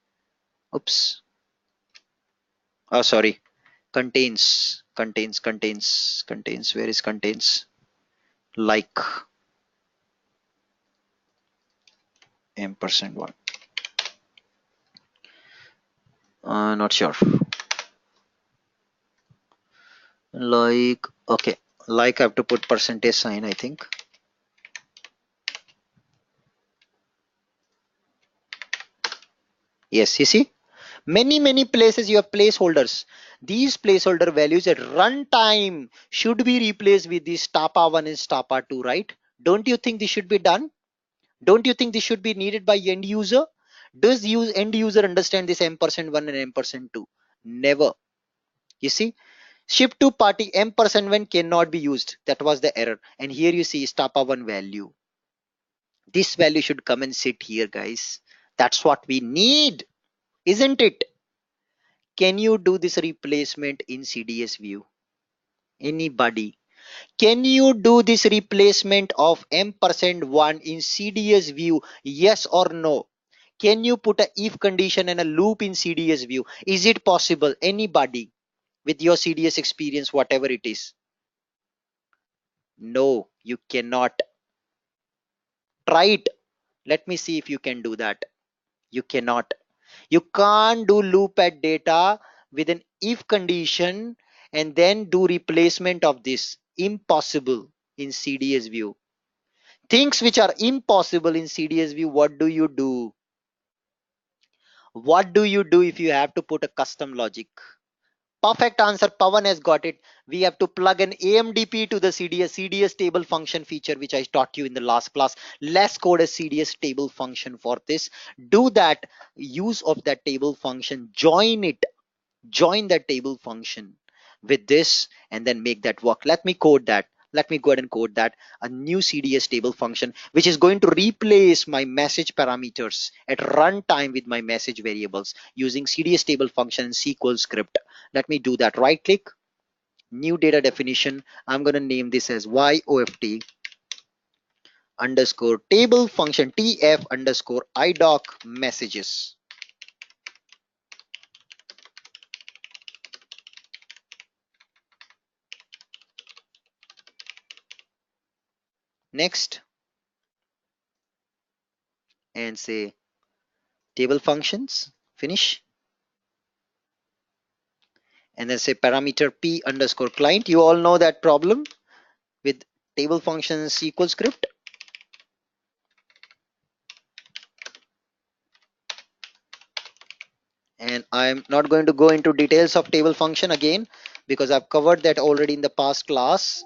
Oops. Oh, sorry. Contains. Where is contains? Like ampersand 1. Not sure. Like, okay. Like I have to put percentage sign, I think. Yes, you see, many places you have placeholders. These placeholder values at runtime should be replaced with this stapa 1 and stapa 2, right? Don't you think this should be done? Don't you think this should be needed by end user? Does end user understand this ampersand 1 and ampersand 2? Never. You see, ship to party ampersand 1 cannot be used. That was the error. And here you see stapa 1 value. This value should come and sit here, guys. That's what we need, isn't it? Can you do this replacement in CDS view? Anybody? Can you do this replacement of ampersand 1 in CDS view? Yes or no? Can you put a if condition and a loop in CDS view? Is it possible? Anybody with your CDS experience, whatever it is? No, you cannot. Try it. Let me see if you can do that. You cannot. You can't do loop at data with an if condition and then do replacement of this. Impossible in CDS view. Things which are impossible in CDS view, what do you do? What do you do if you have to put a custom logic? Perfect answer. Pawan has got it. We have to plug an AMDP to the CDS table function feature, which I taught you in the last class. Let's code a CDS table function for this. Do that. Use of that table function. Join it. Join that table function with this and then make that work. Let me code that. Let me go ahead and code that. A new CDS table function, which is going to replace my message parameters at runtime with my message variables using CDS table function and SQL script. Let me do that. Right click, new data definition. I'm going to name this as YOFT underscore table function TF underscore IDOC messages. Next, and say table functions, finish, and then say parameter p underscore client. You all know that problem with table functions SQL script. And I'm not going to go into details of table function again because I've covered that already in the past class.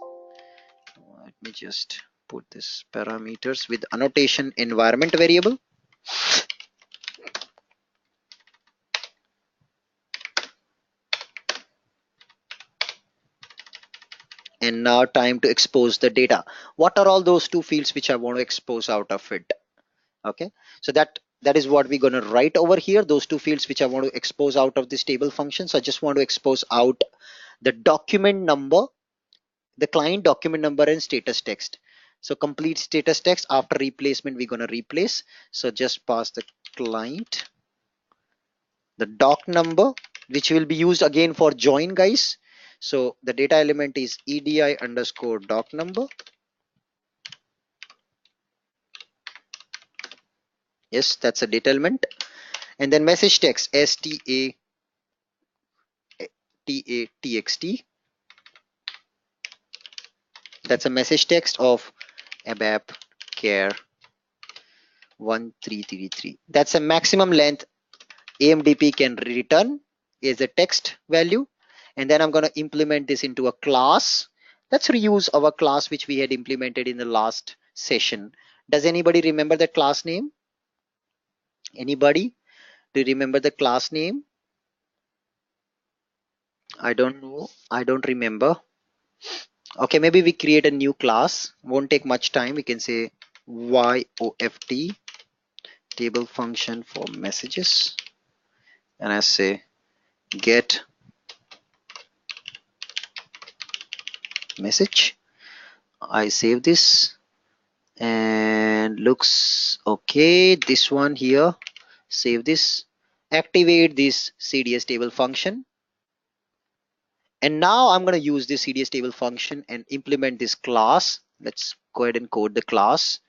Let me just put this parameters with annotation environment variable. And now time to expose the data. What are all those two fields which I want to expose out of it? Okay, so that is what we're going to write over here, those two fields which I want to expose out of this table function. So I just want to expose out the document number, the client document number, and status text. So complete status text. After replacement, we're going to replace. So just pass the client, the doc number, which will be used again for join, guys. So the data element is edi underscore doc number. Yes, that's a data element. And then message text sta txt. That's a message text of ABAP care 1333. That's a maximum length AMDP can return is a text value. And then I'm going to implement this into a class. Let's reuse our class which we had implemented in the last session. Does anybody remember the class name? Anybody? Do you remember the class name? I don't know. I don't remember. Okay, maybe we create a new class. Won't take much time. We can say YOFT table function for messages. And I say get message. I save this and looks okay. This one here, save this, activate this CDS table function. And now I'm going to use this CDS table function and implement this class. Let's go ahead and code the class.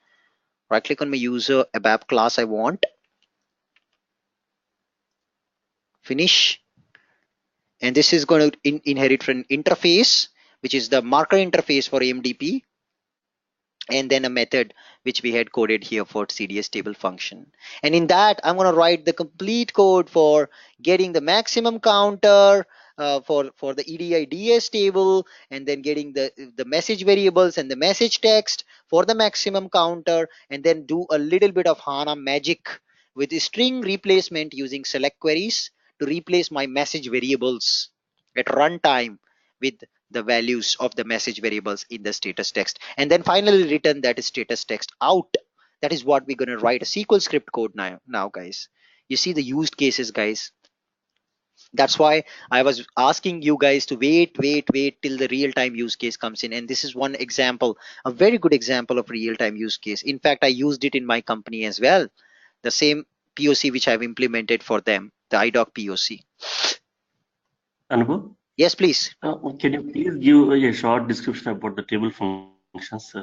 Right click on my user ABAP class I want. Finish. And this is going to inherit from interface, which is the marker interface for AMDP. And then a method which we had coded here for CDS table function. And in that, I'm going to write the complete code for getting the maximum counter for the EDI DS table, and then getting the message variables and the message text for the maximum counter, and then do a little bit of HANA magic with string replacement using select queries to replace my message variables at runtime with the values of the message variables in the status text, and then finally return that status text out. That is what we're going to write a SQL script code now guys. You see the used cases, guys. That's why I was asking you guys to wait till the real-time use case comes in. And this is one example, a very good example of real-time use case. In fact, I used it in my company as well. The same POC which I've implemented for them, the IDOC POC. Anubhav, Yes, please. can you please give a short description about the table functions?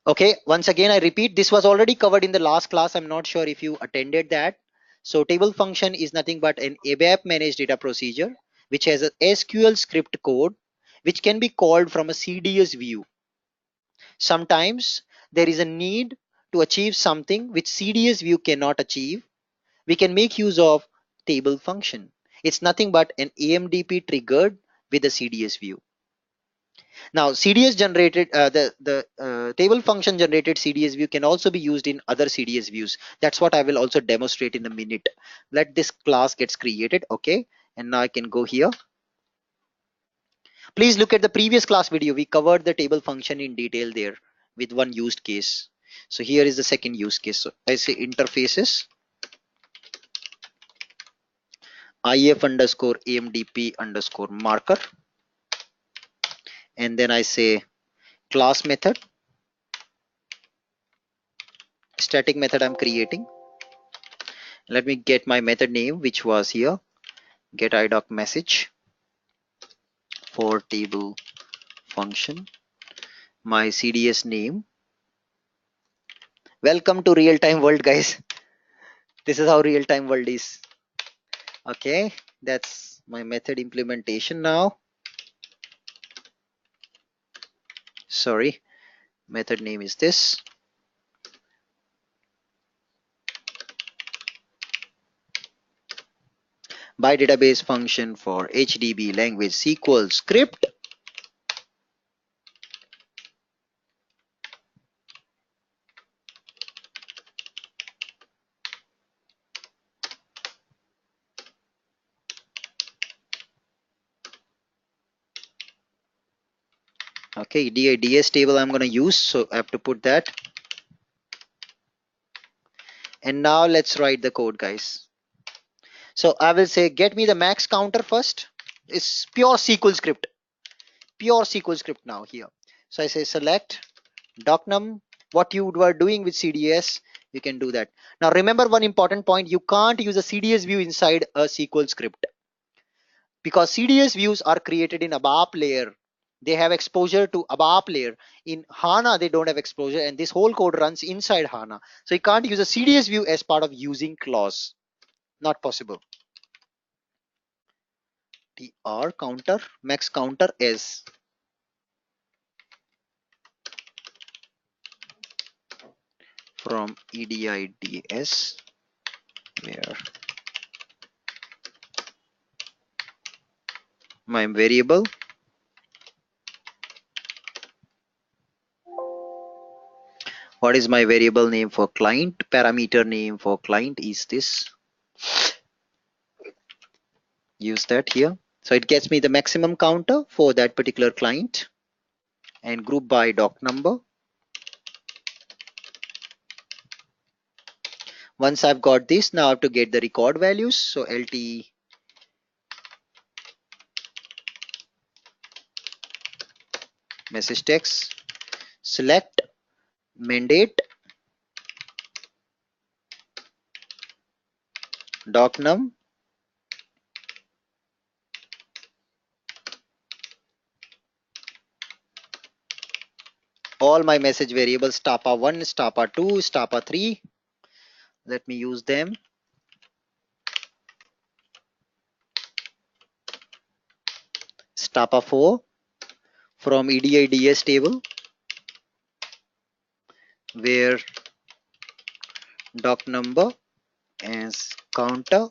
Okay, once again, I repeat, this was already covered in the last class. I'm not sure if you attended that. So table function is nothing but an ABAP managed data procedure, which has a SQL script code, which can be called from a CDS view. Sometimes there is a need to achieve something which CDS view cannot achieve. We can make use of table function. It's nothing but an AMDP triggered with a CDS view. Now, CDS generated, the table function generated CDS view can also be used in other CDS views. That's what I will also demonstrate in a minute. Let this class gets created. Okay. And now I can go here. Please look at the previous class video. We covered the table function in detail there with one used case. So here is the second use case. So I say interfaces, if underscore AMDP underscore marker. And then I say class method, static method I'm creating. Let me get my method name, which was here, get idoc message for table function, my CDS name. Welcome to real time world, guys. This is how real time world is. Okay, that's my method implementation now. Sorry, method name is this. By database function for HDB language SQL script. Okay, DIDS table I'm going to use, so I have to put that. And now let's write the code, guys. So I will say get me the max counter first. It's pure SQL script. Pure SQL script now here. So I say select docnum. What you were doing with CDS, you can do that. Now remember one important point, you can't use a CDS view inside a SQL script because CDS views are created in ABAP layer. They have exposure to ABAP layer. In HANA, they don't have exposure, and this whole code runs inside HANA. So you can't use a CDS view as part of using clause. Not possible. TR counter, max counter is from edids, where my variable, what is my variable name for client, parameter name for client is this, use that here. So it gets me the maximum counter for that particular client, and group by doc number. Once I've got this, now I have to get the record values. So lt message text, select mandate doc num, all my message variables, stapa1, stapa2, stapa3, let me use them. Stapa4 from edids table, where doc number as counter.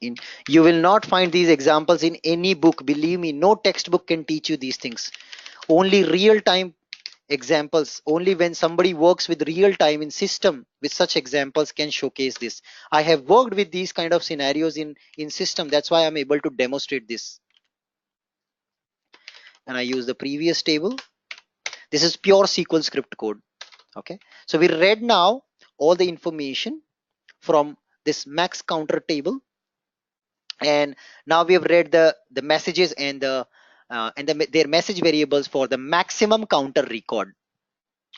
In, you will not find these examples in any book, believe me, no textbook can teach you these things. Only real time examples, only when somebody works with real time in system with such examples can showcase this. I have worked with these kind of scenarios in system, that's why I'm able to demonstrate this. And I use the previous table. This is pure SQL script code. Okay, so we read now all the information from this max counter table, and now we have read the messages and their message variables for the maximum counter record.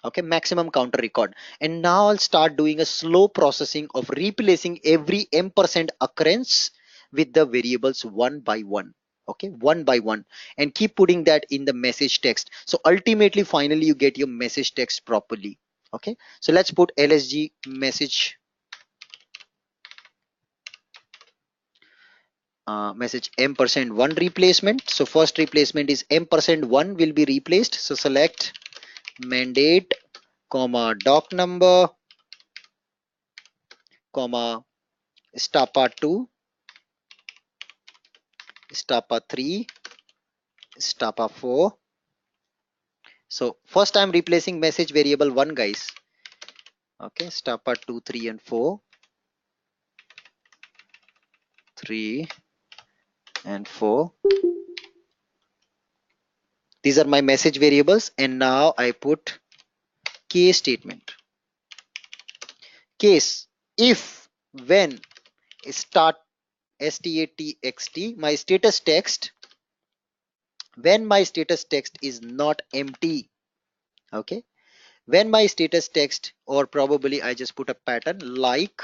Okay, maximum counter record. And now I'll start doing a slow processing of replacing every m% occurrence with the variables one by one. Okay, one by one, and keep putting that in the message text. So ultimately, finally, you get your message text properly. Okay, so let's put lsg message message m%1 replacement. So first replacement is m%1 will be replaced. So select mandate comma doc number comma stapa2, stapa3, stapa4. So first I'm replacing message variable 1, guys. Okay, stapa2, 3 and 4, 3 and 4. These are my message variables, and now I put case statement. Case, if, when, start statxt, my status text, when my status text is not empty. Okay, when my status text, or probably I just put a pattern like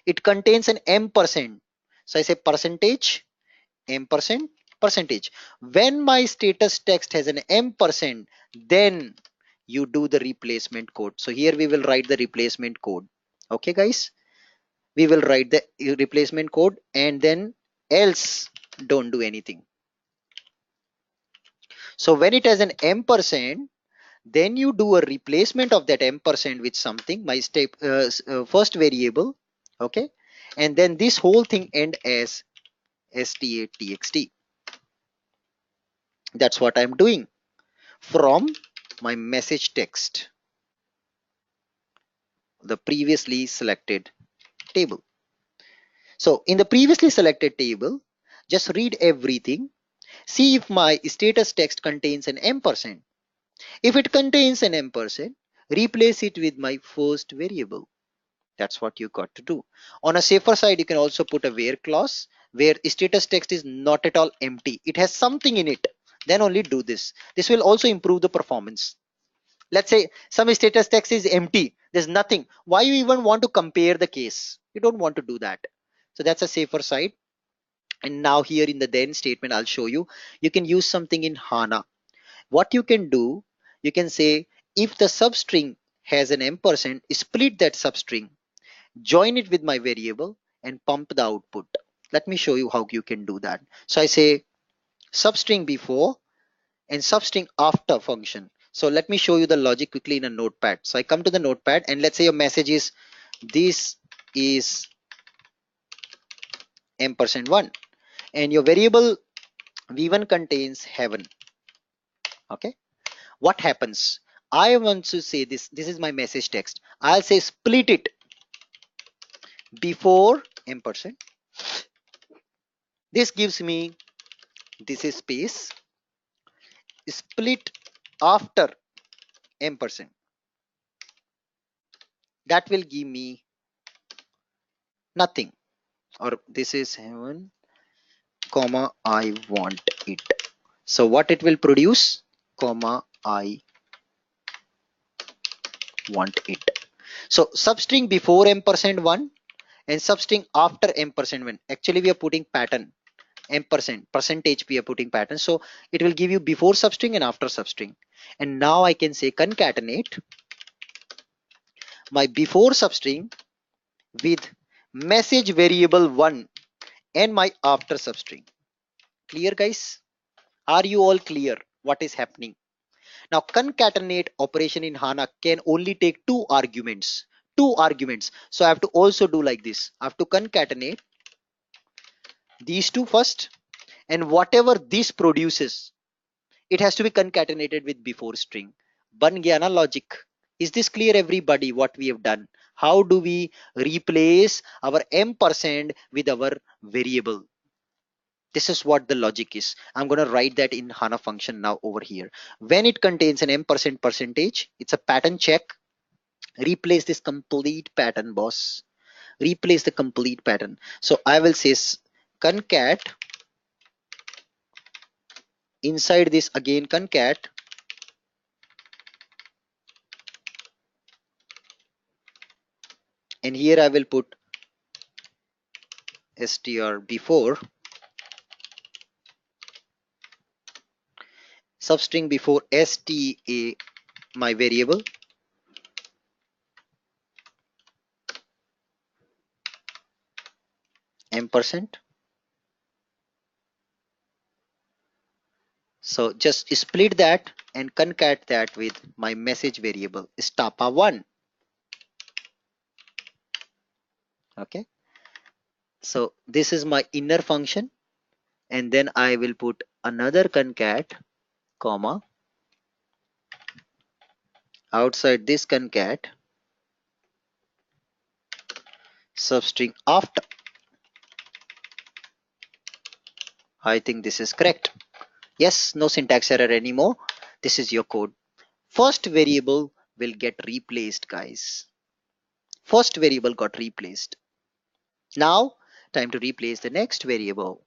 it contains an m%, so I say percentage m%, percentage. When my status text has an m%, then you do the replacement code. So here we will write the replacement code. Okay, guys, we will write the replacement code, and then else don't do anything. So when it has an m%, then you do a replacement of that m% with something, my step first variable. Okay, and then this whole thing end as statxt. That's what I'm doing from my message text, the previously selected table. So in the previously selected table, just read everything, see if my status text contains an m%. If it contains an m%, replace it with my first variable. That's what you got to do. On a safer side, you can also put a where clause where status text is not at all empty. It has something in it. Then only do this. This will also improve the performance. Let's say some status text is empty. There's nothing. Why you even want to compare the case? You don't want to do that. So that's a safer side. And now here in the then statement, I'll show you. You can use something in HANA. What you can do, you can say if the substring has an m%, split that substring, join it with my variable, and pump the output. Let me show you how you can do that. So I say substring before and substring after function. So let me show you the logic quickly in a notepad. So I come to the notepad and let's say your message is this is m%1 and your variable v1 contains heaven. Okay, what happens? I want to say this is my message text. I'll say split it before m%. This gives me, this is space, split after m%. That will give me nothing, or this is heaven comma I want it. So what it will produce, comma I want it. So substring before m%1 and substring after m%1. Actually we are putting pattern m% percentage, we are putting pattern. So it will give you before substring and after substring. And now I can say concatenate my before substring with message variable 1 and my after substring. Clear guys? Are you all clear what is happening? Now concatenate operation in HANA can only take two arguments. Two arguments. So I have to also do like this. I have to concatenate these two first, and whatever this produces, it has to be concatenated with before string. Ban gaya na logic. Is this clear everybody what we have done? How do we replace our m% with our variable? This is what the logic is. I'm going to write that in HANA function now over here. When it contains an m% percentage, it's a pattern check. Replace this complete pattern, boss. Replace the complete pattern. So I will say concat, inside this again concat, and here I will put str before substring before sta my variable m%. So just split that and concat that with my message variable stapa1. Okay, so this is my inner function, and then I will put another concat comma outside this concat substring after. I think this is correct. Yes, no syntax error anymore. This is your code. First variable will get replaced, guys. First variable got replaced. Now time to replace the next variable.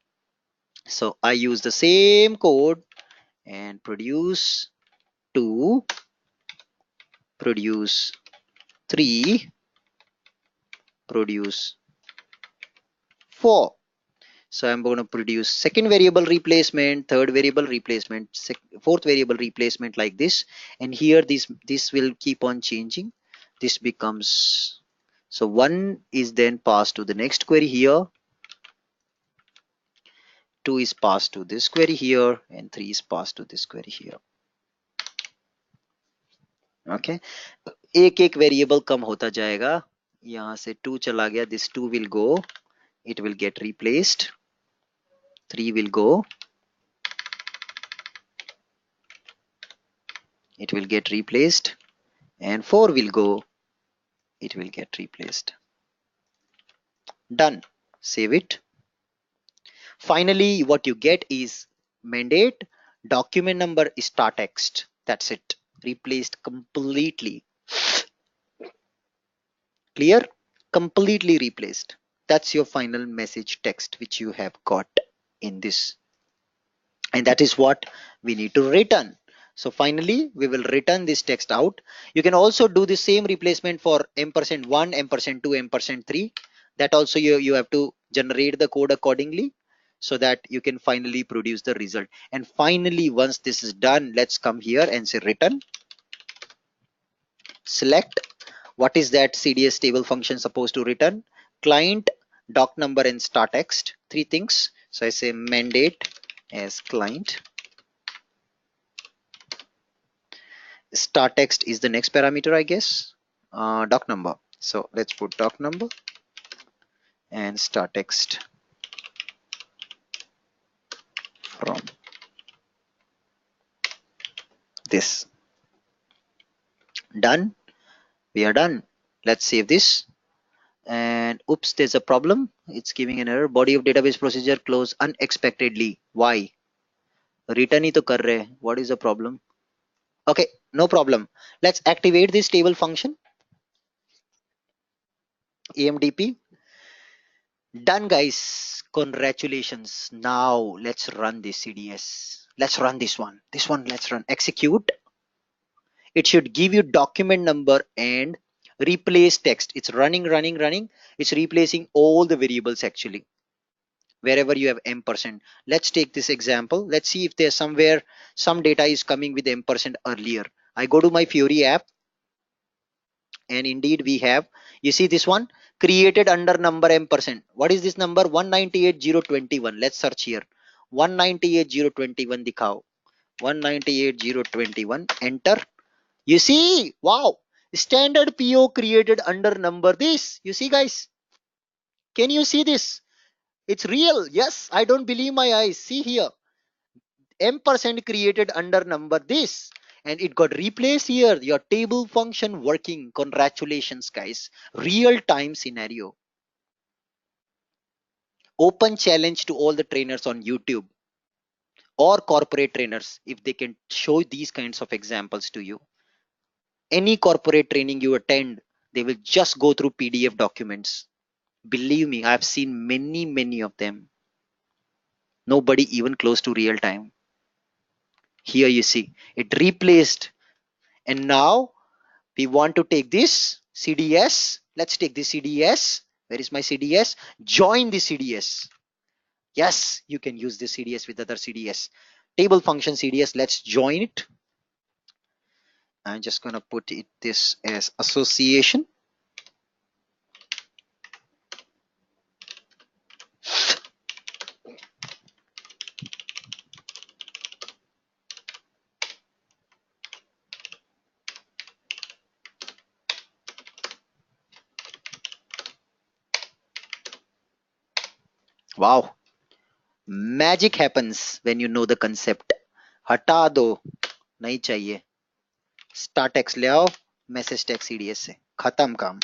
So I use the same code and produce 2, produce 3, produce 4. So I'm going to produce second variable replacement, third variable replacement, fourth variable replacement like this. And here this will keep on changing. This becomes, so 1 is then passed to the next query here, 2 is passed to this query here, and 3 is passed to this query here. Okay, एक एक variable कम होता जाएगा. यहाँ से 2 चला गया, this 2 will go, it will get replaced, 3 will go, it will get replaced, and 4 will go, it will get replaced. Done. Save it. Finally what you get is mandate document number star text. That's it, replaced completely. Clear? Completely replaced. That's your final message text which you have got in this, and that is what we need to return. So finally we will return this text out. You can also do the same replacement for m%1, m%2, m%3. That also you have to generate the code accordingly so that you can finally produce the result. And finally once this is done, let's come here and say return. Select what is that CDS table function supposed to return. Client, doc number, and star text. Three things. So I say mandate as client, Start text is the next parameter, I guess. Doc number. So let's put doc number and start text from this. Done. We are done. Let's save this. And oops, there's a problem. It's giving an error. Body of database procedure close unexpectedly. Why? Return ही तो कर रहे हैं. What is the problem? Okay, no problem. Let's activate this table function. AMDP. Done, guys. Congratulations. Now let's run this CDS. Let's run this one. This one, let's run. Execute. It should give you document number and replace text. It's running. It's replacing all the variables actually. Wherever you have m%. Let's take this example. Let's see if there's somewhere some data is coming with m% earlier. I go to my Fury app, and indeed we have, you see this one, created under number m%. What is this number? 198,021. Let's search here. 198,021 dikhao. 198,021. Enter. You see, wow, standard PO created under number this. You see, guys, can you see this? It's real. Yes, I don't believe my eyes. See here, m% created under number this, and it got replaced here. Your table function working. Congratulations, guys. Real time scenario. Open challenge to all the trainers on YouTube or corporate trainers if they can show these kinds of examples to you. Any corporate training you attend, they will just go through PDF documents. Believe me, I've seen many of them. Nobody even close to real time. Here you see it replaced, and now we want to take this CDS. Let's take this CDS. Where is my CDS? Join the CDS. Yes, you can use this CDS with other CDS. Table function CDS. Let's join it. I'm just gonna put it this as association. Wow, magic happens when you know the concept. हटा दो, नहीं चाहिए. Start text ले आओ, message text CDS से खत्म काम.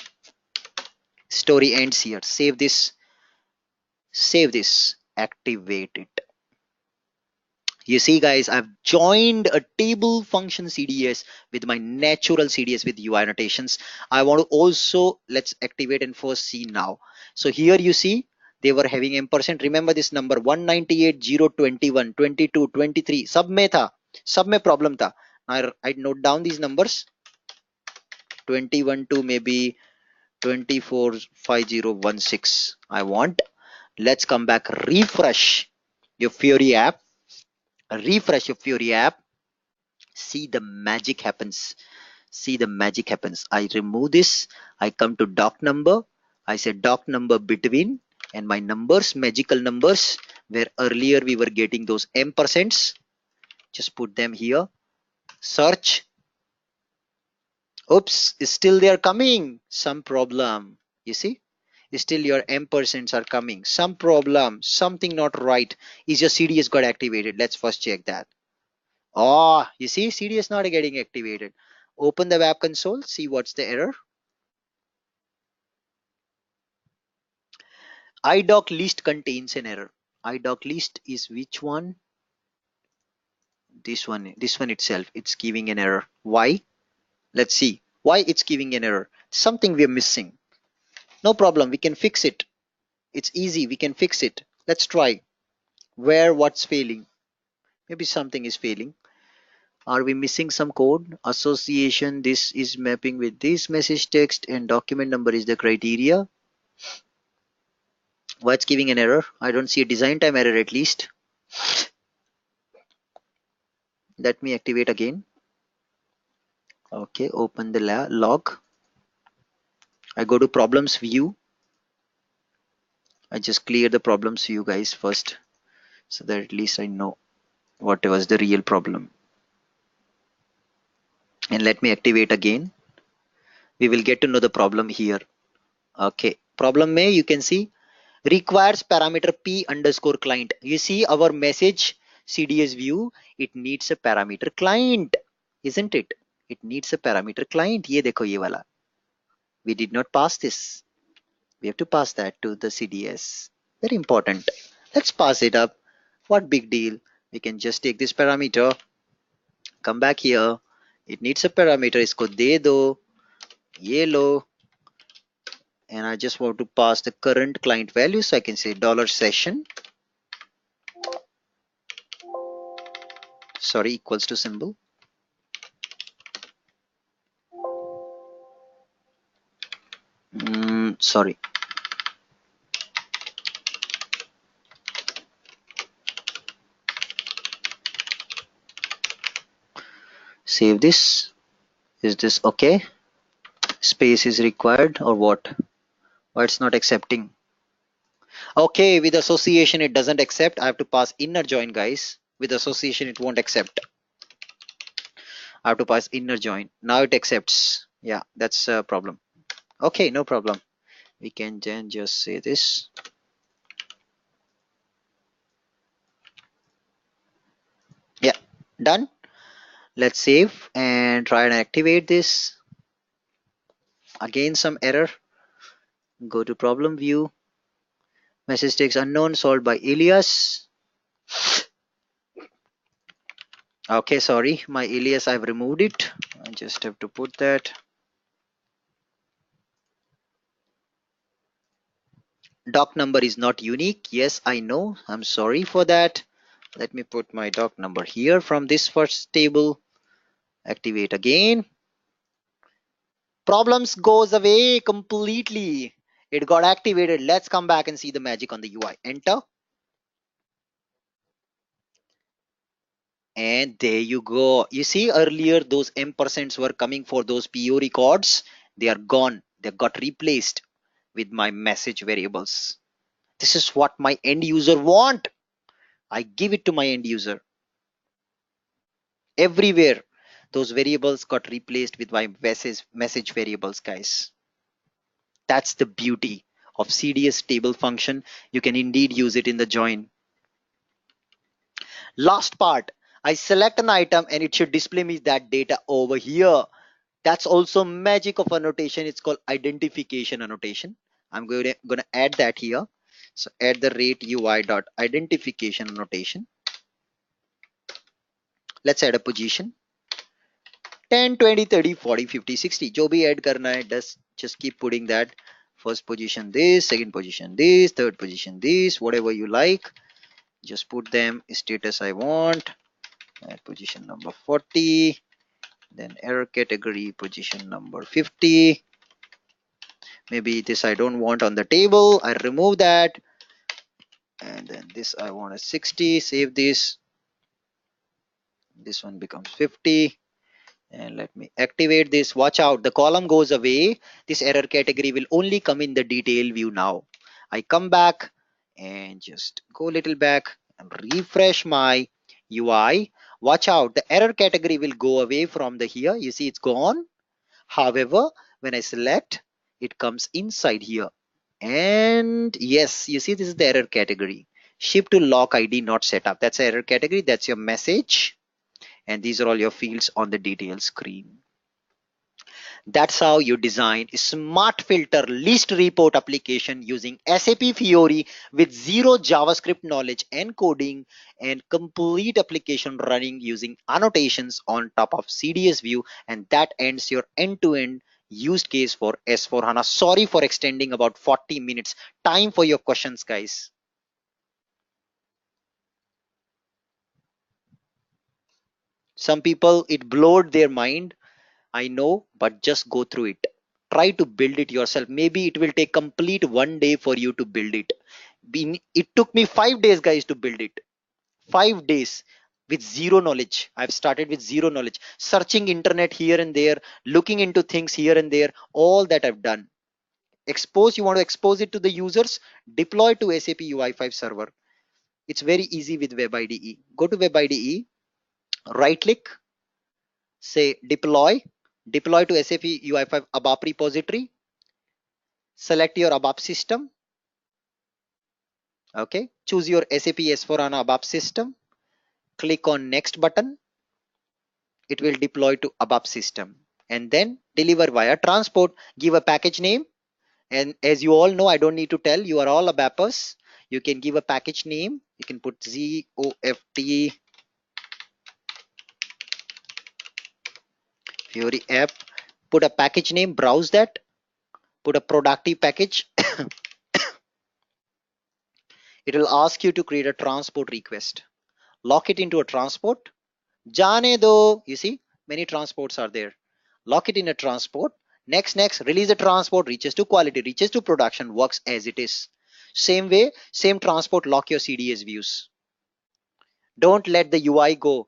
Story ends here. Save this, activate it. You see, guys, I've joined a table function CDS with my natural CDS with UI annotations. I want to also, let's activate and first see now. So here you see they were having m%. Remember this number 198,021, 22, 23. सब में था, सब में problem था. Now I note down these numbers. 21 to maybe 245016. I want. Let's come back. Refresh your Fury app. Refresh your Fury app. See the magic happens. See the magic happens. I remove this. I come to doc number. I say doc number between, and my numbers, magical numbers, where earlier we were getting those m%. Just put them here. Search. Oops, still they are coming. Some problem. You see? Still your m% are coming. Some problem. Something not right. Is your CDS got activated? Let's first check that. Oh, you see, CDS not getting activated. Open the web console, see what's the error. idoc list contains an error. Idoc list is which one? This one itself. It's giving an error. Why? Let's see why it's giving an error. Something we are missing. No problem, we can fix it. It's easy, we can fix it. Let's try. Where what's failing? Maybe something is failing. Are we missing some code? Association, this is mapping with this message text, and document number is the criteria. Why it's giving an error? I don't see a design time error at least. Let me activate again. Okay, open the log. I go to problems view. I just clear the problems view, guys, first, so that at least I know what was the real problem. And let me activate again. We will get to know the problem here. Okay, problem may you can see requires parameter p underscore client. You see our message CDS view, it needs a parameter client, isn't it? It needs a parameter client. ये देखो ये वाला. We did not pass this. We have to pass that to the CDS. Very important. Let's pass it up. What big deal? We can just take this parameter, come back here. It needs a parameter. इसको दे दो. ये लो. And I just want to pass the current client value. So I can say $session. Sorry, equals to symbol. Sorry. Save this. Is this okay? Space is required or what? Why it's not accepting? Okay, with association it doesn't accept. I have to pass inner join, guys. With association it won't accept. I have to pass inner join. Now it accepts. Yeah, that's a problem. Okay, no problem. We can then just say this. Yeah, done. Let's save and try and activate this. Again, some error. Go to problem view. Message text unknown solved by alias. Okay, sorry, my alias I've removed it. I just have to put that. Doc number is not unique. Yes, I know. I'm sorry for that. Let me put my doc number here from this first table. Activate again. Problems goes away completely. It got activated. Let's come back and see the magic on the UI. Enter. And there you go. You see earlier those ampersands were coming for those PO records. They are gone. They got replaced with my message variables. This is what my end user want. I give it to my end user. Everywhere those variables got replaced with my message variables, guys. That's the beauty of CDS table function. You can indeed use it in the join. Last part, I select an item and it should display me that data over here. That's also magic of annotation. It's called identification annotation. I'm gonna add that here. So add the rate UI dot identification annotation. Let's add a position. 10, 20, 30, 40, 50, 60. जो भी add करना है, just keep putting that. First position this, second position this, third position this, whatever you like. Just put them. Status I want. Add position number 40. Then error category position number 50. Maybe this I don't want on the table. I remove that. And then this I want a 60. Save this. This one becomes 50. And let me activate this. Watch out, the column goes away. This error category will only come in the detail view now. I come back and just go a little back and refresh my UI. Watch out, the error category will go away from the here. You see it's gone. However, when I select, it comes inside here. And yes, you see this is the error category. Ship to lock ID not set up. That's the error category. That's your message. And these are all your fields on the detail screen. That's how you design a smart filter list report application using SAP Fiori with zero JavaScript knowledge and coding, and complete application running using annotations on top of CDS view. And that ends your end-to-end use case for S4 HANA. Sorry for extending about 40 minutes. Time for your questions, guys. Some people, it blowed their mind. I know, but just go through it. Try to build it yourself. Maybe it will take complete 1 day for you to build it. It took me 5 days, guys, to build it. 5 days with zero knowledge. I've started with zero knowledge, searching internet here and there, looking into things here and there. All that I've done. Expose, you want to expose it to the users, deploy to SAP UI5 server. It's very easy with Web IDE. Go to Web IDE, right click, say deploy to SAP UI5 ABAP repository, select your ABAP system. Okay, choose your SAP S4HANA ABAP system, click on next button. It will deploy to ABAP system and then deliver via transport. Give a package name, and as you all know, I don't need to tell, you are all ABAPers. You can give a package name. You can put ZOFT Fiori app, put a package name, browse that, put a productive package. It will ask you to create a transport request. Lock it into a transport. Jane do, you see, many transports are there. Lock it in a transport. Next, release the transport, reaches to quality, reaches to production, works as it is. Same way, same transport, lock your CDS views. Don't let the UI go.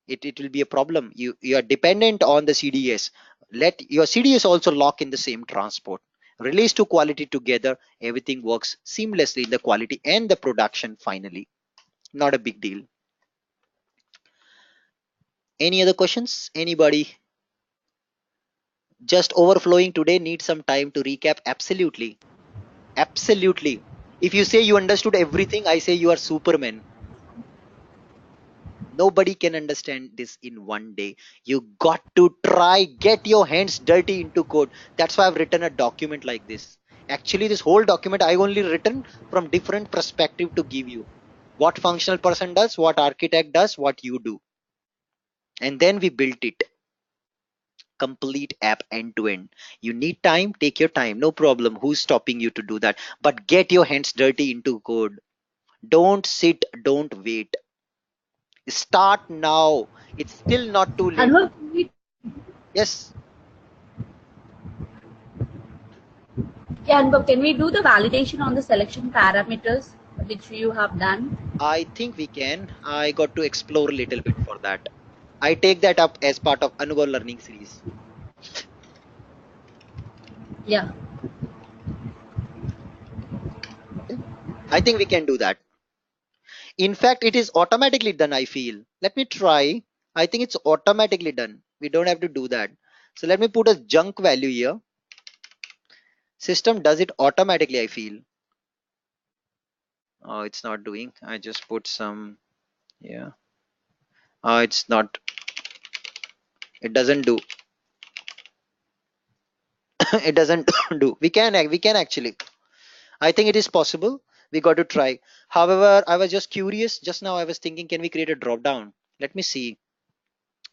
It will be a problem. You are dependent on the CDS. Let your CDS also lock in the same transport. Release to quality together. Everything works seamlessly in the quality and the production finally. Not a big deal. Any other questions? Anybody? Just overflowing today needs some time to recap. Absolutely. Absolutely. If you say you understood everything, I say you are Superman. Nobody can understand this in one day. You got to try, get your hands dirty into code. That's why I've written a document like this. Actually, this whole document I only written from different perspective to give you what functional person does, what architect does, what you do. And then we built it. Complete app end to end. You need time, take your time, no problem. Who's stopping you to do that? But get your hands dirty into code. Don't sit, don't wait. Start now. It's still not too late. Anubhav, Yes, yeah, Anubhav, can we do the validation on the selection parameters which you have done? I think we can. I got to explore a little bit for that. I take that up as part of Anubhav learning series. Yeah. Okay. I think we can do that. In fact, it is automatically done, I feel. Let me try. I think it's automatically done. We don't have to do that. So let me put a junk value here. System does it automatically, I feel. Oh, it's not doing. I just put some, yeah. It's not, it doesn't do. It doesn't do. We can actually. I think it is possible. We got to try. However, I was just curious. Just now I was thinking, can we create a drop down? Let me see.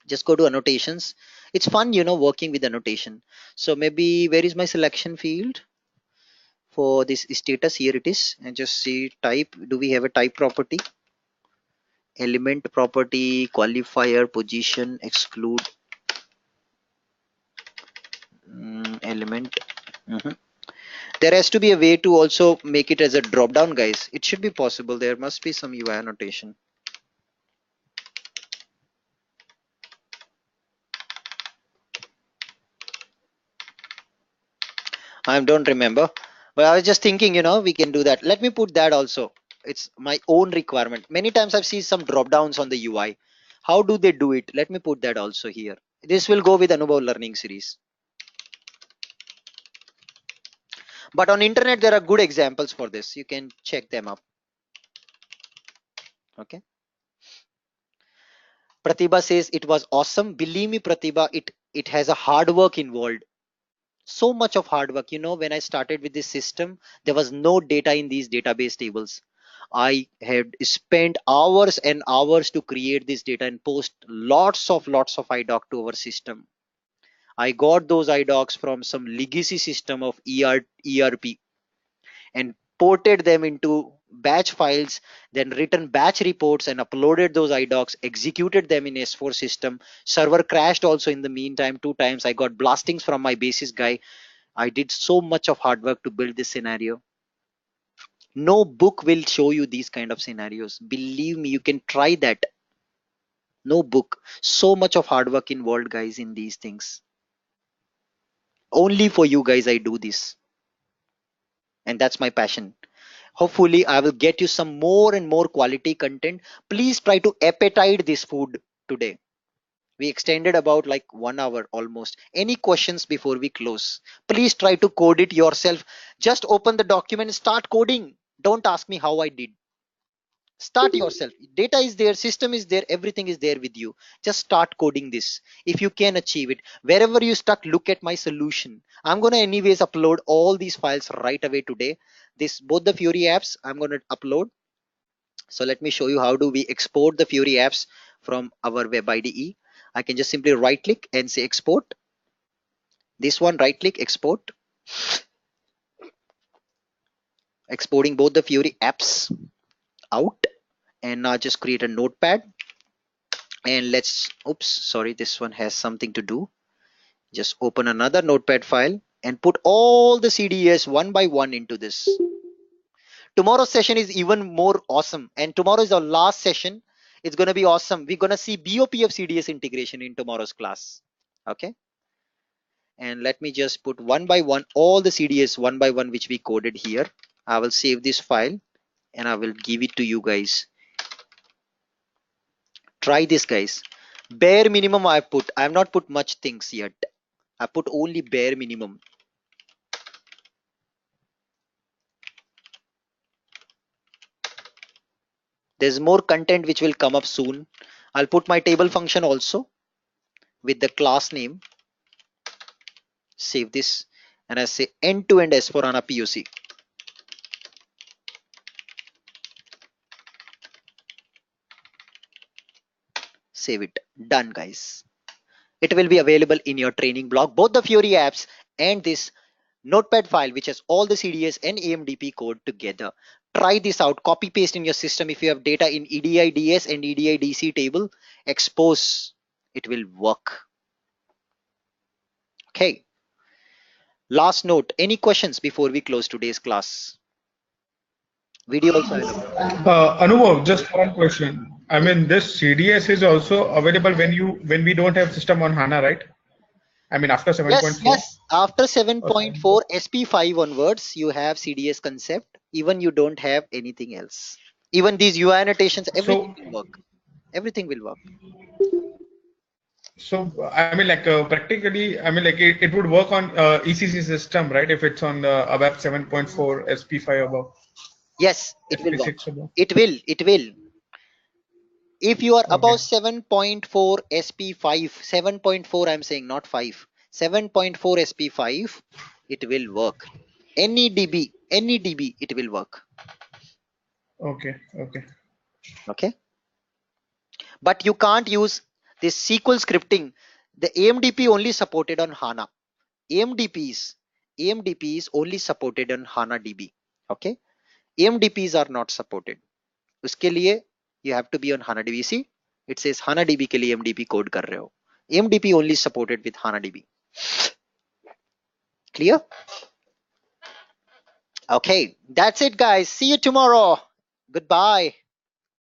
Just go to annotations. It's fun, working with annotation. So maybe where is my selection field for this status? Here it is. And just see type. Do we have a type property? Element property, qualifier, position, exclude, element. Mhm. There has to be a way to also make it as a drop down, guys. It should be possible. There must be some UI annotation. I don't remember, but I was just thinking, we can do that. Let me put that also. It's my own requirement. Many times I've seen some drop downs on the UI. How do they do it? Let me put that also here. This will go with Anubhav learning series. But on internet, there are good examples for this. You can check them up. Okay. Pratibha says it was awesome. Believe me, Pratibha, it has a hard work involved. So much of hard work. When I started with this system, there was no data in these database tables. I had spent hours and hours to create this data and post lots of idoc to our system. I got those idocs from some legacy system of ERP and ported them into batch files, then written batch reports and uploaded those idocs, executed them in S4 system. Server crashed also in the meantime 2 times. I got blastings from my basis guy. I did so much of hard work to build this scenario. No book will show you these kind of scenarios. Believe me, you can try that. No book. So much of hard work involved, guys, in these things. Only for you guys, I do this. And that's my passion. Hopefully, I will get you some more and more quality content. Please try to appetite this food today. We extended about like 1 hour almost. Any questions before we close? Please try to code it yourself. Just open the document and start coding. Don't ask me how I did. Start yourself. Data is there, system is there, everything is there with you. Just start coding this. If you can achieve it, wherever you stuck, look at my solution. I'm going to anyways upload all these files right away today. This both the Fury apps I'm going to upload. So let me show you how do we export the Fury apps from our web IDE. I can just simply right click and say export. This one, right click, export. Exporting both the Fury apps out. And now just create a notepad. And let's, oops, sorry, this one has something to do. Just open another notepad file and put all the CDS one by one into this. Tomorrow's session is even more awesome. And tomorrow is our last session. It's going to be awesome. We're going to see BOPF CDS integration in tomorrow's class. Okay. And let me just put one by one all the CDS one by one which we coded here. I will save this file and I will give it to you guys. Try this, guys. Bare minimum I have not put much things yet. I put only bare minimum. There's more content which will come up soon. I'll put my table function also with the class name. Save this and I say end-to-end S4HANA POC. Save it. Done, guys. It will be available in your training blog, both the Fury apps and this notepad file which has all the CDS and AMDP code together. Try this out, copy paste in your system. If you have data in EDI-DS and EDI-DC table, expose, it will work. Okay. Last note, any questions before we close today's class? Video also Anubhav, just one question. I mean, this CDS is also available when we don't have system on HANA, right? I mean, after 7.4. Yes. After Okay. 7.4 SP5 onwards, you have CDS concept. Even you don't have anything else. Even these UI annotations, everything will work. Everything will work. So I mean, like practically, I mean, like it would work on ECC system, right? If it's on the ABAP 7.4 SP5 above. Yes, it will work. SP6 above. It will. It will. If you are Okay. above 7.4 SP5, 7.4 I'm saying, not 5. 7.4 SP5, it will work. Any DB, it will work. Okay. Okay. Okay. But you can't use this SQL scripting. The AMDP only supported on HANA. AMDP is only supported on HANA DB. Okay. AMDPs are not supported. उसके लिए you have to be on HANA DB. See, it says HANA DB के लिए AMDP code कर रहे हो. AMDP only supported with HANA DB. Clear? Okay, that's it, guys. See you tomorrow. Goodbye.